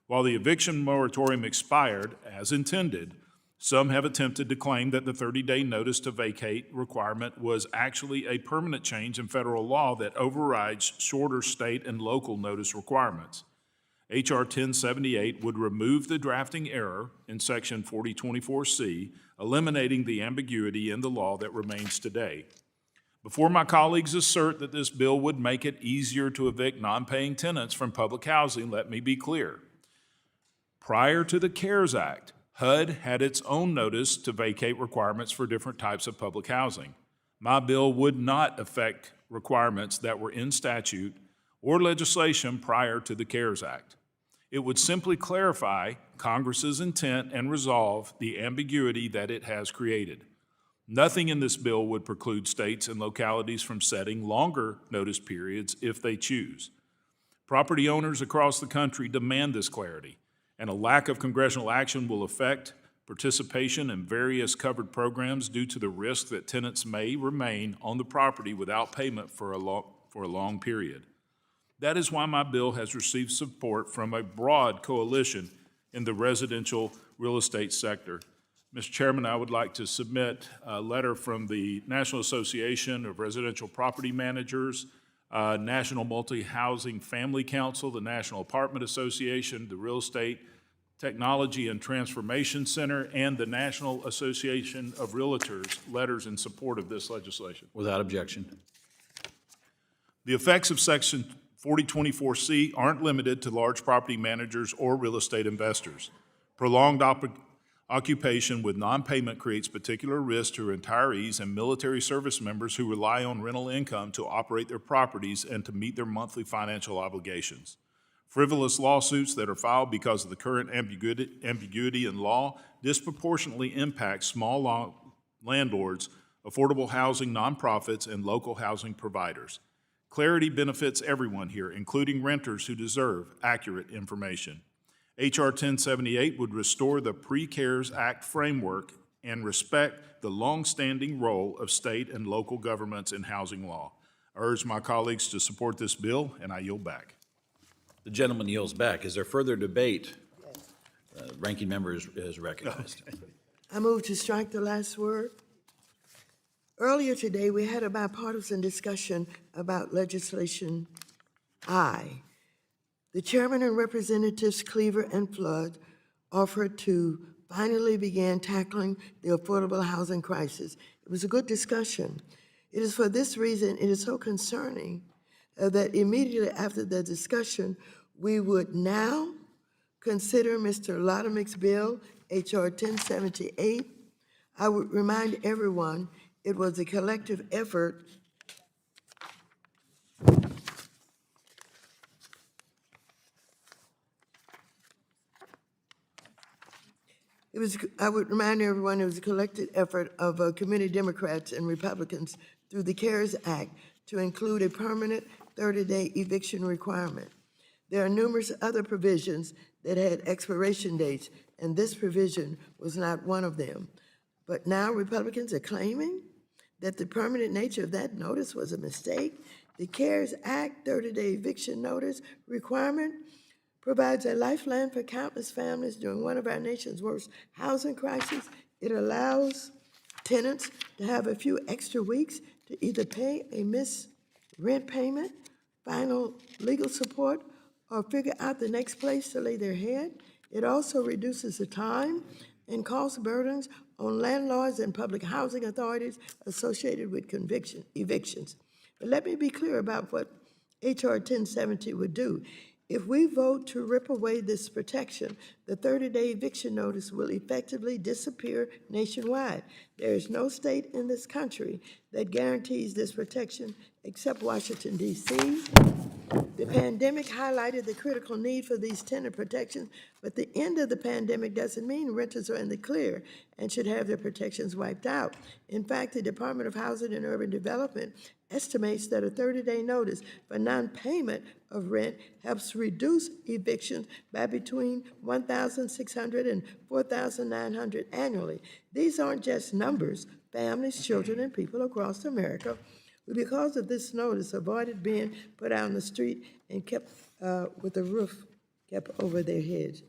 While the eviction moratorium expired as intended, some have attempted to claim that the 30-day notice to vacate requirement was actually a permanent change in federal law that overrides shorter state and local notice requirements. H.R. 1078 would remove the drafting error in Section 4024C, eliminating the ambiguity in the law that remains today. Before my colleagues assert that this bill would make it easier to evict non-paying tenants from public housing, let me be clear. Prior to the CARES Act, HUD had its own notice to vacate requirements for different types of public housing. My bill would not affect requirements that were in statute or legislation prior to the CARES Act. It would simply clarify Congress's intent and resolve the ambiguity that it has created. Nothing in this bill would preclude states and localities from setting longer notice periods if they choose. Property owners across the country demand this clarity, and a lack of congressional action will affect participation in various covered programs due to the risk that tenants may remain on the property without payment for a long period. That is why my bill has received support from a broad coalition in the residential real estate sector. Mr. Chairman, I would like to submit a letter from the National Association of Residential Property Managers, National Multi-Housing Family Council, the National Apartment Association, the Real Estate Technology and Transformation Center, and the National Association of Realtors, letters in support of this legislation. Without objection. The effects of Section 4024C aren't limited to large property managers or real estate investors. Prolonged occupation with non-payment creates particular risk to retirees and military service members who rely on rental income to operate their properties and to meet their monthly financial obligations. Frivolous lawsuits that are filed because of the current ambiguity in law disproportionately impact small landlords, affordable housing nonprofits, and local housing providers. Clarity benefits everyone here, including renters who deserve accurate information. H.R. 1078 would restore the pre-CARES Act framework and respect the long-standing role of state and local governments in housing law. I urge my colleagues to support this bill, and I yield back. The gentleman yields back. Is there further debate? Ranking member is recognized. I move to strike the last word. Earlier today, we had a bipartisan discussion about legislation I. The chairman and representatives Cleaver and Flood offered to finally begin tackling the affordable housing crisis. It was a good discussion. It is for this reason it is so concerning that immediately after the discussion, we would now consider Mr. Lodomick's bill, H.R. 1078. I would remind everyone it was a collective effort I would remind everyone it was a collective effort of committee Democrats and Republicans through the CARES Act to include a permanent 30-day eviction requirement. There are numerous other provisions that had expiration dates, and this provision was not one of them. But now Republicans are claiming that the permanent nature of that notice was a mistake. The CARES Act 30-day eviction notice requirement provides a lifeline for countless families during one of our nation's worst housing crises. It allows tenants to have a few extra weeks to either pay a missed rent payment, final legal support, or figure out the next place to lay their head. It also reduces the time and cost burdens on landlords and public housing authorities associated with evictions. But let me be clear about what H.R. 1070 would do. If we vote to rip away this protection, the 30-day eviction notice will effectively disappear nationwide. There is no state in this country that guarantees this protection except Washington, D.C. The pandemic highlighted the critical need for these tenant protections, but the end of the pandemic doesn't mean renters are in the clear and should have their protections wiped out. In fact, the Department of Housing and Urban Development estimates that a 30-day notice for non-payment of rent helps reduce evictions by between 1,600 and 4,900 annually. These aren't just numbers families, children, and people across America who, because of this notice, avoided being put out on the street and kept with a roof kept over their heads.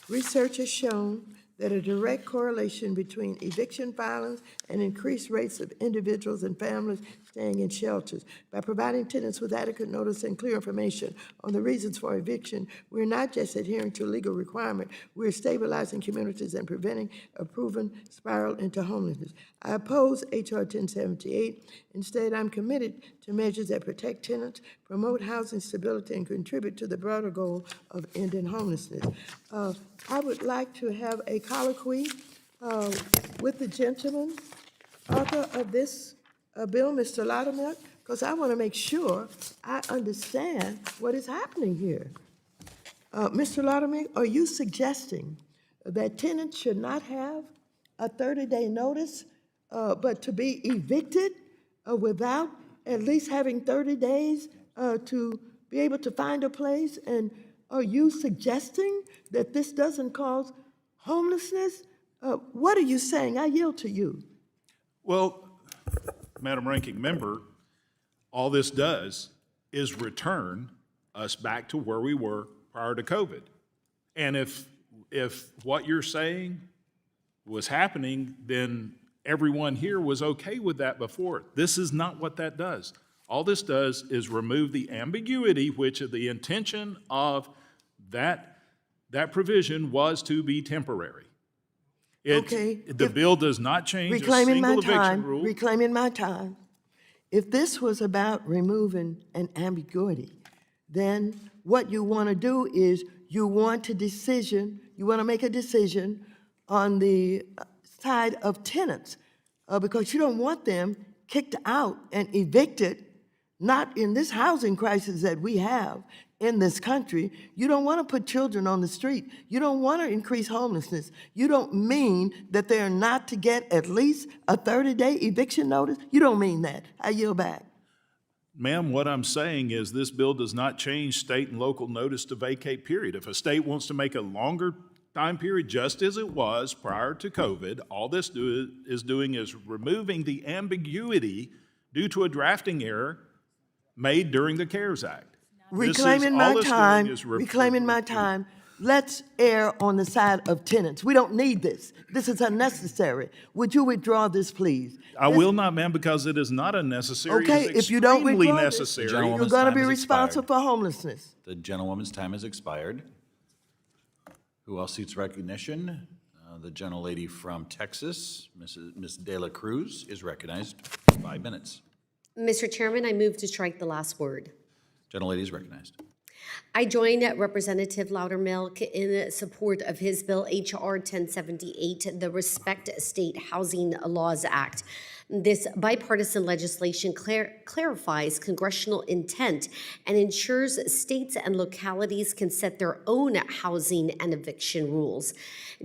Research has shown that a direct correlation between eviction violence and increased rates of individuals and families staying in shelters. By providing tenants with adequate notice and clear information on the reasons for eviction, we're not just adhering to legal requirement, we're stabilizing communities and preventing a proven spiral into homelessness. I oppose H.R. 1078. Instead, I'm committed to measures that protect tenants, promote housing stability, and contribute to the broader goal of ending homelessness. I would like to have a colloquy with the gentleman, author of this bill, Mr. Loudermilk, because I want to make sure I understand what is happening here. Mr. Loudermilk, are you suggesting that tenants should not have a 30-day notice, but to be evicted without at least having 30 days to be able to find a place? And are you suggesting that this doesn't cause homelessness? What are you saying? I yield to you. Well, Madam Ranking Member, all this does is return us back to where we were prior to COVID. And if what you're saying was happening, then everyone here was okay with that before. This is not what that does. All this does is remove the ambiguity, which the intention of that provision was to be temporary. The bill does not change a single eviction rule. Reclaiming my time. If this was about removing an ambiguity, then what you want to do is you want to make a decision on the side of tenants, because you don't want them kicked out and evicted, not in this housing crisis that we have in this country. You don't want to put children on the street. You don't want to increase homelessness. You don't mean that they're not to get at least a 30-day eviction notice? You don't mean that. I yield back. Ma'am, what I'm saying is this bill does not change state and local notice to vacate period. If a state wants to make a longer time period, just as it was prior to COVID, all this is doing is removing the ambiguity due to a drafting error made during the CARES Act. Reclaiming my time. Let's err on the side of tenants. We don't need this. This is unnecessary. Would you withdraw this, please? I will not, ma'am, because it is not unnecessary. Okay, it is if you don't extremely withdraw this, necessary. you're going to be responsible for homelessness. The gentlewoman's time has expired. Who else seeks recognition? The gentlelady from Texas, Ms. De La Cruz, is recognized. 5 minutes. Mr. Chairman, I move to strike the last word. Gentlelady is recognized. I join Representative Loudermilk in support of his bill, H.R. 1078, the Respect State Housing Laws Act. This bipartisan legislation clarifies congressional intent and ensures states and localities can set their own housing and eviction rules.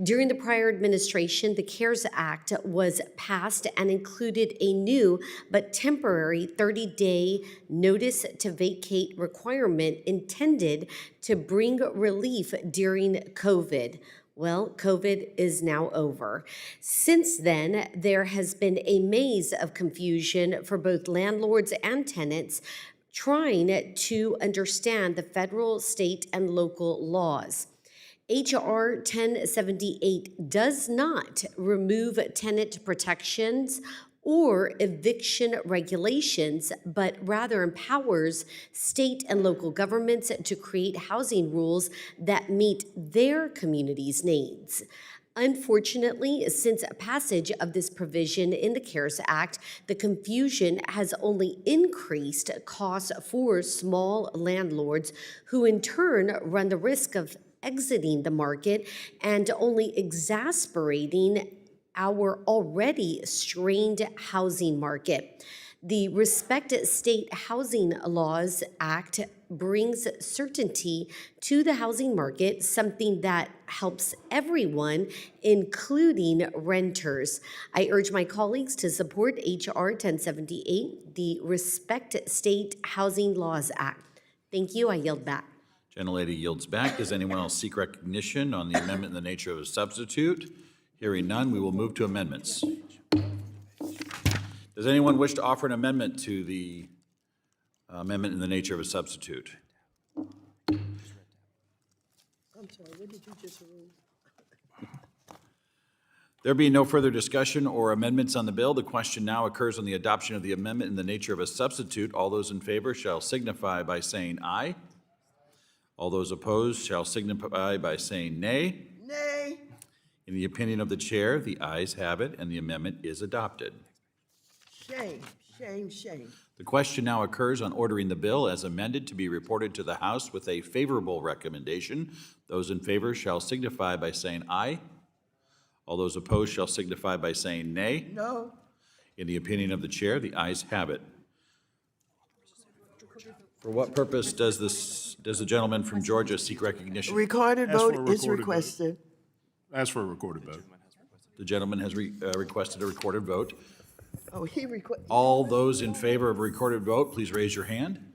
During the prior administration, the CARES Act was passed and included a new but temporary 30-day notice to vacate requirement intended to bring relief during COVID. Well, COVID is now over. Since then, there has been a maze of confusion for both landlords and tenants trying to understand the federal, state, and local laws. H.R. 1078 does not remove tenant protections or eviction regulations, but rather empowers state and local governments to create housing rules that meet their community's needs. Unfortunately, since passage of this provision in the CARES Act, the confusion has only increased costs for small landlords who in turn run the risk of exiting the market and only exacerbating our already strained housing market. The Respect State Housing Laws Act brings certainty to the housing market, something that helps everyone, including renters. I urge my colleagues to support H.R. 1078, the Respect State Housing Laws Act. Thank you. I yield back. Gentlelady yields back. Does anyone else seek recognition on the amendment in the nature of a substitute? Hearing none, we will move to amendments. Does anyone wish to offer an amendment to the amendment in the nature of a substitute? I'm sorry, what did you just rule? There being no further discussion or amendments on the bill, the question now occurs on the adoption of the amendment in the nature of a substitute. All those in favor shall signify by saying aye. All those opposed shall signify by saying nay. Nay. In the opinion of the chair, the ayes have it, and the amendment is adopted. Shame, shame, shame. The question now occurs on ordering the bill as amended to be reported to the House with a favorable recommendation. Those in favor shall signify by saying aye. All those opposed shall signify by saying nay. No. In the opinion of the chair, the ayes have it. For what purpose does the gentleman from Georgia seek recognition? Recorded Ask for a vote is recorded vote. requested. Ask for a recorded vote. The gentleman has requested a recorded vote. Oh, he requested. All those in favor of a recorded vote, please raise your hand.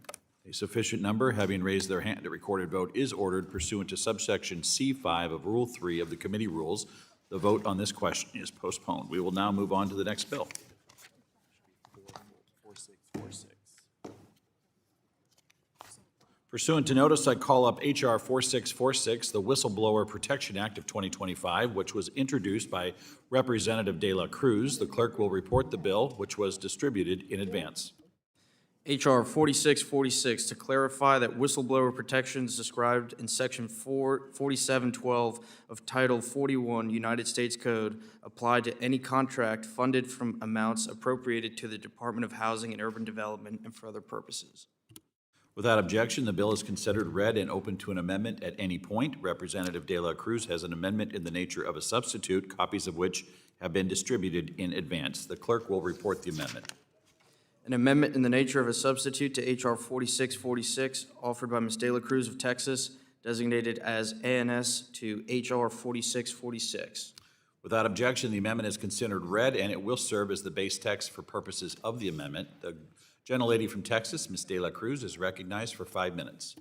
A sufficient number having raised their hand, a recorded vote is ordered pursuant to subsection C5 of Rule 3 of the committee rules. The vote on this question is postponed. We will now move on to the next bill. Pursuant to notice, I call up H.R. 4646, the Whistleblower Protection Act of 2025, which was introduced by Representative De La Cruz. The clerk will report the bill, which was distributed in advance. H.R. 4646, to clarify that whistleblower protections described in Section 4712 of Title 41 United States Code apply to any contract funded from amounts appropriated to the Department of Housing and Urban Development and for other purposes. Without objection, the bill is considered read and open to an amendment at any point. Representative De La Cruz has an amendment in the nature of a substitute, copies of which have been distributed in advance. The clerk will report the amendment. An amendment in the nature of a substitute to H.R. 4646, offered by Ms. De La Cruz of Texas, designated as ANS to H.R. 4646. Without objection, the amendment is considered read, and it will serve as the base text for purposes of the amendment. The gentlelady from Texas, Ms. De La Cruz, is recognized for 5 minutes.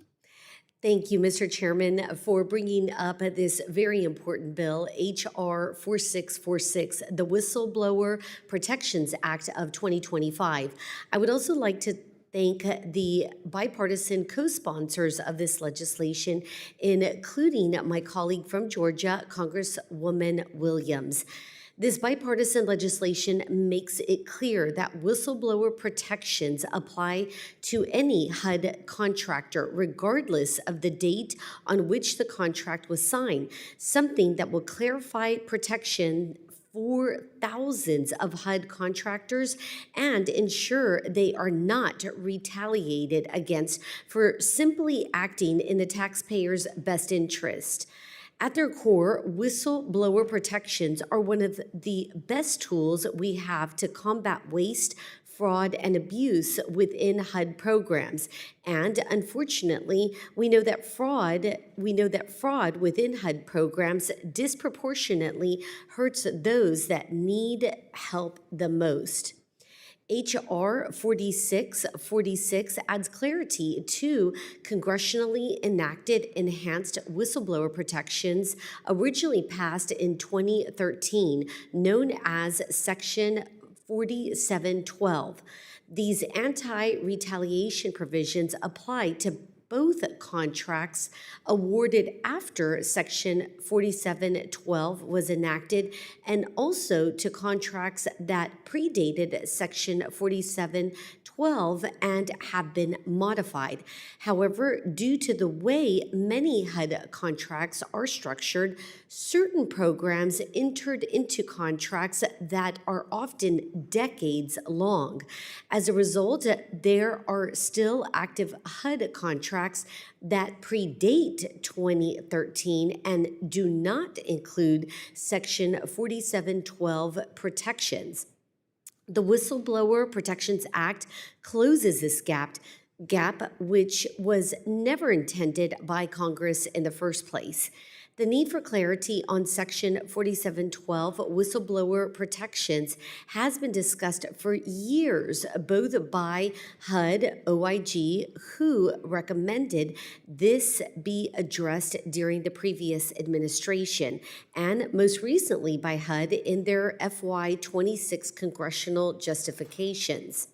Thank you, Mr. Chairman, for bringing up this very important bill, H.R. 4646, the Whistleblower Protections Act of 2025. I would also like to thank the bipartisan co-sponsors of this legislation, including my colleague from Georgia, Congresswoman Williams. This bipartisan legislation makes it clear that whistleblower protections apply to any HUD contractor, regardless of the date on which the contract was signed, something that will clarify protection for thousands of HUD contractors and ensure they are not retaliated against for simply acting in the taxpayer's best interest. At their core, whistleblower protections are one of the best tools we have to combat waste, fraud, and abuse within HUD programs. And unfortunately, we know that fraud within HUD programs disproportionately hurts those that need help the most. H.R. 4646 adds clarity to congressionally enacted enhanced whistleblower protections originally passed in 2013, known as Section 4712. These anti-retaliation provisions apply to both contracts awarded after Section 4712 was enacted and also to contracts that predated Section 4712 and have been modified. However, due to the way many HUD contracts are structured, certain programs entered into contracts that are often decades long. As a result, there are still active HUD contracts that predate 2013 and do not include Section 4712 protections. The Whistleblower Protections Act closes this gap, which was never intended by Congress in the first place. The need for clarity on Section 4712 whistleblower protections has been discussed for years, both by HUD, OIG, who recommended this be addressed during the previous administration, and most recently by HUD in their FY26 congressional justifications.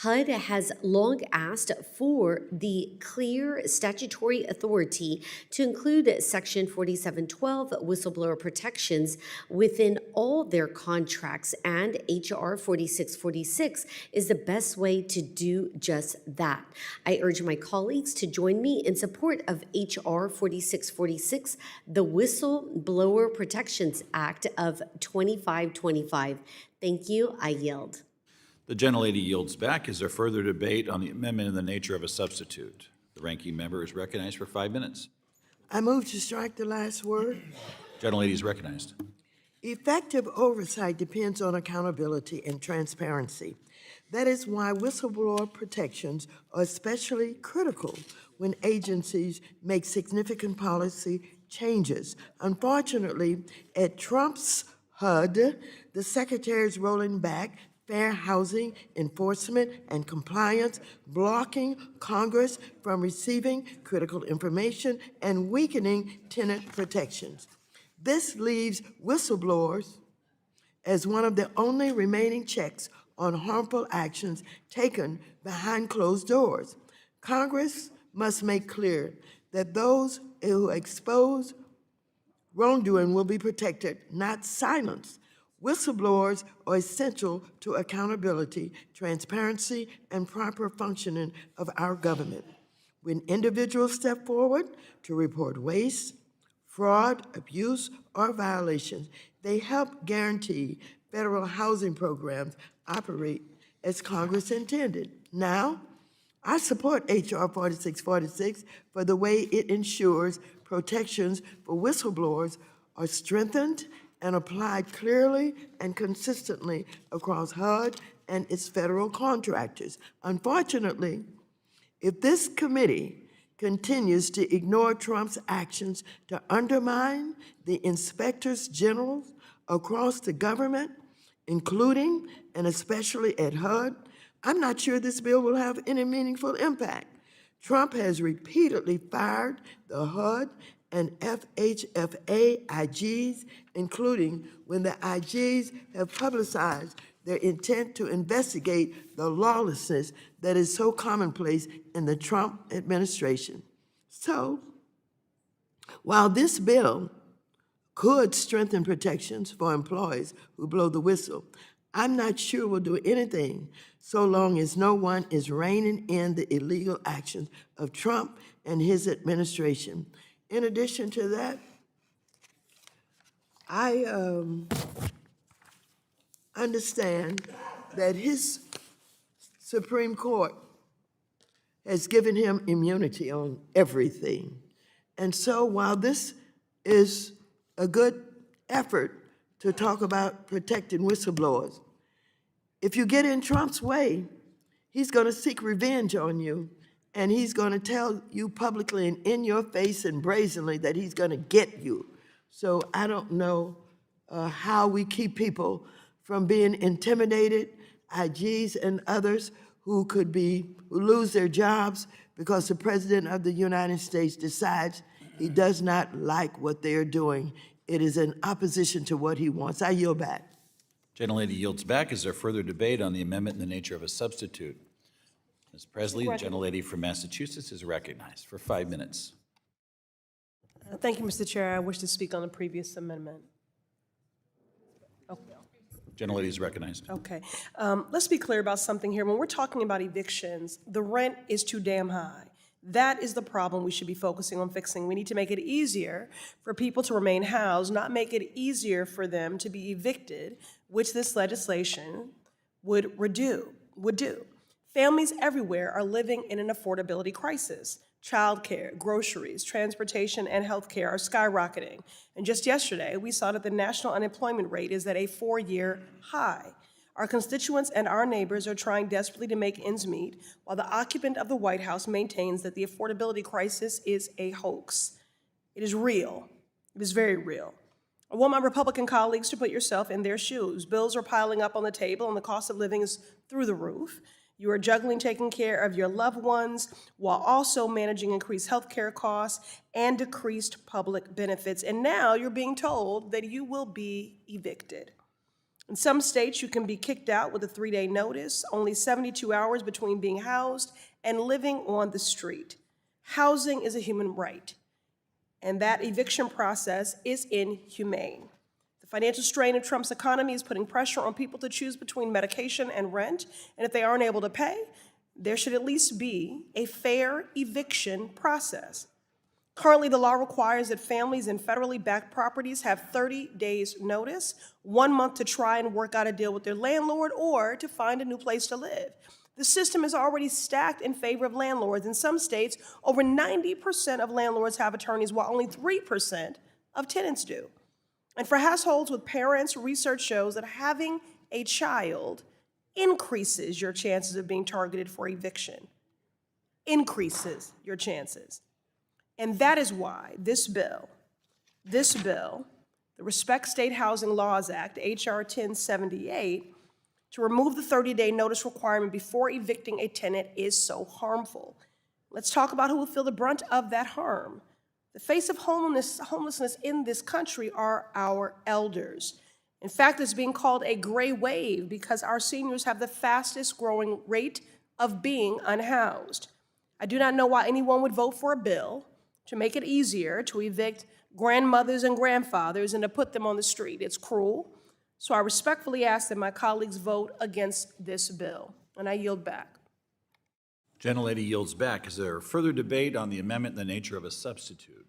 HUD has long asked for the clear statutory authority to include Section 4712 whistleblower protections within all their contracts, and HR 4646 is the best way to do just that. I urge my colleagues to join me in support of HR 4646, the Whistleblower Protections Act of 2525. Thank you. I yield. The gentlelady yields back. Is there further debate on the amendment in the nature of a substitute? The ranking member is recognized for 5 minutes. I move to strike the last word. Gentlelady is recognized. Effective oversight depends on accountability and transparency. That is why whistleblower protections are especially critical when agencies make significant policy changes. Unfortunately, at Trump's HUD, the secretary is rolling back fair housing enforcement and compliance, blocking Congress from receiving critical information, and weakening tenant protections. This leaves whistleblowers as one of the only remaining checks on harmful actions taken behind closed doors. Congress must make clear that those who expose wrongdoing will be protected, not silenced. Whistleblowers are essential to accountability, transparency, and proper functioning of our government. When individuals step forward to report waste, fraud, abuse, or violations, they help guarantee federal housing programs operate as Congress intended. Now, I support H.R. 4646 for the way it ensures protections for whistleblowers are strengthened and applied clearly and consistently across HUD and its federal contractors. Unfortunately, if this committee continues to ignore Trump's actions to undermine the inspectors general across the government, including and especially at HUD, I'm not sure this bill will have any meaningful impact. Trump has repeatedly fired the HUD and FHFA IGs, including when the IGs have publicized their intent to investigate the lawlessness that is so commonplace in the Trump administration. So, while this bill could strengthen protections for employees who blow the whistle, I'm not sure we'll do anything so long as no one is reining in the illegal actions of Trump and his administration. In addition to that, I understand that his Supreme Court has given him immunity on everything. And so while this is a good effort to talk about protecting whistleblowers, if you get in Trump's way, he's going to seek revenge on you. And he's going to tell you publicly and in your face and brazenly that he's going to get you. So I don't know how we keep people from being intimidated, IGs and others who lose their jobs because the President of the United States decides he does not like what they're doing. It is in opposition to what he wants. I yield back. Gentlelady yields back. Is there further debate on the amendment in the nature of a substitute? Ms. Presley, the gentlelady from Massachusetts, is recognized for 5 minutes. Thank you, Mr. Chair. I wish to speak on the previous amendment. Gentlelady is recognized. Okay. Let's be clear about something here. When we're talking about evictions, the rent is too damn high. That is the problem we should be focusing on fixing. We need to make it easier for people to remain housed, not make it easier for them to be evicted, which this legislation would do. Families everywhere are living in an affordability crisis. Childcare, groceries, transportation, and healthcare are skyrocketing. And just yesterday, we saw that the national unemployment rate is at a 4-year high. Our constituents and our neighbors are trying desperately to make ends meet, while the occupant of the White House maintains that the affordability crisis is a hoax. It is real. It is very real. I want my Republican colleagues to put yourself in their shoes. Bills are piling up on the table and the cost of living is through the roof. You are juggling taking care of your loved ones while also managing increased health care costs and decreased public benefits. And now you're being told that you will be evicted. In some states, you can be kicked out with a 3-day notice, only 72 hours between being housed and living on the street. Housing is a human right, and that eviction process is inhumane. The financial strain of Trump's economy is putting pressure on people to choose between medication and rent, and if they aren't able to pay, there should at least be a fair eviction process. Currently, the law requires that families in federally backed properties have 30 days notice, 1 month to try and work out a deal with their landlord or to find a new place to live. The system is already stacked in favor of landlords. In some states, over 90% of landlords have attorneys, while only 3% of tenants do. And for households with parents, research shows that having a child increases your chances of being targeted for eviction. Increases your chances. And that is why this bill, the Respect State Housing Laws Act, H.R. 1078, to remove the 30-day notice requirement before evicting a tenant is so harmful. Let's talk about who will feel the brunt of that harm. The face of homelessness in this country are our elders. In fact, it's being called a gray wave because our seniors have the fastest growing rate of being unhoused. I do not know why anyone would vote for a bill to make it easier to evict grandmothers and grandfathers and to put them on the street. It's cruel. So I respectfully ask that my colleagues vote against this bill, and I yield back. Gentlelady yields back. Is there further debate on the amendment in the nature of a substitute?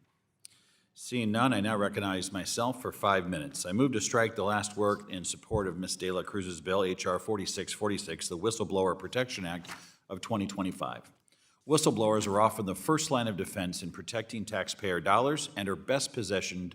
Seeing none, I now recognize myself for 5 minutes. I move to strike the last word in support of Ms. De La Cruz's bill, H.R. 4646, the Whistleblower Protection Act of 2025. Whistleblowers are often the first line of defense in protecting taxpayer dollars and are best positioned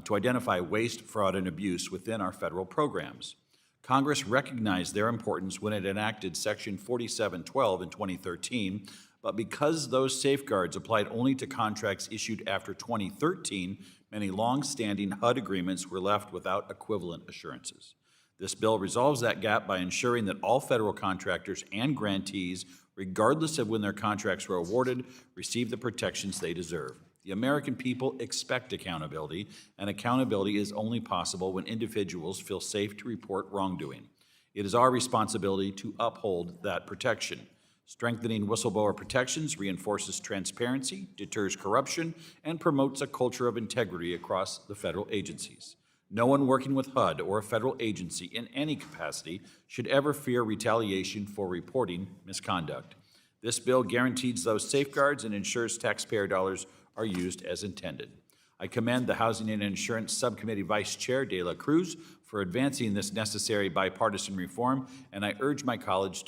to identify waste, fraud, and abuse within our federal programs. Congress recognized their importance when it enacted Section 4712 in 2013, but because those safeguards applied only to contracts issued after 2013, many long-standing HUD agreements were left without equivalent assurances. This bill resolves that gap by ensuring that all federal contractors and grantees, regardless of when their contracts were awarded, receive the protections they deserve. The American people expect accountability, and accountability is only possible when individuals feel safe to report wrongdoing. It is our responsibility to uphold that protection. Strengthening whistleblower protections reinforces transparency, deters corruption, and promotes a culture of integrity across the federal agencies. No one working with HUD or a federal agency in any capacity should ever fear retaliation for reporting misconduct. This bill guarantees those safeguards and ensures taxpayer dollars are used as intended. I commend the Housing and Insurance Subcommittee Vice Chair De La Cruz for advancing this necessary bipartisan reform, and I urge my colleagues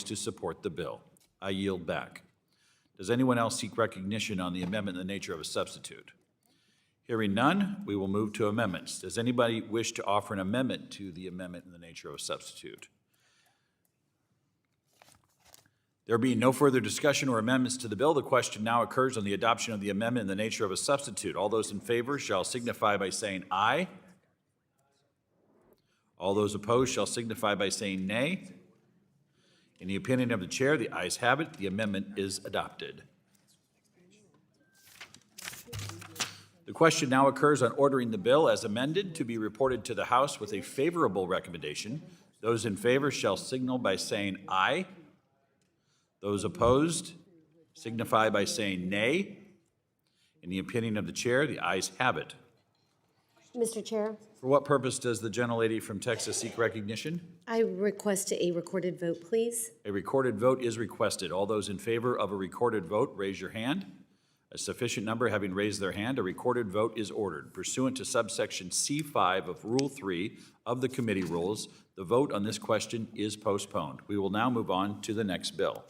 to support the bill. I yield back. Does anyone else seek recognition on the amendment in the nature of a substitute? Hearing none, we will move to amendments. Does anybody wish to offer an amendment to the amendment in the nature of a substitute? There being no further discussion or amendments to the bill, the question now occurs on the adoption of the amendment in the nature of a substitute. All those in favor shall signify by saying aye. All those opposed shall signify by saying nay. In the opinion of the chair, the ayes have it. The amendment is adopted. The question now occurs on ordering the bill as amended to be reported to the House with a favorable recommendation. Those in favor shall signal by saying aye. Those opposed signify by saying nay. In the opinion of the chair, the ayes have it. Mr. Chair, For what purpose does the gentlelady from Texas seek recognition? I request a recorded vote, please. A recorded vote is requested. All those in favor of a recorded vote, raise your hand. A sufficient number having raised their hand, a recorded vote is ordered. Pursuant to subsection C5 of Rule 3 of the committee rules, the vote on this question is postponed. We will now move on to the next bill.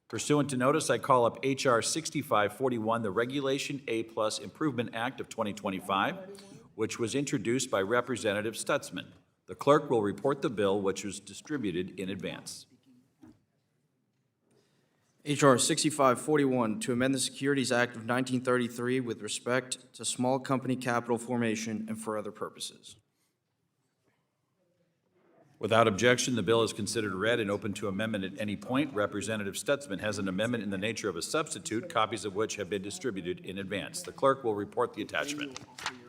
Pursuant to notice, I call up H.R. 6541, the Regulation A+ Improvement Act of 2025, which was introduced by Representative Stutzman. The clerk will report the bill, which was distributed in advance. H.R. 6541, to amend the Securities Act of 1933 with respect to small company capital formation and for other purposes. Without objection, the bill is considered read and open to amendment at any point. Representative Stutzman has an amendment in the nature of a substitute, copies of which have been distributed in advance. The clerk will report the attachment.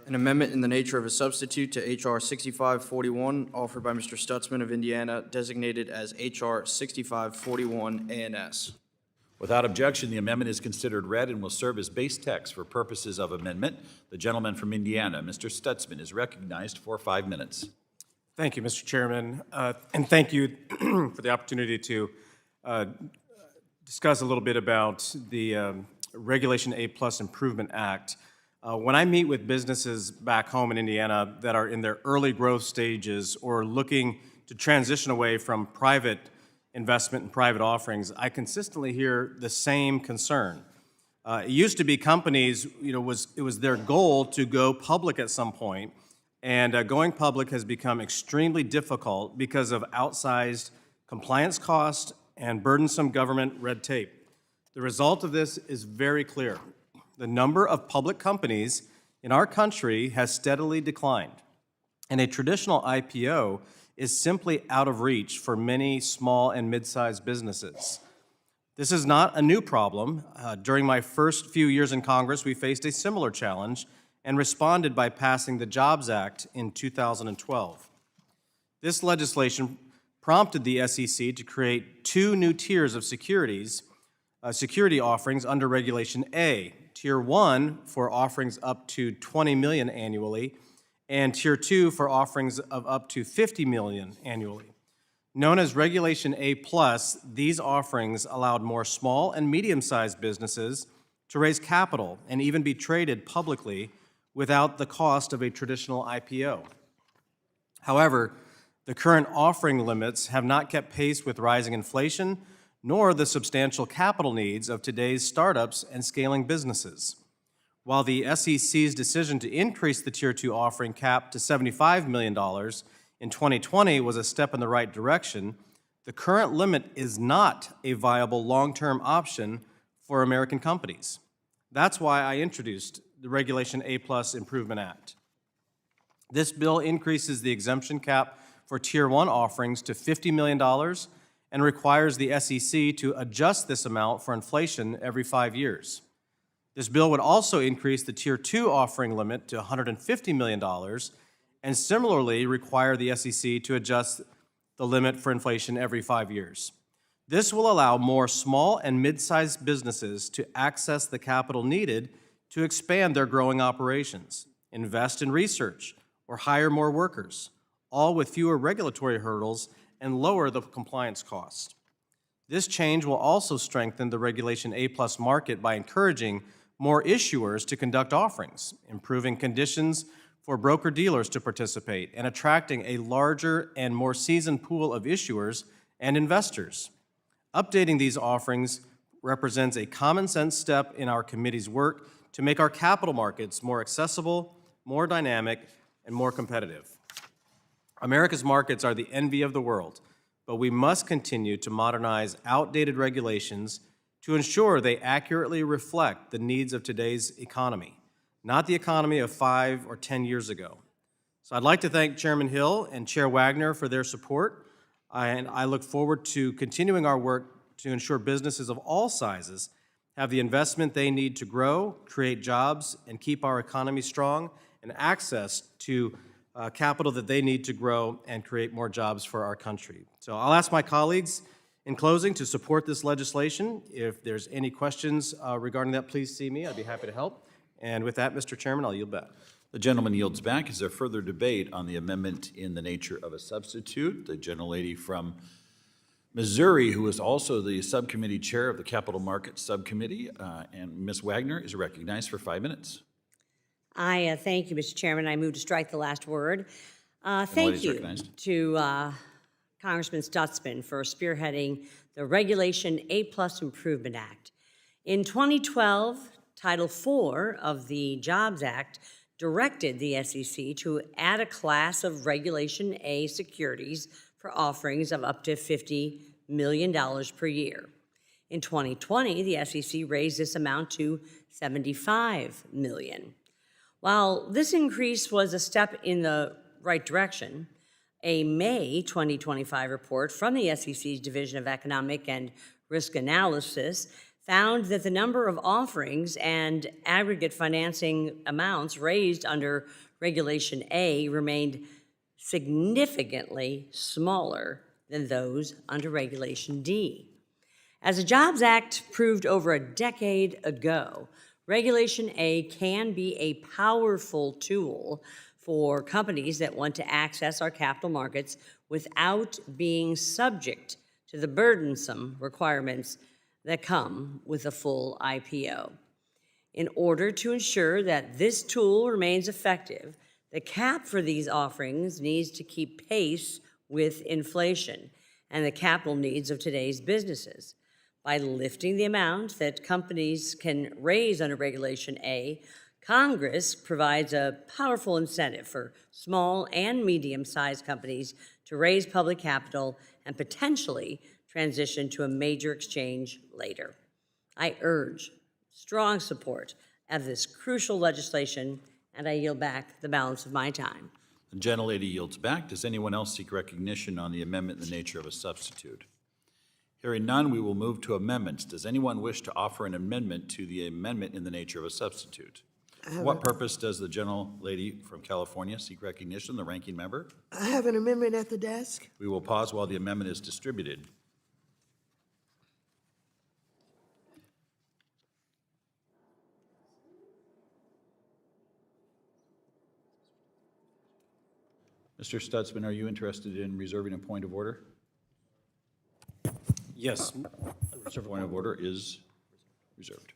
An amendment in the nature of a substitute to H.R. 6541, offered by Mr. Stutzman of Indiana, designated as H.R. 6541 ANS. Without objection, the amendment is considered read and will serve as base text for purposes of amendment. The gentleman from Indiana, Mr. Stutzman, is recognized for 5 minutes. Thank you, Mr. Chairman, and thank you for the opportunity to discuss a little bit about the Regulation A Plus Improvement Act. When I meet with businesses back home in Indiana that are in their early growth stages or looking to transition away from private investment and private offerings, I consistently hear the same concern. It used to be companies, it was their goal to go public at some point, and going public has become extremely difficult because of outsized compliance costs and burdensome government red tape. The result of this is very clear. The number of public companies in our country has steadily declined, and a traditional IPO is simply out of reach for many small and mid-sized businesses. This is not a new problem. During my first few years in Congress, we faced a similar challenge and responded by passing the Jobs Act in 2012. This legislation prompted the SEC to create 2 new tiers of security offerings under Regulation A. Tier 1 for offerings up to $20 million annually, and Tier 2 for offerings of up to $50 million annually. Known as Regulation A+, these offerings allowed more small and medium-sized businesses to raise capital and even be traded publicly without the cost of a traditional IPO. However, the current offering limits have not kept pace with rising inflation, nor the substantial capital needs of today's startups and scaling businesses. While the SEC's decision to increase the Tier 2 offering cap to $75 million in 2020 was a step in the right direction, the current limit is not a viable long-term option for American companies. That's why I introduced the Regulation A Plus Improvement Act. This bill increases the exemption cap for Tier 1 offerings to $50 million and requires the SEC to adjust this amount for inflation every 5 years. This bill would also increase the Tier 2 offering limit to $150 million and similarly require the SEC to adjust the limit for inflation every 5 years. This will allow more small and mid-sized businesses to access the capital needed to expand their growing operations, invest in research, or hire more workers, all with fewer regulatory hurdles and lower the compliance cost. This change will also strengthen the Regulation A Plus market by encouraging more issuers to conduct offerings, improving conditions for broker-dealers to participate, and attracting a larger and more seasoned pool of issuers and investors. Updating these offerings represents a common-sense step in our committee's work to make our capital markets more accessible, more dynamic, and more competitive. America's markets are the envy of the world, but we must continue to modernize outdated regulations to ensure they accurately reflect the needs of today's economy, not the economy of 5 or 10 years ago. So I'd like to thank Chairman Hill and Chair Wagner for their support, and I look forward to continuing our work to ensure businesses of all sizes have the investment they need to grow, create jobs, and keep our economy strong, and access to capital that they need to grow and create more jobs for our country. So I'll ask my colleagues in closing to support this legislation. If there's any questions regarding that, please see me. I'd be happy to help. And with that, Mr. Chairman, I'll yield back. The gentleman yields back. Is there further debate on the amendment in the nature of a substitute? The gentlelady from Missouri, who is also the subcommittee chair of the Capital Markets Subcommittee, and Ms. Wagner is recognized for 5 minutes. I thank you, Mr. Chairman. I move to strike the last word. Thank you to Congressman Stutzman for spearheading the Regulation A Plus Improvement Act. In 2012, Title IV of the Jobs Act directed the SEC to add a class of Regulation A securities for offerings of up to $50 million per year. In 2020, the SEC raised this amount to $75 million. While this increase was a step in the right direction, a May 2025 report from the SEC's Division of Economic and Risk Analysis found that the number of offerings and aggregate financing amounts raised under Regulation A remained significantly smaller than those under Regulation D. As the Jobs Act proved over a decade ago, Regulation A can be a powerful tool for companies that want to access our capital markets without being subject to the burdensome requirements that come with a full IPO. In order to ensure that this tool remains effective, the cap for these offerings needs to keep pace with inflation and the capital needs of today's businesses. By lifting the amount that companies can raise under Regulation A, Congress provides a powerful incentive for small and medium-sized companies to raise public capital and potentially transition to a major exchange later. I urge strong support of this crucial legislation, and I yield back the balance of my time. The gentlelady yields back. Does anyone else seek recognition on the amendment in the nature of a substitute? Hearing none, we will move to amendments. Does anyone wish to offer an amendment to the amendment in the nature of a substitute? For what purpose does the gentlelady from California seek recognition, the ranking member? I have an amendment at the desk. We will pause while the amendment is distributed. Mr. Stutzman, are you interested in reserving a point of order? Yes. Point of order is reserved.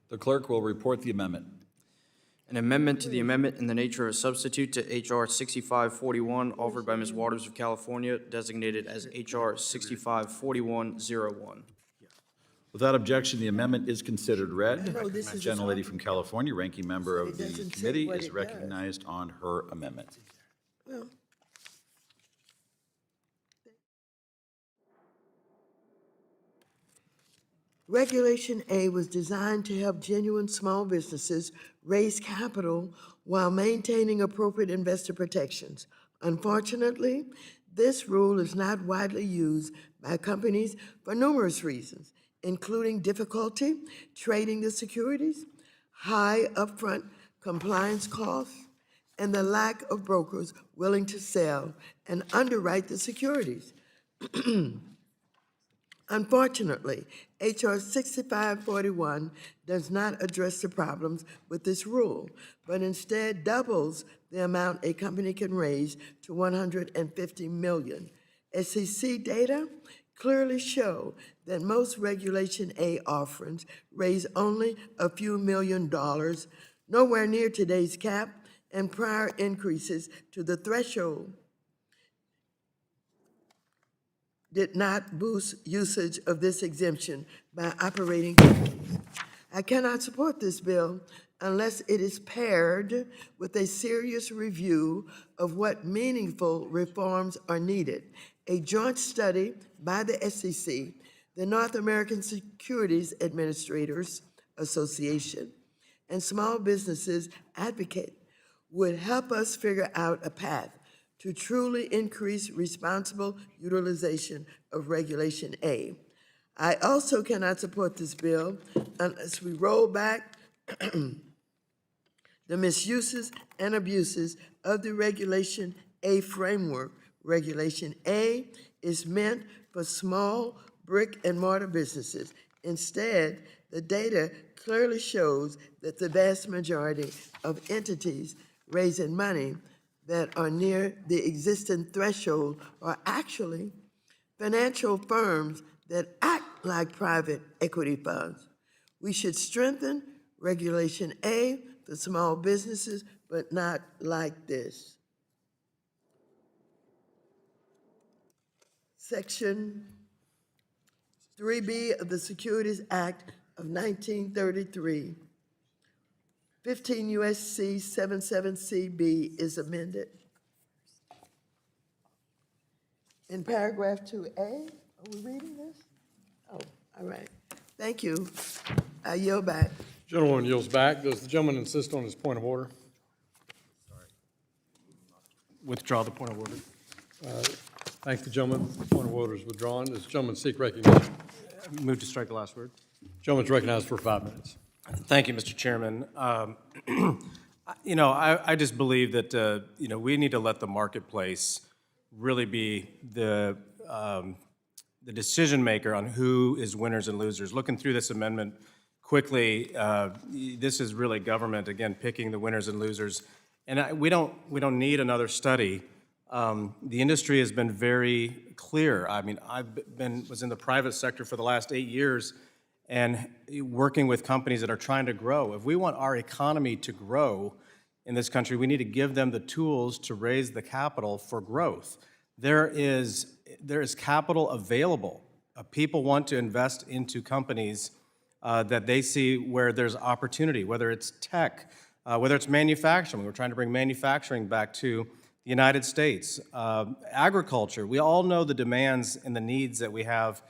The clerk will report the amendment. An amendment to the amendment in the nature of a substitute to H.R. 6541 offered by Ms. Waters of California, designated as H.R. 654101. Without objection, the amendment is considered read. No, this The is gentlelady from California, ranking member of the doesn't say committee, what is it does. recognized on her amendment. Well, Regulation A was designed to help genuine small businesses raise capital while maintaining appropriate investor protections. Unfortunately, this rule is not widely used by companies for numerous reasons, including difficulty trading the securities, high upfront compliance costs, and the lack of brokers willing to sell and underwrite the securities. Unfortunately, H.R. 6541 does not address the problems with this rule, but instead doubles the amount a company can raise to $150 million. SEC data clearly show that most Regulation A offerings raise only a few $1,000,000, nowhere near today's cap, and prior increases to the threshold did not boost usage of this exemption by operating companies. I cannot support this bill unless it is paired with a serious review of what meaningful reforms are needed. A joint study by the SEC, the North American Securities Administrators Association, and Small Businesses Advocate would help us figure out a path to truly increase responsible utilization of Regulation A. I also cannot support this bill unless we roll back the misuses and abuses of the Regulation A framework. Regulation A is meant for small brick and mortar businesses. Instead, the data clearly shows that the vast majority of entities raising money that are near the existing threshold are actually financial firms that act like private equity funds. We should strengthen Regulation A for small businesses, but not like this. Section 3B of the Securities Act of 1933, 15 U.S.C. 77CB is amended. In paragraph 2A, are we reading this? Oh, all right. Thank you. I yield back. Gentleman yields back. Does the gentleman insist on his point of order? Withdraw the point of order. Thank the gentleman. Point of order is withdrawn. Does the gentleman seek recognition? Move to strike the last word. Gentleman's recognized for 5 minutes. Thank you, Mr. Chairman. I just believe that, we need to let the marketplace really be the decision maker on who is winners and losers. Looking through this amendment quickly, this is really government, again, picking the winners and losers. And we don't need another study. The industry has been very clear. I mean, was in the private sector for the last 8 years and working with companies that are trying to grow. If we want our economy to grow in this country, we need to give them the tools to raise the capital for growth. There is capital available. People want to invest into companies that they see where there's opportunity, whether it's tech, whether it's manufacturing. We're trying to bring manufacturing back to the United States. Agriculture, we all know the demands and the needs that we have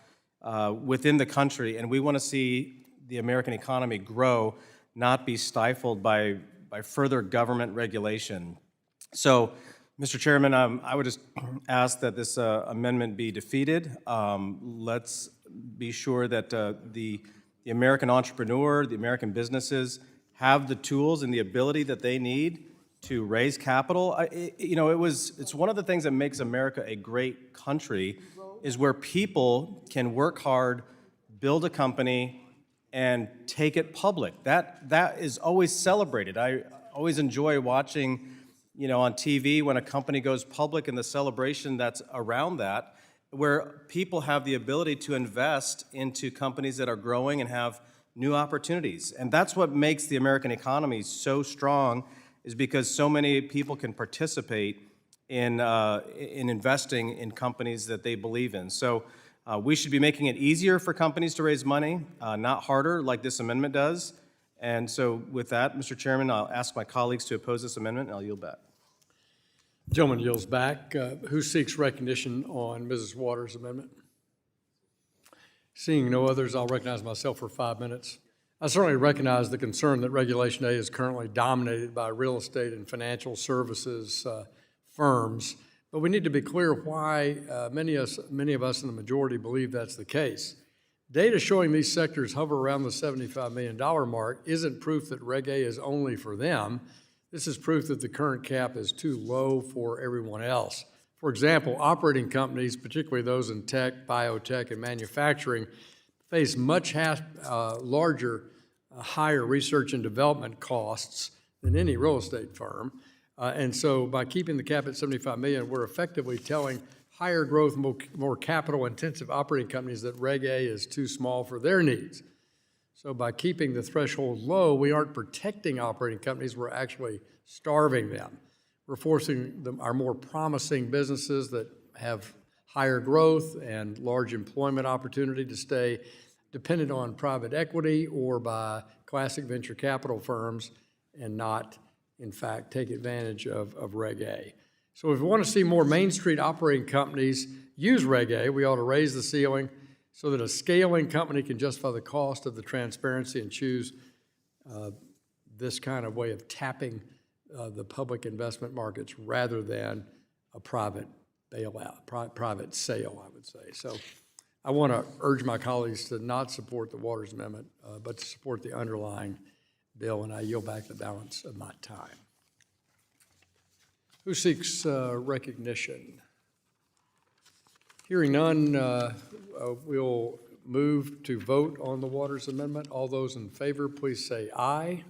within the country, and we want to see the American economy grow, not be stifled by further government regulation. So, Mr. Chairman, I would just ask that this amendment be defeated. Let's be sure that the American entrepreneur, the American businesses have the tools and the ability that they need to raise capital. It's one of the things that makes America a great country is where people can work hard, build a company, and take it public. That is always celebrated. I always enjoy watching, on TV when a company goes public and the celebration that's around that, where people have the ability to invest into companies that are growing and have new opportunities. And that's what makes the American economy so strong, is because so many people can participate in investing in companies that they believe in. So we should be making it easier for companies to raise money, not harder like this amendment does. And so with that, Mr. Chairman, I'll ask my colleagues to oppose this amendment, and I'll yield back. Gentleman yields back. Who seeks recognition on Mrs. Waters' amendment? Seeing no others, I'll recognize myself for 5 minutes. I certainly recognize the concern that Regulation A is currently dominated by real estate and financial services firms, but we need to be clear why many of us in the majority believe that's the case. Data showing these sectors hover around the $75 million mark isn't proof that Reg A is only for them. This is proof that the current cap is too low for everyone else. For example, operating companies, particularly those in tech, biotech, and manufacturing, face much larger, higher research and development costs than any real estate firm. And so by keeping the cap at $75 million, we're effectively telling higher growth, more capital-intensive operating companies that Reg A is too small for their needs. So by keeping the threshold low, we aren't protecting operating companies, we're actually starving them. We're forcing our more promising businesses that have higher growth and large employment opportunity to stay dependent on private equity or by classic venture capital firms and not, in fact, take advantage of Reg A. So if we want to see more Main Street operating companies use Reg A, we ought to raise the ceiling so that a scaling company can justify the cost of the transparency and choose this kind of way of tapping the public investment markets rather than a private bailout, private sale, I would say. So I want to urge my colleagues to not support the Waters Amendment, but to support the underlying bill, and I yield back the balance of my time. Who seeks recognition? Hearing none, we'll move to vote on the Waters Amendment. All those in favor, please say aye.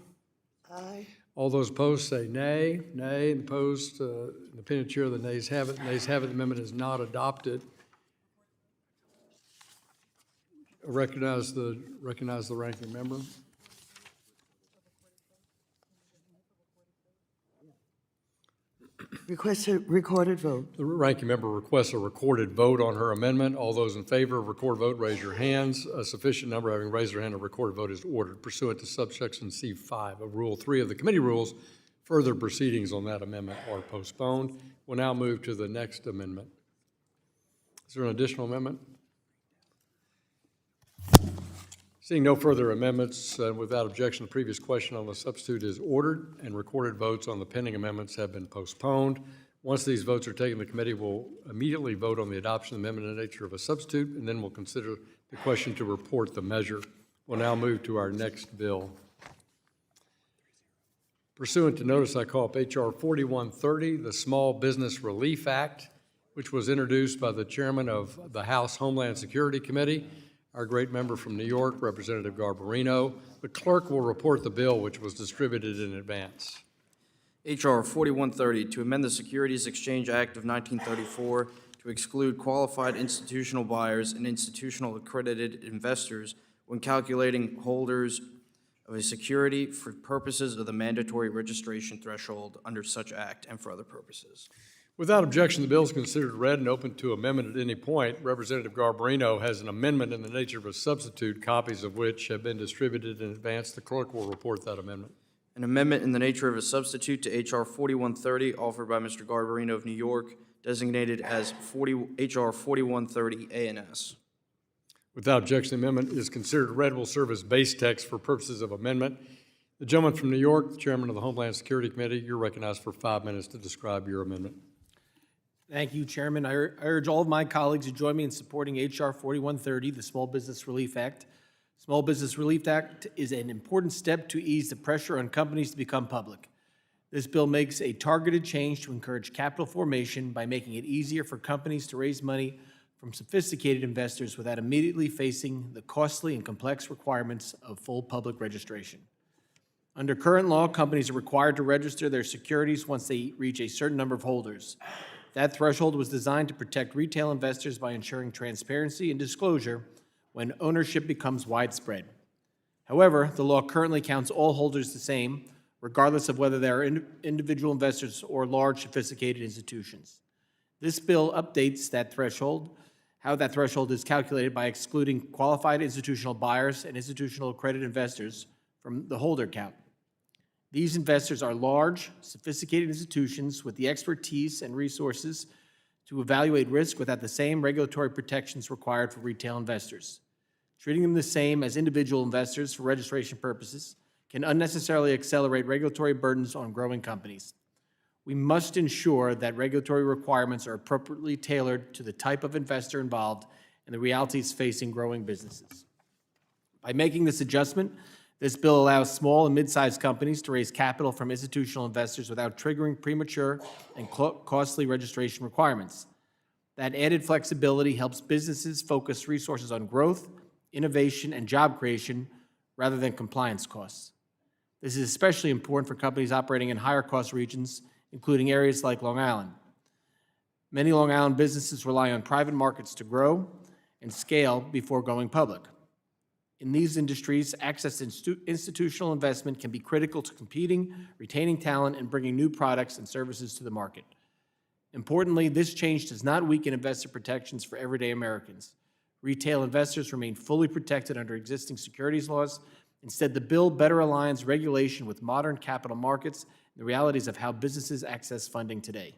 Aye. All those opposed say nay. Nay, and opposed, in the opinion of the chair, the nays have it. Nays have it, the amendment is not adopted. Recognize the ranking member. Request a recorded vote. The ranking member requests a recorded vote on her amendment. All those in favor of recorded vote, raise your hands. A sufficient number having raised their hand, a recorded vote is ordered pursuant to subsection C5 of Rule 3 of the committee rules. Further proceedings on that amendment are postponed. We'll now move to the next amendment. Is there an additional amendment? Seeing no further amendments, without objection, the previous question on the substitute is ordered, and recorded votes on the pending amendments have been postponed. Once these votes are taken, the committee will immediately vote on the adoption of the amendment in the nature of a substitute, and then we'll consider the question to report the measure. We'll now move to our next bill. Pursuant to notice, I call up H.R. 4130, the Small Business Relief Act, which was introduced by the chairman of the House Homeland Security Committee, our great member from New York, Representative Garbarino. The clerk will report the bill, which was distributed in advance. H.R. 4130, to amend the Securities Exchange Act of 1934 to exclude qualified institutional buyers and institutional accredited investors when calculating holders of a security for purposes of the mandatory registration threshold under such act and for other purposes. Without objection, the bill is considered read and open to amendment at any point. Representative Garbarino has an amendment in the nature of a substitute, copies of which have been distributed in advance. The clerk will report that amendment. An amendment in the nature of a substitute to H.R. 4130 offered by Mr. Garbarino of New York, designated as H.R. 4130 A&S. Without objection, the amendment is considered read, will serve as base text for purposes of amendment. The gentleman from New York, the chairman of the Homeland Security Committee, you're recognized for 5 minutes to describe your amendment. Thank you, Chairman. I urge all of my colleagues to join me in supporting H.R. 4130, the Small Business Relief Act. Small Business Relief Act is an important step to ease the pressure on companies to become public. This bill makes a targeted change to encourage capital formation by making it easier for companies to raise money from sophisticated investors without immediately facing the costly and complex requirements of full public registration. Under current law, companies are required to register their securities once they reach a certain number of holders. That threshold was designed to protect retail investors by ensuring transparency and disclosure when ownership becomes widespread. However, the law currently counts all holders the same, regardless of whether they are individual investors or large, sophisticated institutions. This bill updates that threshold, how that threshold is calculated by excluding qualified institutional buyers and institutional accredited investors from the holder count. These investors are large, sophisticated institutions with the expertise and resources to evaluate risk without the same regulatory protections required for retail investors. Treating them the same as individual investors for registration purposes can unnecessarily accelerate regulatory burdens on growing companies. We must ensure that regulatory requirements are appropriately tailored to the type of investor involved and the realities facing growing businesses. By making this adjustment, this bill allows small and mid-sized companies to raise capital from institutional investors without triggering premature and costly registration requirements. That added flexibility helps businesses focus resources on growth, innovation, and job creation rather than compliance costs. This is especially important for companies operating in higher-cost regions, including areas like Long Island. Many Long Island businesses rely on private markets to grow and scale before going public. In these industries, access to institutional investment can be critical to competing, retaining talent, and bringing new products and services to the market. Importantly, this change does not weaken investor protections for everyday Americans. Retail investors remain fully protected under existing securities laws. Instead, the bill better aligns regulation with modern capital markets and the realities of how businesses access funding today.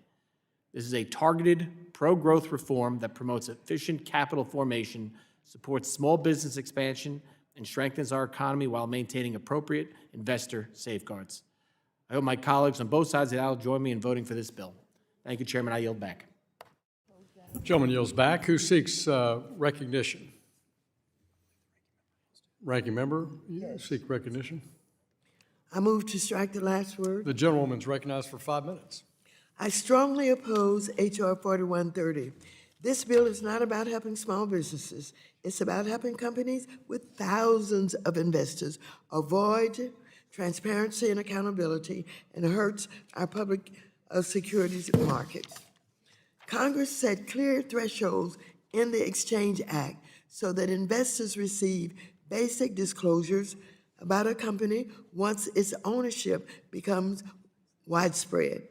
This is a targeted, pro-growth reform that promotes efficient capital formation, supports small business expansion, and strengthens our economy while maintaining appropriate investor safeguards. I hope my colleagues on both sides of the aisle join me in voting for this bill. Thank you, Chairman. I yield back. Gentleman yields back. Who seeks recognition? Ranking member, you seek recognition? I move to strike the last word. The gentlewoman's recognized for 5 minutes. I strongly oppose H.R. 4130. This bill is not about helping small businesses. It's about helping companies with thousands of investors avoid transparency and accountability and hurts our public securities markets. Congress set clear thresholds in the Exchange Act so that investors receive basic disclosures about a company once its ownership becomes widespread.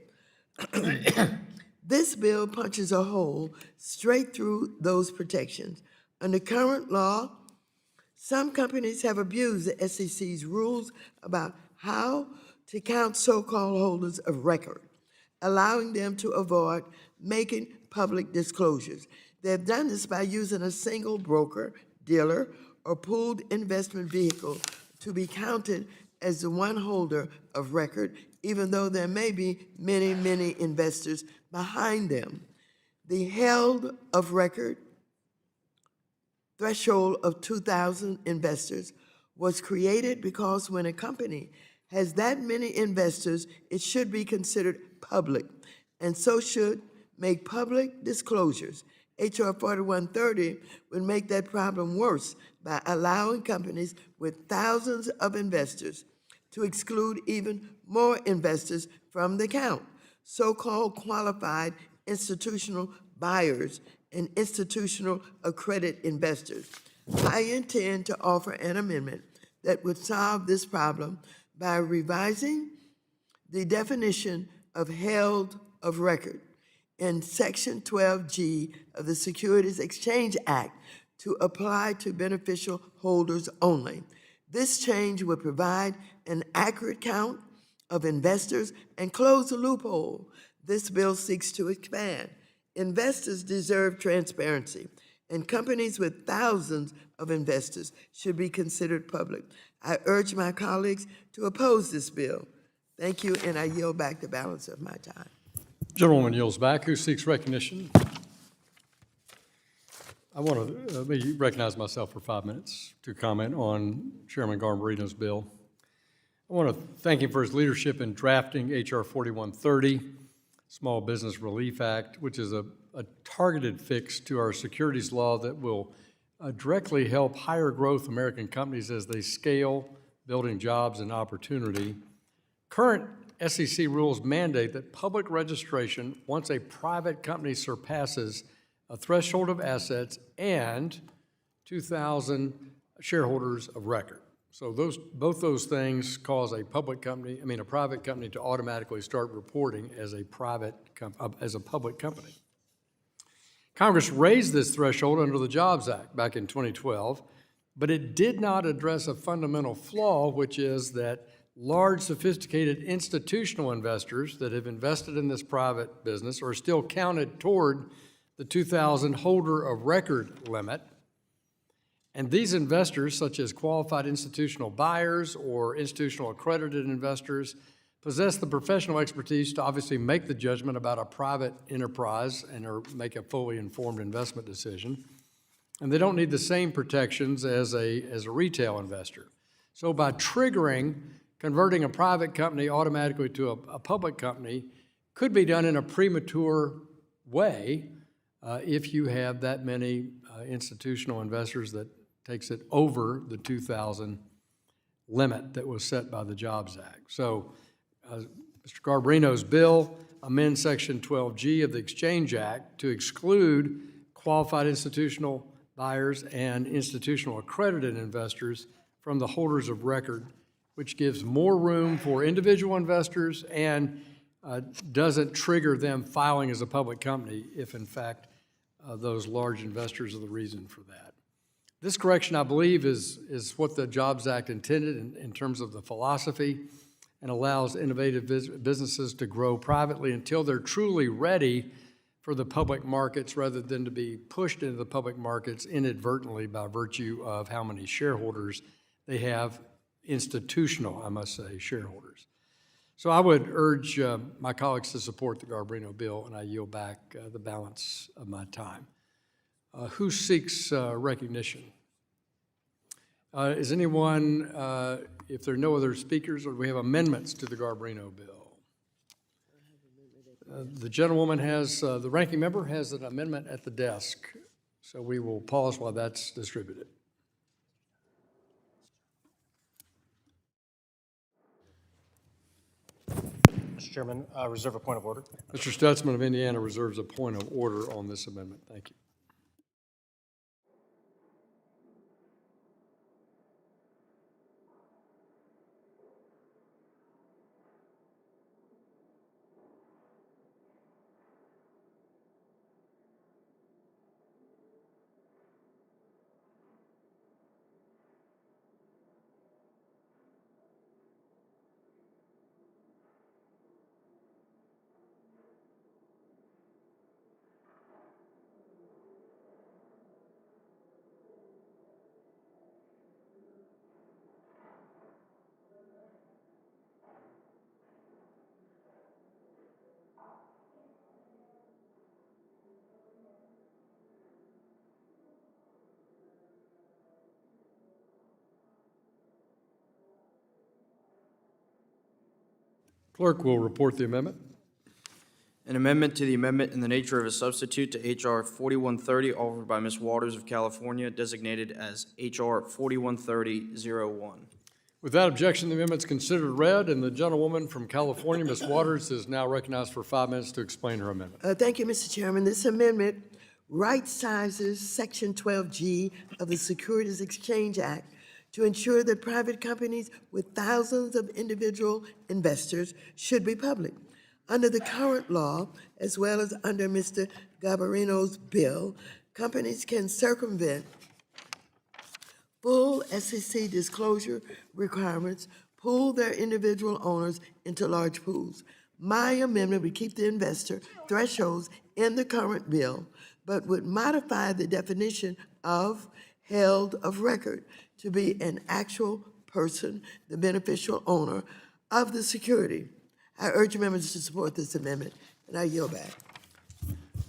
This bill punches a hole straight through those protections. Under current law, some companies have abused the SEC's rules about how to count so-called holders of record, allowing them to avoid making public disclosures. They've done this by using a single broker, dealer, or pooled investment vehicle to be counted as the one holder of record, even though there may be many, many investors behind them. The held of record threshold of 2,000 investors was created because when a company has that many investors, it should be considered public, and so should make public disclosures. H.R. 4130 would make that problem worse by allowing companies with thousands of investors to exclude even more investors from the count, so-called qualified institutional buyers and institutional accredited investors. I intend to offer an amendment that would solve this problem by revising the definition of held of record in Section 12G of the Securities Exchange Act to apply to beneficial holders only. This change would provide an accurate count of investors and close the loophole this bill seeks to expand. Investors deserve transparency, and companies with thousands of investors should be considered public. I urge my colleagues to oppose this bill. Thank you, and I yield back the balance of my time. Gentlewoman yields back. Who seeks recognition? I want to recognize myself for 5 minutes to comment on Chairman Garbarino's bill. I want to thank him for his leadership in drafting H.R. 4130, Small Business Relief Act, which is a targeted fix to our securities law that will directly help higher growth American companies as they scale, building jobs and opportunity. Current SEC rules mandate that public registration once a private company surpasses a threshold of assets and 2,000 shareholders of record. So both those things cause a private company to automatically start reporting as a public company. Congress raised this threshold under the Jobs Act back in 2012, but it did not address a fundamental flaw, which is that large, sophisticated institutional investors that have invested in this private business are still counted toward the 2,000 holder of record limit. And these investors, such as qualified institutional buyers or institutional accredited investors, possess the professional expertise to obviously make the judgment about a private enterprise or make a fully informed investment decision. And they don't need the same protections as a retail investor. So by converting a private company automatically to a public company could be done in a premature way if you have that many institutional investors that takes it over the 2,000 limit that was set by the Jobs Act. So Mr. Garbarino's bill amends Section 12G of the Exchange Act to exclude qualified institutional buyers and institutional accredited investors from the holders of record, which gives more room for individual investors and doesn't trigger them filing as a public company if, in fact, those large investors are the reason for that. This correction, I believe, is what the Jobs Act intended in terms of the philosophy and allows innovative businesses to grow privately until they're truly ready for the public markets rather than to be pushed into the public markets inadvertently by virtue of how many shareholders they have, institutional, I must say, shareholders. So I would urge my colleagues to support the Garbarino bill, and I yield back the balance of my time. Who seeks recognition? Is anyone, if there are no other speakers, or do we have amendments to the Garbarino bill? The gentlewoman has, the ranking member has an amendment at the desk, so we will pause while that's distributed. Mr. Chairman, reserve a point of order. Mr. Stutzman of Indiana reserves a point of order on this amendment. Thank you. Clerk will report the amendment. An amendment to the amendment in the nature of a substitute to H.R. 4130 offered by Ms. Waters of California, designated as H.R. 4130-01. Without objection, the amendment is considered read, and the gentlewoman from California, Ms. Waters, is now recognized for 5 minutes to explain her amendment. Thank you, Mr. Chairman. This amendment right-sizes Section 12G of the Securities Exchange Act to ensure that private companies with thousands of individual investors should be public. Under the current law, as well as under Mr. Garbarino's bill, companies can circumvent full SEC disclosure requirements, pool their individual owners into large pools. My amendment would keep the investor thresholds in the current bill, but would modify the definition of held of record to be an actual person, the beneficial owner of the security. I urge members to support this amendment, and I yield back.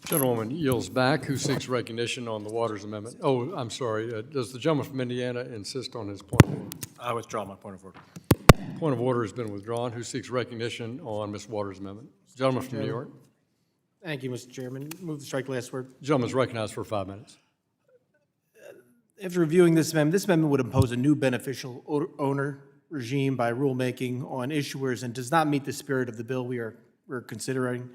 Gentlewoman yields back. Who seeks recognition on the Waters amendment? Oh, I'm sorry. Does the gentleman from Indiana insist on his point of order? I withdraw my point of order. Point of order has been withdrawn. Who seeks recognition on Ms. Waters' amendment? Gentleman from New York. Thank you, Mr. Chairman. Move to strike the last word. Gentleman is recognized for 5 minutes. After reviewing this amendment would impose a new beneficial owner regime by rulemaking on issuers and does not meet the spirit of the bill we're considering.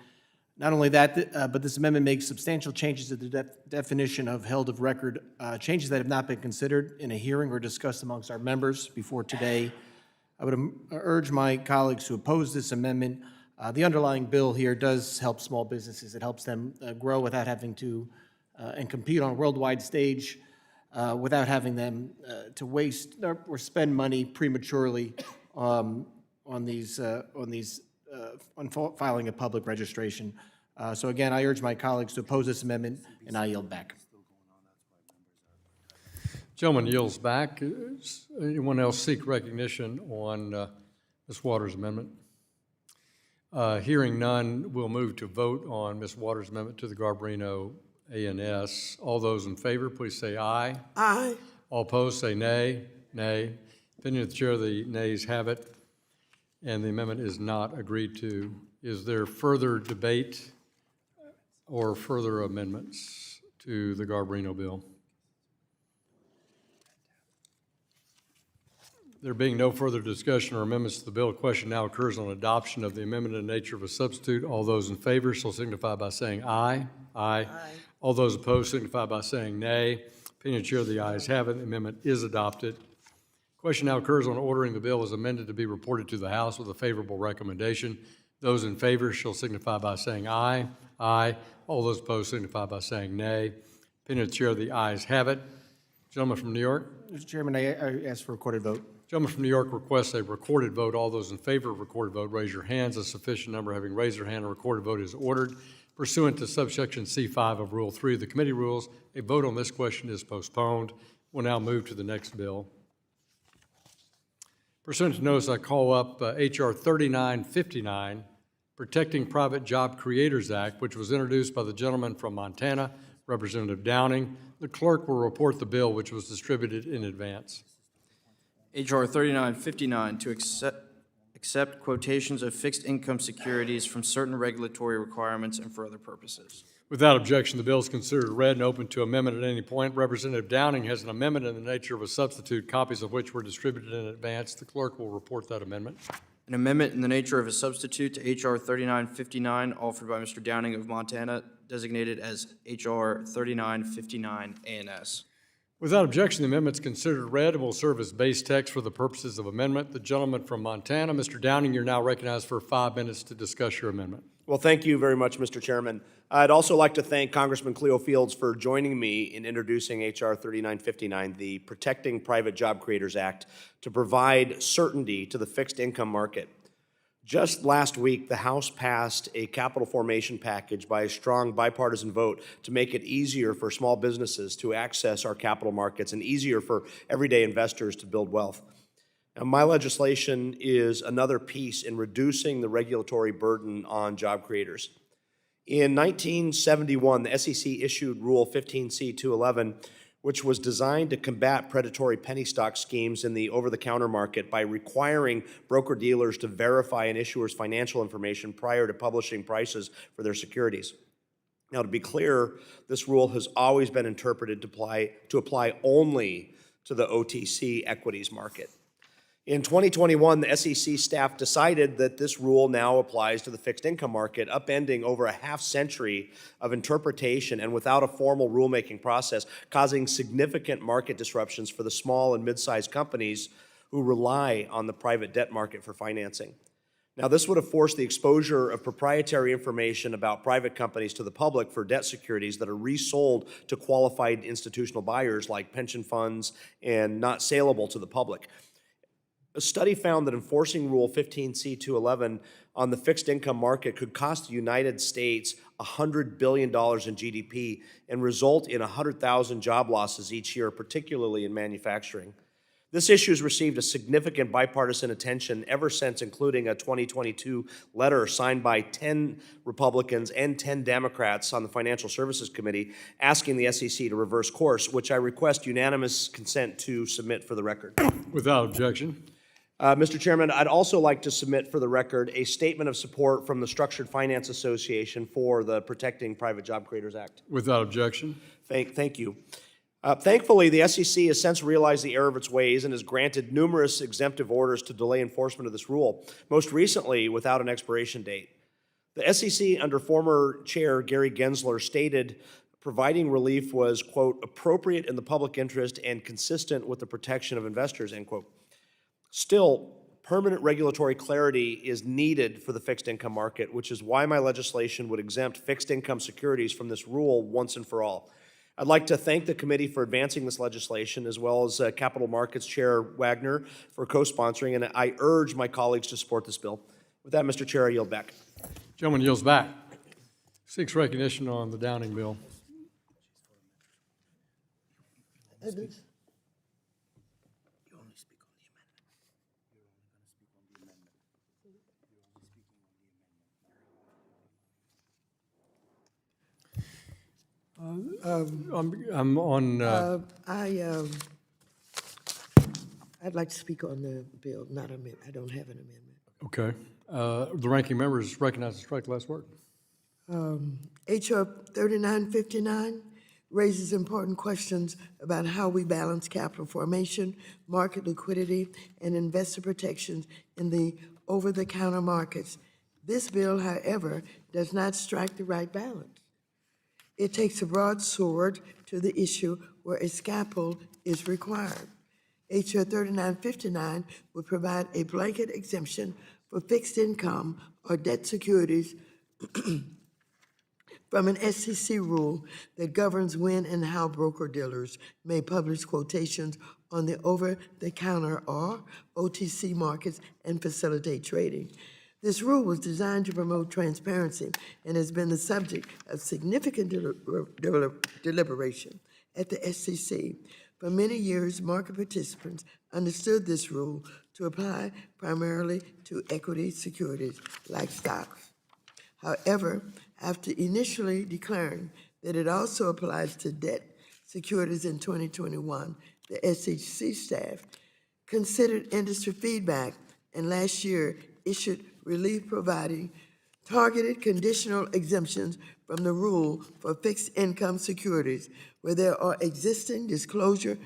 Not only that, but this amendment makes substantial changes to the definition of held of record, changes that have not been considered in a hearing or discussed amongst our members before today. I would urge my colleagues to oppose this amendment. The underlying bill here does help small businesses. It helps them grow without having to and compete on a worldwide stage without having them to waste or spend money prematurely on filing a public registration. So again, I urge my colleagues to oppose this amendment, and I yield back. Gentleman yields back. Does anyone else seek recognition on Ms. Waters' amendment? Hearing none, we'll move to vote on Ms. Waters' amendment to the Garbarino A&S. All those in favor, please say aye. Aye. All opposed, say nay. Nay. Opinion of the chair, the nays have it, and the amendment is not agreed to. Is there further debate or further amendments to the Garbarino bill? There being no further discussion or amendments to the bill, the question now occurs on adoption of the amendment in the nature of a substitute. All those in favor shall signify by saying aye. Aye. All those opposed signify by saying nay. Opinion of the chair, the ayes have it. The amendment is adopted. Question now occurs on ordering the bill as amended to be reported to the House with a favorable recommendation. Those in favor shall signify by saying aye. Aye. All those opposed signify by saying nay. Opinion of the chair, the ayes have it. Gentleman from New York. Mr. Chairman, I ask for a recorded vote. Gentleman from New York requests a recorded vote. All those in favor of recorded vote, raise your hands. A sufficient number having raised their hand, a recorded vote is ordered. Pursuant to subsection C5 of Rule 3 of the committee rules, a vote on this question is postponed. We'll now move to the next bill. Pursuant to notice, I call up H.R. 3959, Protecting Private Job Creators Act, which was introduced by the gentleman from Montana, Representative Downing. The clerk will report the bill, which was distributed in advance. H.R. 3959 to accept accept quotations of fixed income securities from certain regulatory requirements and for other purposes. Without objection, the bill is considered read and open to amendment at any point. Representative Downing has an amendment in the nature of a substitute, copies of which were distributed in advance. The clerk will report that amendment. An amendment in the nature of a substitute to H.R. 3959 offered by Mr. Downing of Montana, designated as H.R. 3959 ANS. Without objection, the amendment is considered read and will serve as base text for the purposes of amendment. The gentleman from Montana, Mr. Downing, you're now recognized for 5 minutes to discuss your amendment. Well, thank you very much, Mr. Chairman. I'd also like to thank Congressman Cleo Fields for joining me in introducing H.R. 3959, the Protecting Private Job Creators Act, to provide certainty to the fixed income market. Just last week, the House passed a capital formation package by a strong bipartisan vote to make it easier for small businesses to access our capital markets and easier for everyday investors to build wealth. Now, my legislation is another piece in reducing the regulatory burden on job creators. In 1971, the SEC issued Rule 15c211, which was designed to combat predatory penny stock schemes in the over-the-counter market by requiring broker-dealers to verify an issuer's financial information prior to publishing prices for their securities. Now, to be clear, this rule has always been interpreted to apply only to the OTC equities market. In 2021, the SEC staff decided that this rule now applies to the fixed income market, upending over a half-century of interpretation and without a formal rulemaking process, causing significant market disruptions for the small and mid-sized companies who rely on the private debt market for financing. Now, this would have forced the exposure of proprietary information about private companies to the public for debt securities that are resold to qualified institutional buyers like pension funds and not saleable to the public. A study found that enforcing Rule 15c211 on the fixed income market could cost the United States $100 billion in GDP and result in 100,000 job losses each year, particularly in manufacturing. This issue has received a significant bipartisan attention ever since, including a 2022 letter signed by 10 Republicans and 10 Democrats on the Financial Services Committee asking the SEC to reverse course, which I request unanimous consent to submit for the record. Without objection. Mr. Chairman, I'd also like to submit for the record a statement of support from the Structured Finance Association for the Protecting Private Job Creators Act. Without objection. Thank you. Thankfully, the SEC has since realized the error of its ways and has granted numerous exemptive orders to delay enforcement of this rule, most recently without an expiration date. The SEC, under former Chair Gary Gensler, stated providing relief was, quote, appropriate in the public interest and consistent with the protection of investors, end quote. Still, permanent regulatory clarity is needed for the fixed income market, which is why my legislation would exempt fixed income securities from this rule once and for all. I'd like to thank the committee for advancing this legislation, as well as Capital Markets Chair Wagner for co-sponsoring, and I urge my colleagues to support this bill. With that, Mr. Chair, I yield back. Gentleman yields back. Seeks recognition on the Downing bill. I'm on. I'd like to speak on the bill, not amendment. I don't have an amendment. Okay. The ranking member is recognized to strike the last word. H.R. 3959 raises important questions about how we balance capital formation, market liquidity, and investor protections in the over-the-counter markets. This bill, however, does not strike the right balance. It takes a broad sword to the issue where a scalpel is required. H.R. 3959 would provide a blanket exemption for fixed income or debt securities from an SEC rule that governs when and how broker-dealers may publish quotations on the over-the-counter or OTC markets and facilitate trading. This rule was designed to promote transparency and has been the subject of significant deliberation at the SEC. For many years, market participants understood this rule to apply primarily to equity securities like stocks. However, after initially declaring that it also applies to debt securities in 2021, the SEC staff considered industry feedback and last year issued relief providing targeted conditional exemptions from the rule for fixed income securities where there are existing disclosure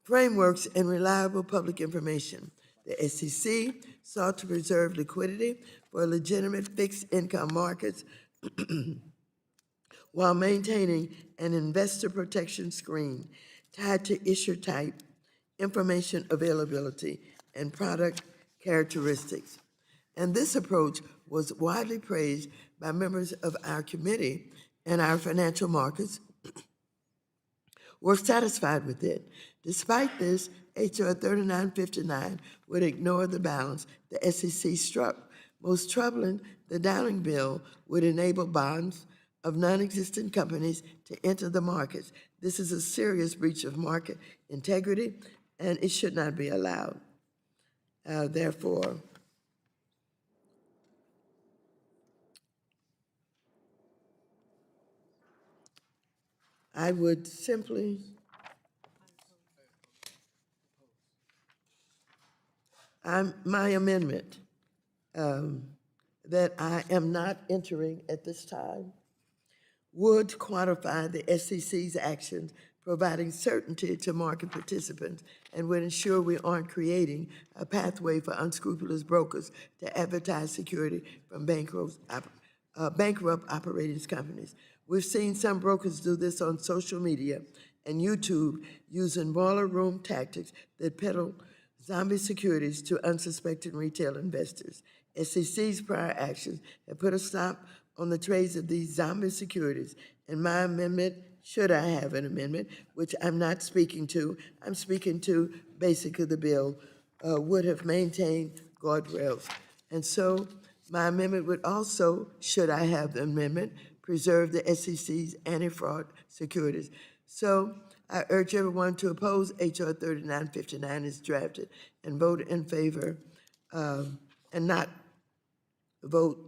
frameworks and reliable public information. The SEC sought to preserve liquidity for legitimate fixed income markets while maintaining an investor protection screen tied to issue type, information availability, and product characteristics. And this approach was widely praised by members of our committee, and our financial markets were satisfied with it. Despite this, H.R. 3959 would ignore the balance the SEC struck. Most troubling, the Downing bill would enable bonds of non-existent companies to enter the markets. This is a serious breach of market integrity, and it should not be allowed. Therefore, I would simply my amendment that I am not entering at this time would quantify the SEC's actions, providing certainty to market participants, and would ensure we aren't creating a pathway for unscrupulous brokers to advertise security from bankrupt operating companies. We've seen some brokers do this on social media and YouTube using boiler room tactics that peddle zombie securities to unsuspecting retail investors. SEC's prior actions have put a stop on the trades of these zombie securities, and my amendment, should I have an amendment, which I'm not speaking to, I'm speaking to basically the bill, would have maintained guardrails. And so my amendment would also, should I have the amendment, preserve the SEC's anti-fraud securities. So I urge everyone to oppose H.R. 3959 as drafted and vote in favor, and not vote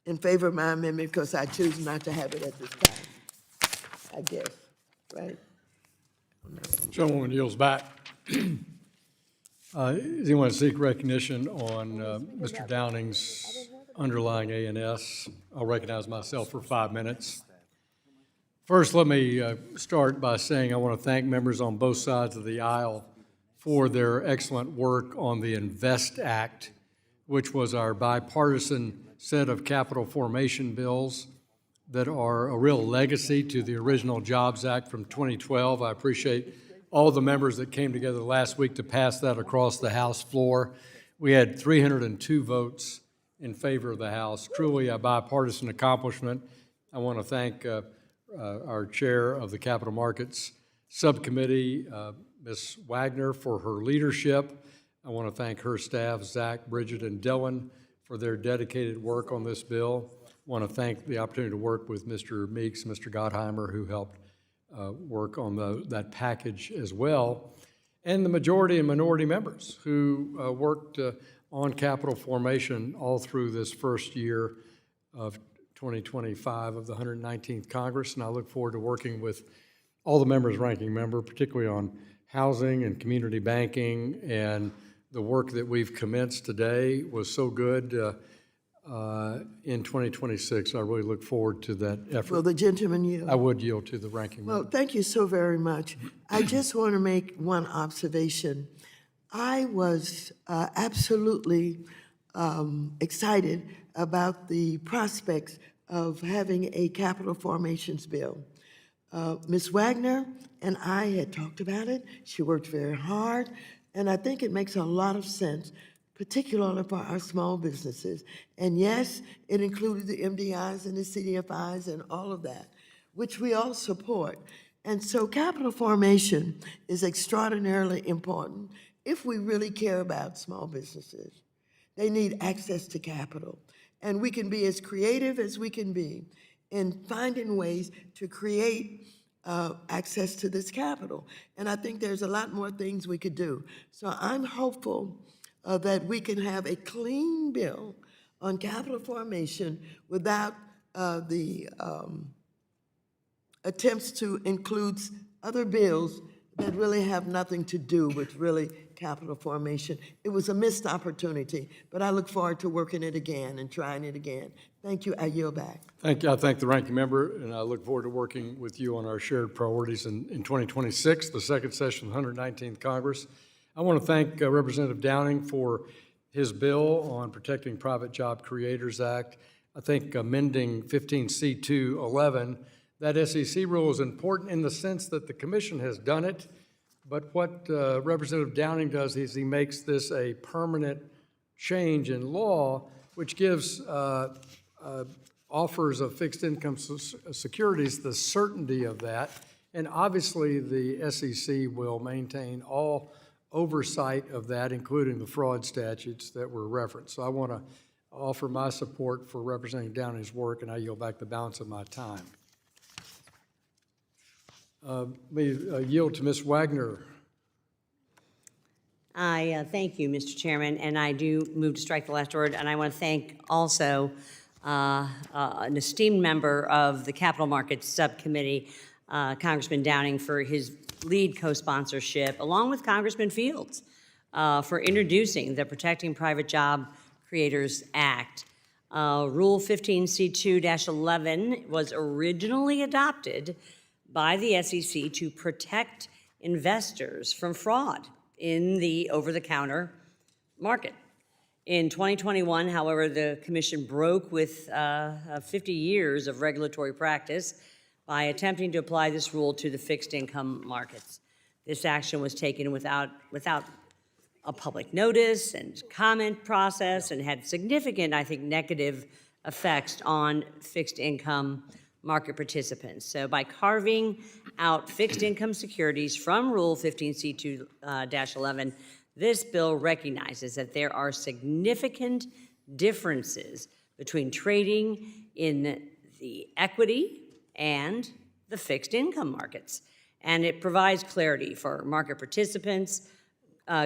in favor of my amendment because I choose not to have it at this time, I guess, right? Gentlewoman yields back. Does anyone seek recognition on Mr. Downing's underlying A&S? I'll recognize myself for 5 minutes. First, let me start by saying I want to thank members on both sides of the aisle for their excellent work on the INVEST Act, which was our bipartisan set of capital formation bills that are a real legacy to the original Jobs Act from 2012. I appreciate all the members that came together last week to pass that across the House floor. We had 302 votes in favor of the House, truly a bipartisan accomplishment. I want to thank our chair of the Capital Markets Subcommittee, Ms. Wagner, for her leadership. I want to thank her staff, Zach, Bridget, and Dylan, for their dedicated work on this bill. I want to thank the opportunity to work with Mr. Meeks, Mr. Gottheimer, who helped work on that package as well, and the majority and minority members who worked on capital formation all through this first year of 2025 of the 119th Congress, and I look forward to working with all the members, ranking member, particularly on housing and community banking, and the work that we've commenced today was so good in 2026. I really look forward to that effort. Will the gentleman yield? I would yield to the ranking member. Well, thank you so very much. I just want to make one observation. I was absolutely excited about the prospects of having a capital formations bill. Ms. Wagner and I had talked about it. She worked very hard, and I think it makes a lot of sense, particularly for our small businesses. And yes, it included the MDIs and the CDFIs and all of that, which we all support. And so capital formation is extraordinarily important if we really care about small businesses. They need access to capital. And we can be as creative as we can be in finding ways to create access to this capital. And I think there's a lot more things we could do. So I'm hopeful that we can have a clean bill on capital formation without the attempts to include other bills that really have nothing to do with really capital formation. It was a missed opportunity, but I look forward to working it again and trying it again. Thank you. I yield back. Thank you. I thank the ranking member, and I look forward to working with you on our shared priorities in 2026, the second session of the 119th Congress. I want to thank Representative Downing for his bill on Protecting Private Job Creators Act. I think amending 15C211, that SEC rule is important in the sense that the commission has done it, but what Representative Downing does is he makes this a permanent change in law, which gives offers of fixed income securities the certainty of that. And obviously, the SEC will maintain all oversight of that, including the fraud statutes that were referenced. So I want to offer my support for Representative Downing's work, and I yield back the balance of my time. Yield to Ms. Wagner. I thank you, Mr. Chairman, and I do move to strike the last word. And I want to thank also an esteemed member of the Capital Markets Subcommittee, Congressman Downing, for his lead co-sponsorship, along with Congressman Fields, for introducing the Protecting Private Job Creators Act. Rule 15C2-11 was originally adopted by the SEC to protect investors from fraud in the over-the-counter market. In 2021, however, the Commission broke with 50 years of regulatory practice by attempting to apply this rule to the fixed income markets. This action was taken without a public notice and comment process, and had significant, I think, negative effects on fixed income market participants. So by carving out fixed income securities from Rule 15C2-11, this bill recognizes that there are significant differences between trading in the equity and the fixed income markets. And it provides clarity for market participants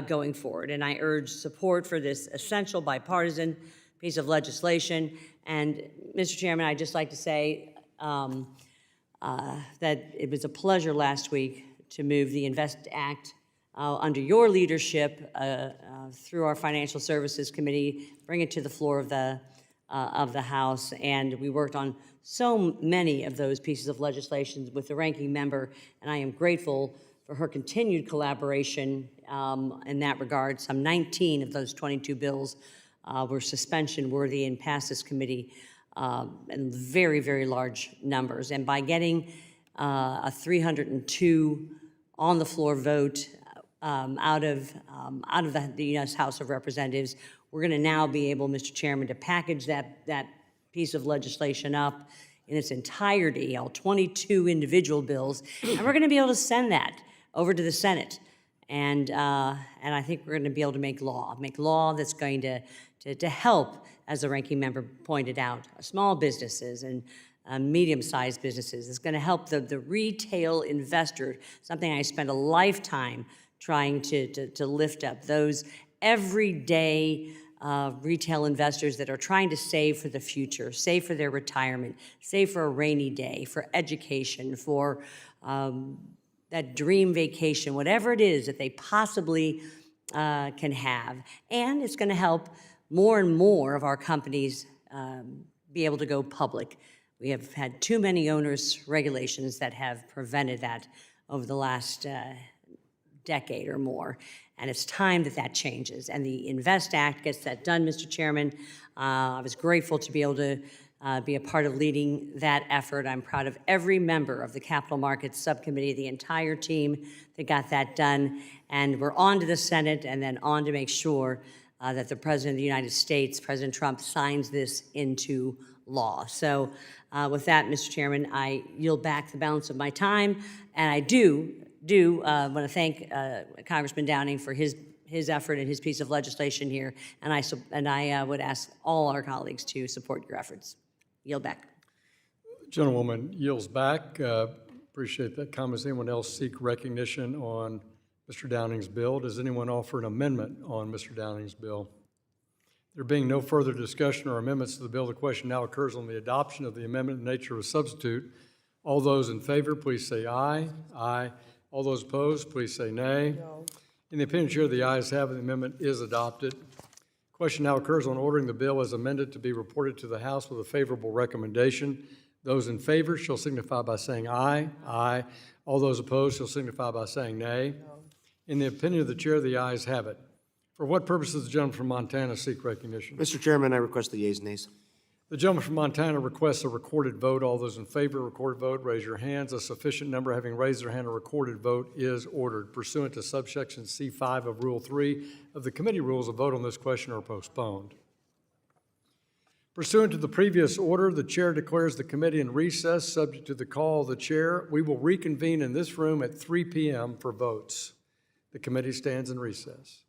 going forward. And I urge support for this essential bipartisan piece of legislation. And Mr. Chairman, I'd just like to say that it was a pleasure last week to move the INVEST Act under your leadership through our Financial Services Committee, bring it to the floor of the House, and we worked on so many of those pieces of legislation with the ranking member, and I am grateful for her continued collaboration in that regard. Some 19 of those 22 bills were suspension-worthy and passed this committee in very, very large numbers. And by getting a 302 on-the-floor vote out of the U.S. House of Representatives, we're going to now be able, Mr. Chairman, to package that piece of legislation up in its entirety, all 22 individual bills, and we're going to be able to send that over to the Senate. And I think we're going to be able to make law that's going to help, as the ranking member pointed out, small businesses and medium-sized businesses. It's going to help the retail investor, something I spent a lifetime trying to lift up, those everyday retail investors that are trying to save for the future, save for their retirement, save for a rainy day, for education, for that dream vacation, whatever it is that they possibly can have. And it's going to help more and more of our companies be able to go public. We have had too many onerous regulations that have prevented that over the last decade or more. And it's time that changes. And the INVEST Act gets that done, Mr. Chairman. I was grateful to be able to be a part of leading that effort. I'm proud of every member of the Capital Markets Subcommittee, the entire team that got that done. And we're on to the Senate and then on to make sure that the President of the United States, President Trump, signs this into law. So with that, Mr. Chairman, I yield back the balance of my time. And I do want to thank Congressman Downing for his effort and his piece of legislation here, and I would ask all our colleagues to support your efforts. Yield back. Gentlewoman yields back. Appreciate that comment. Does anyone else seek recognition on Mr. Downing's bill? Does anyone offer an amendment on Mr. Downing's bill? There being no further discussion or amendments to the bill, the question now occurs on the adoption of the amendment in the nature of a substitute. All those in favor, please say aye. Aye. All those opposed, please say nay. No. In the opinion of the chair, the ayes have it. The amendment is adopted. Question now occurs on ordering the bill as amended to be reported to the House with a favorable recommendation. Those in favor shall signify by saying aye. Aye. All those opposed shall signify by saying nay. In the opinion of the chair, the ayes have it. For what purpose does the gentleman from Montana seek recognition? Mr. Chairman, I request the yeas and nays. The gentleman from Montana requests a recorded vote. All those in favor, recorded vote, raise your hands. A sufficient number having raised their hand, a recorded vote is ordered. Pursuant to subsection C5 of Rule 3 of the committee rules, a vote on this question are postponed. Pursuant to the previous order, the chair declares the committee in recess, subject to the call of the chair. We will reconvene in this room at 3 p.m. for votes. The committee stands in recess.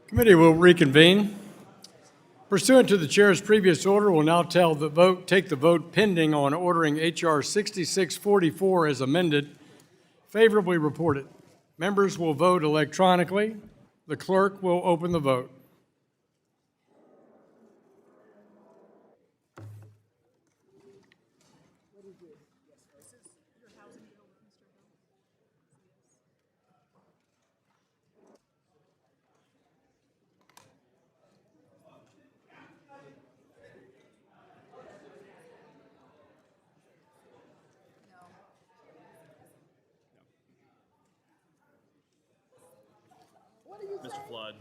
Committee will reconvene. Pursuant to the chair's previous order, we'll now take the vote pending on ordering H.R. 6644 as amended, favorably reported. Members will vote electronically. The clerk will open the vote. Mr. Flood.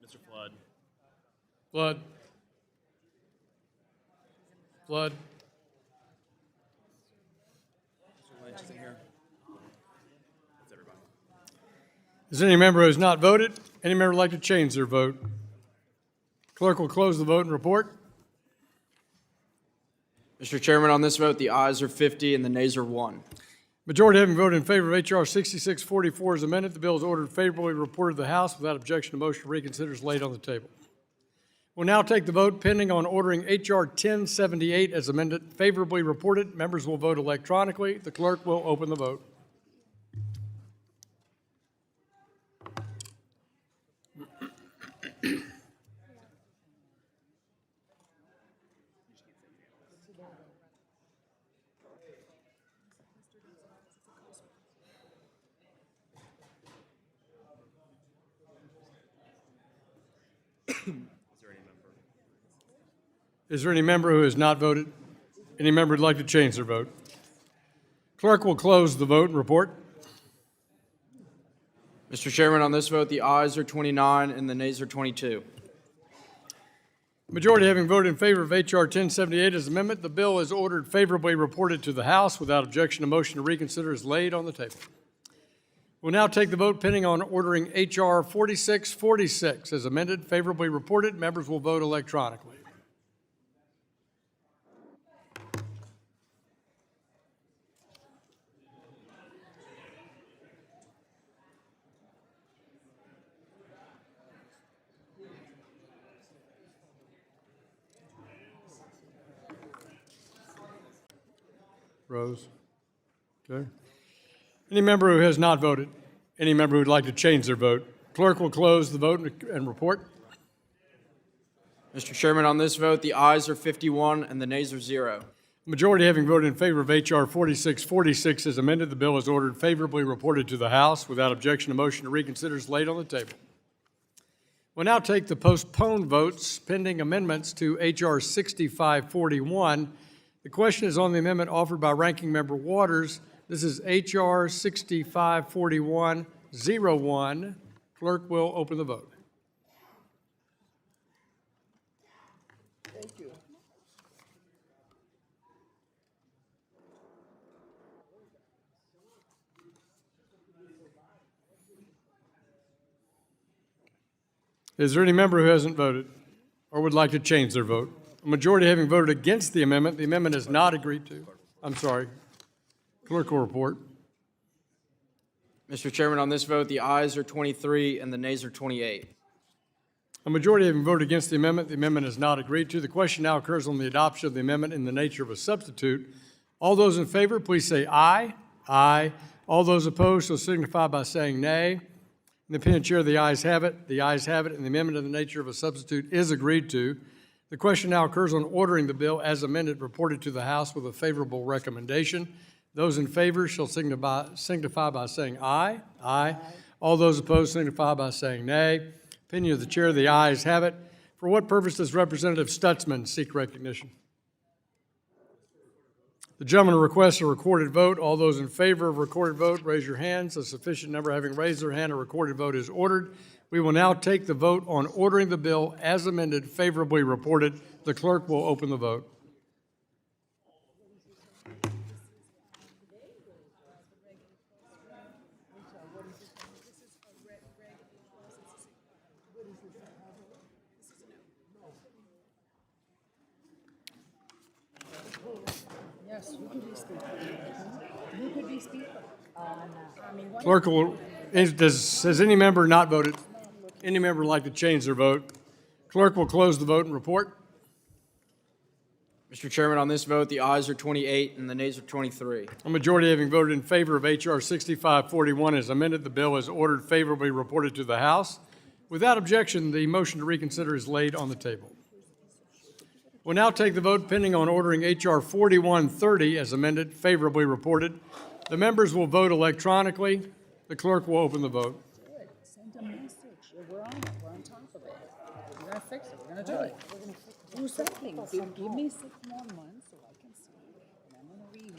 Mr. Flood. Flood. Flood. Is there any member who has not voted? Any member would like to change their vote? Clerk will close the vote and report. Mr. Chairman, on this vote, the ayes are 50 and the nays are 1. Majority having voted in favor of H.R. 6644 as amended, the bill is ordered favorably reported to the House without objection. A motion to reconsider is laid on the table. We'll now take the vote pending on ordering H.R. 1078 as amended, favorably reported. Members will vote electronically. The clerk will open the vote. Is there any member who has not voted? Any member who'd like to change their vote? Clerk will close the vote and report. Mr. Chairman, on this vote, the ayes are 29 and the nays are 22. Majority having voted in favor of H.R. 1078 as amendment, the bill is ordered favorably reported to the House without objection. A motion to reconsider is laid on the table. We'll now take the vote pending on ordering H.R. 4646 as amended, favorably reported. Members will vote electronically. Rose. Okay. Any member who has not voted? Any member who would like to change their vote? Clerk will close the vote and report. Mr. Chairman, on this vote, the ayes are 51 and the nays are 0. Majority having voted in favor of H.R. 4646 as amended, the bill is ordered favorably reported to the House without objection. A motion to reconsider is laid on the table. We'll now take the postponed votes pending amendments to H.R. 6541. The question is on the amendment offered by Ranking Member Waters. This is H.R. 6541-01. Clerk will open the vote. Thank you. Is there any member who hasn't voted or would like to change their vote? A majority having voted against the amendment is not agreed to. I'm sorry. Clerk will report. Mr. Chairman, on this vote, the ayes are 23 and the nays are 28. A majority having voted against the amendment is not agreed to. The question now occurs on the adoption of the amendment in the nature of a substitute. All those in favor, please say aye. Aye. All those opposed shall signify by saying nay. In the opinion of the chair, the ayes have it. The ayes have it, and the amendment in the nature of a substitute is agreed to. The question now occurs on ordering the bill as amended reported to the House with a favorable recommendation. Those in favor shall signify by saying aye. Aye. All those opposed signify by saying nay. Opinion of the chair, the ayes have it. For what purpose does Representative Stutzman seek recognition? The gentleman requests a recorded vote. All those in favor of recorded vote, raise your hands. A sufficient number having raised their hand, a recorded vote is ordered. We will now take the vote on ordering the bill as amended, favorably reported. The clerk will open the vote. Clerk will, has any member not voted? Any member would like to change their vote? Clerk will close the vote and report. Mr. Chairman, on this vote, the ayes are 28 and the nays are 23. A majority having voted in favor of H.R. 6541 as amended, the bill is ordered favorably reported to the House. Without objection, the motion to reconsider is laid on the table. We'll now take the vote pending on ordering H.R. 4130 as amended, favorably reported. The members will vote electronically. The clerk will open the vote. Send a message. We're on it. We're on top of it. We're gonna fix it. We're gonna do it. We're gonna do something. Give me 6 more months so I can see. And I'm gonna read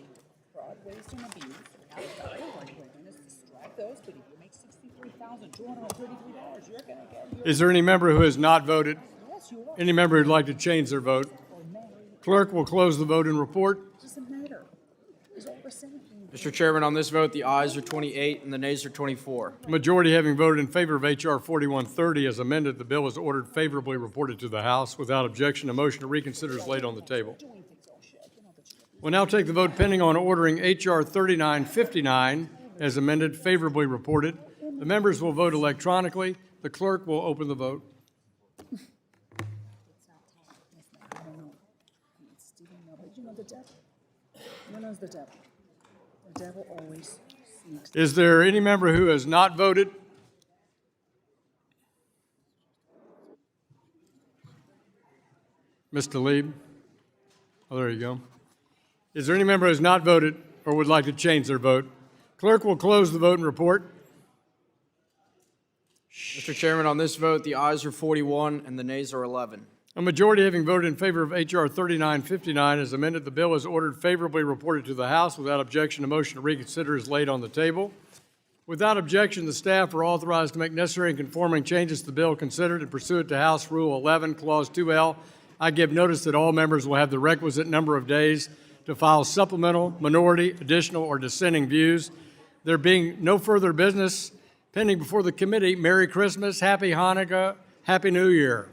fraud, waste, and abuse. We're gonna strike those, but if you make $63,233, you're gonna get. Is there any member who has not voted? Yes, you are. Any member who'd like to change their vote? Clerk will close the vote and report. Doesn't matter. It's what we're saying. Mr. Chairman, on this vote, the ayes are 28 and the nays are 24. Majority having voted in favor of H.R. 4130 as amended, the bill is ordered favorably reported to the House. Without objection, a motion to reconsider is laid on the table. We'll now take the vote pending on ordering H.R. 3959 as amended, favorably reported. The members will vote electronically. The clerk will open the vote. You know the devil. You know the devil. The devil always sneaks. Is there any member who has not voted? Mr. Lieb? Oh, there you go. Is there any member who has not voted or would like to change their vote? Clerk will close the vote and report. Mr. Chairman, on this vote, the ayes are 41 and the nays are 11. A majority having voted in favor of H.R. 3959 as amended, the bill is ordered favorably reported to the House. Without objection, a motion to reconsider is laid on the table. Without objection, the staff are authorized to make necessary and conforming changes to the bill considered and pursuant to House Rule 11, Clause 2L. I give notice that all members will have the requisite number of days to file supplemental, minority, additional, or dissenting views. There being no further business pending before the committee, Merry Christmas, Happy Hanukkah, Happy New Year.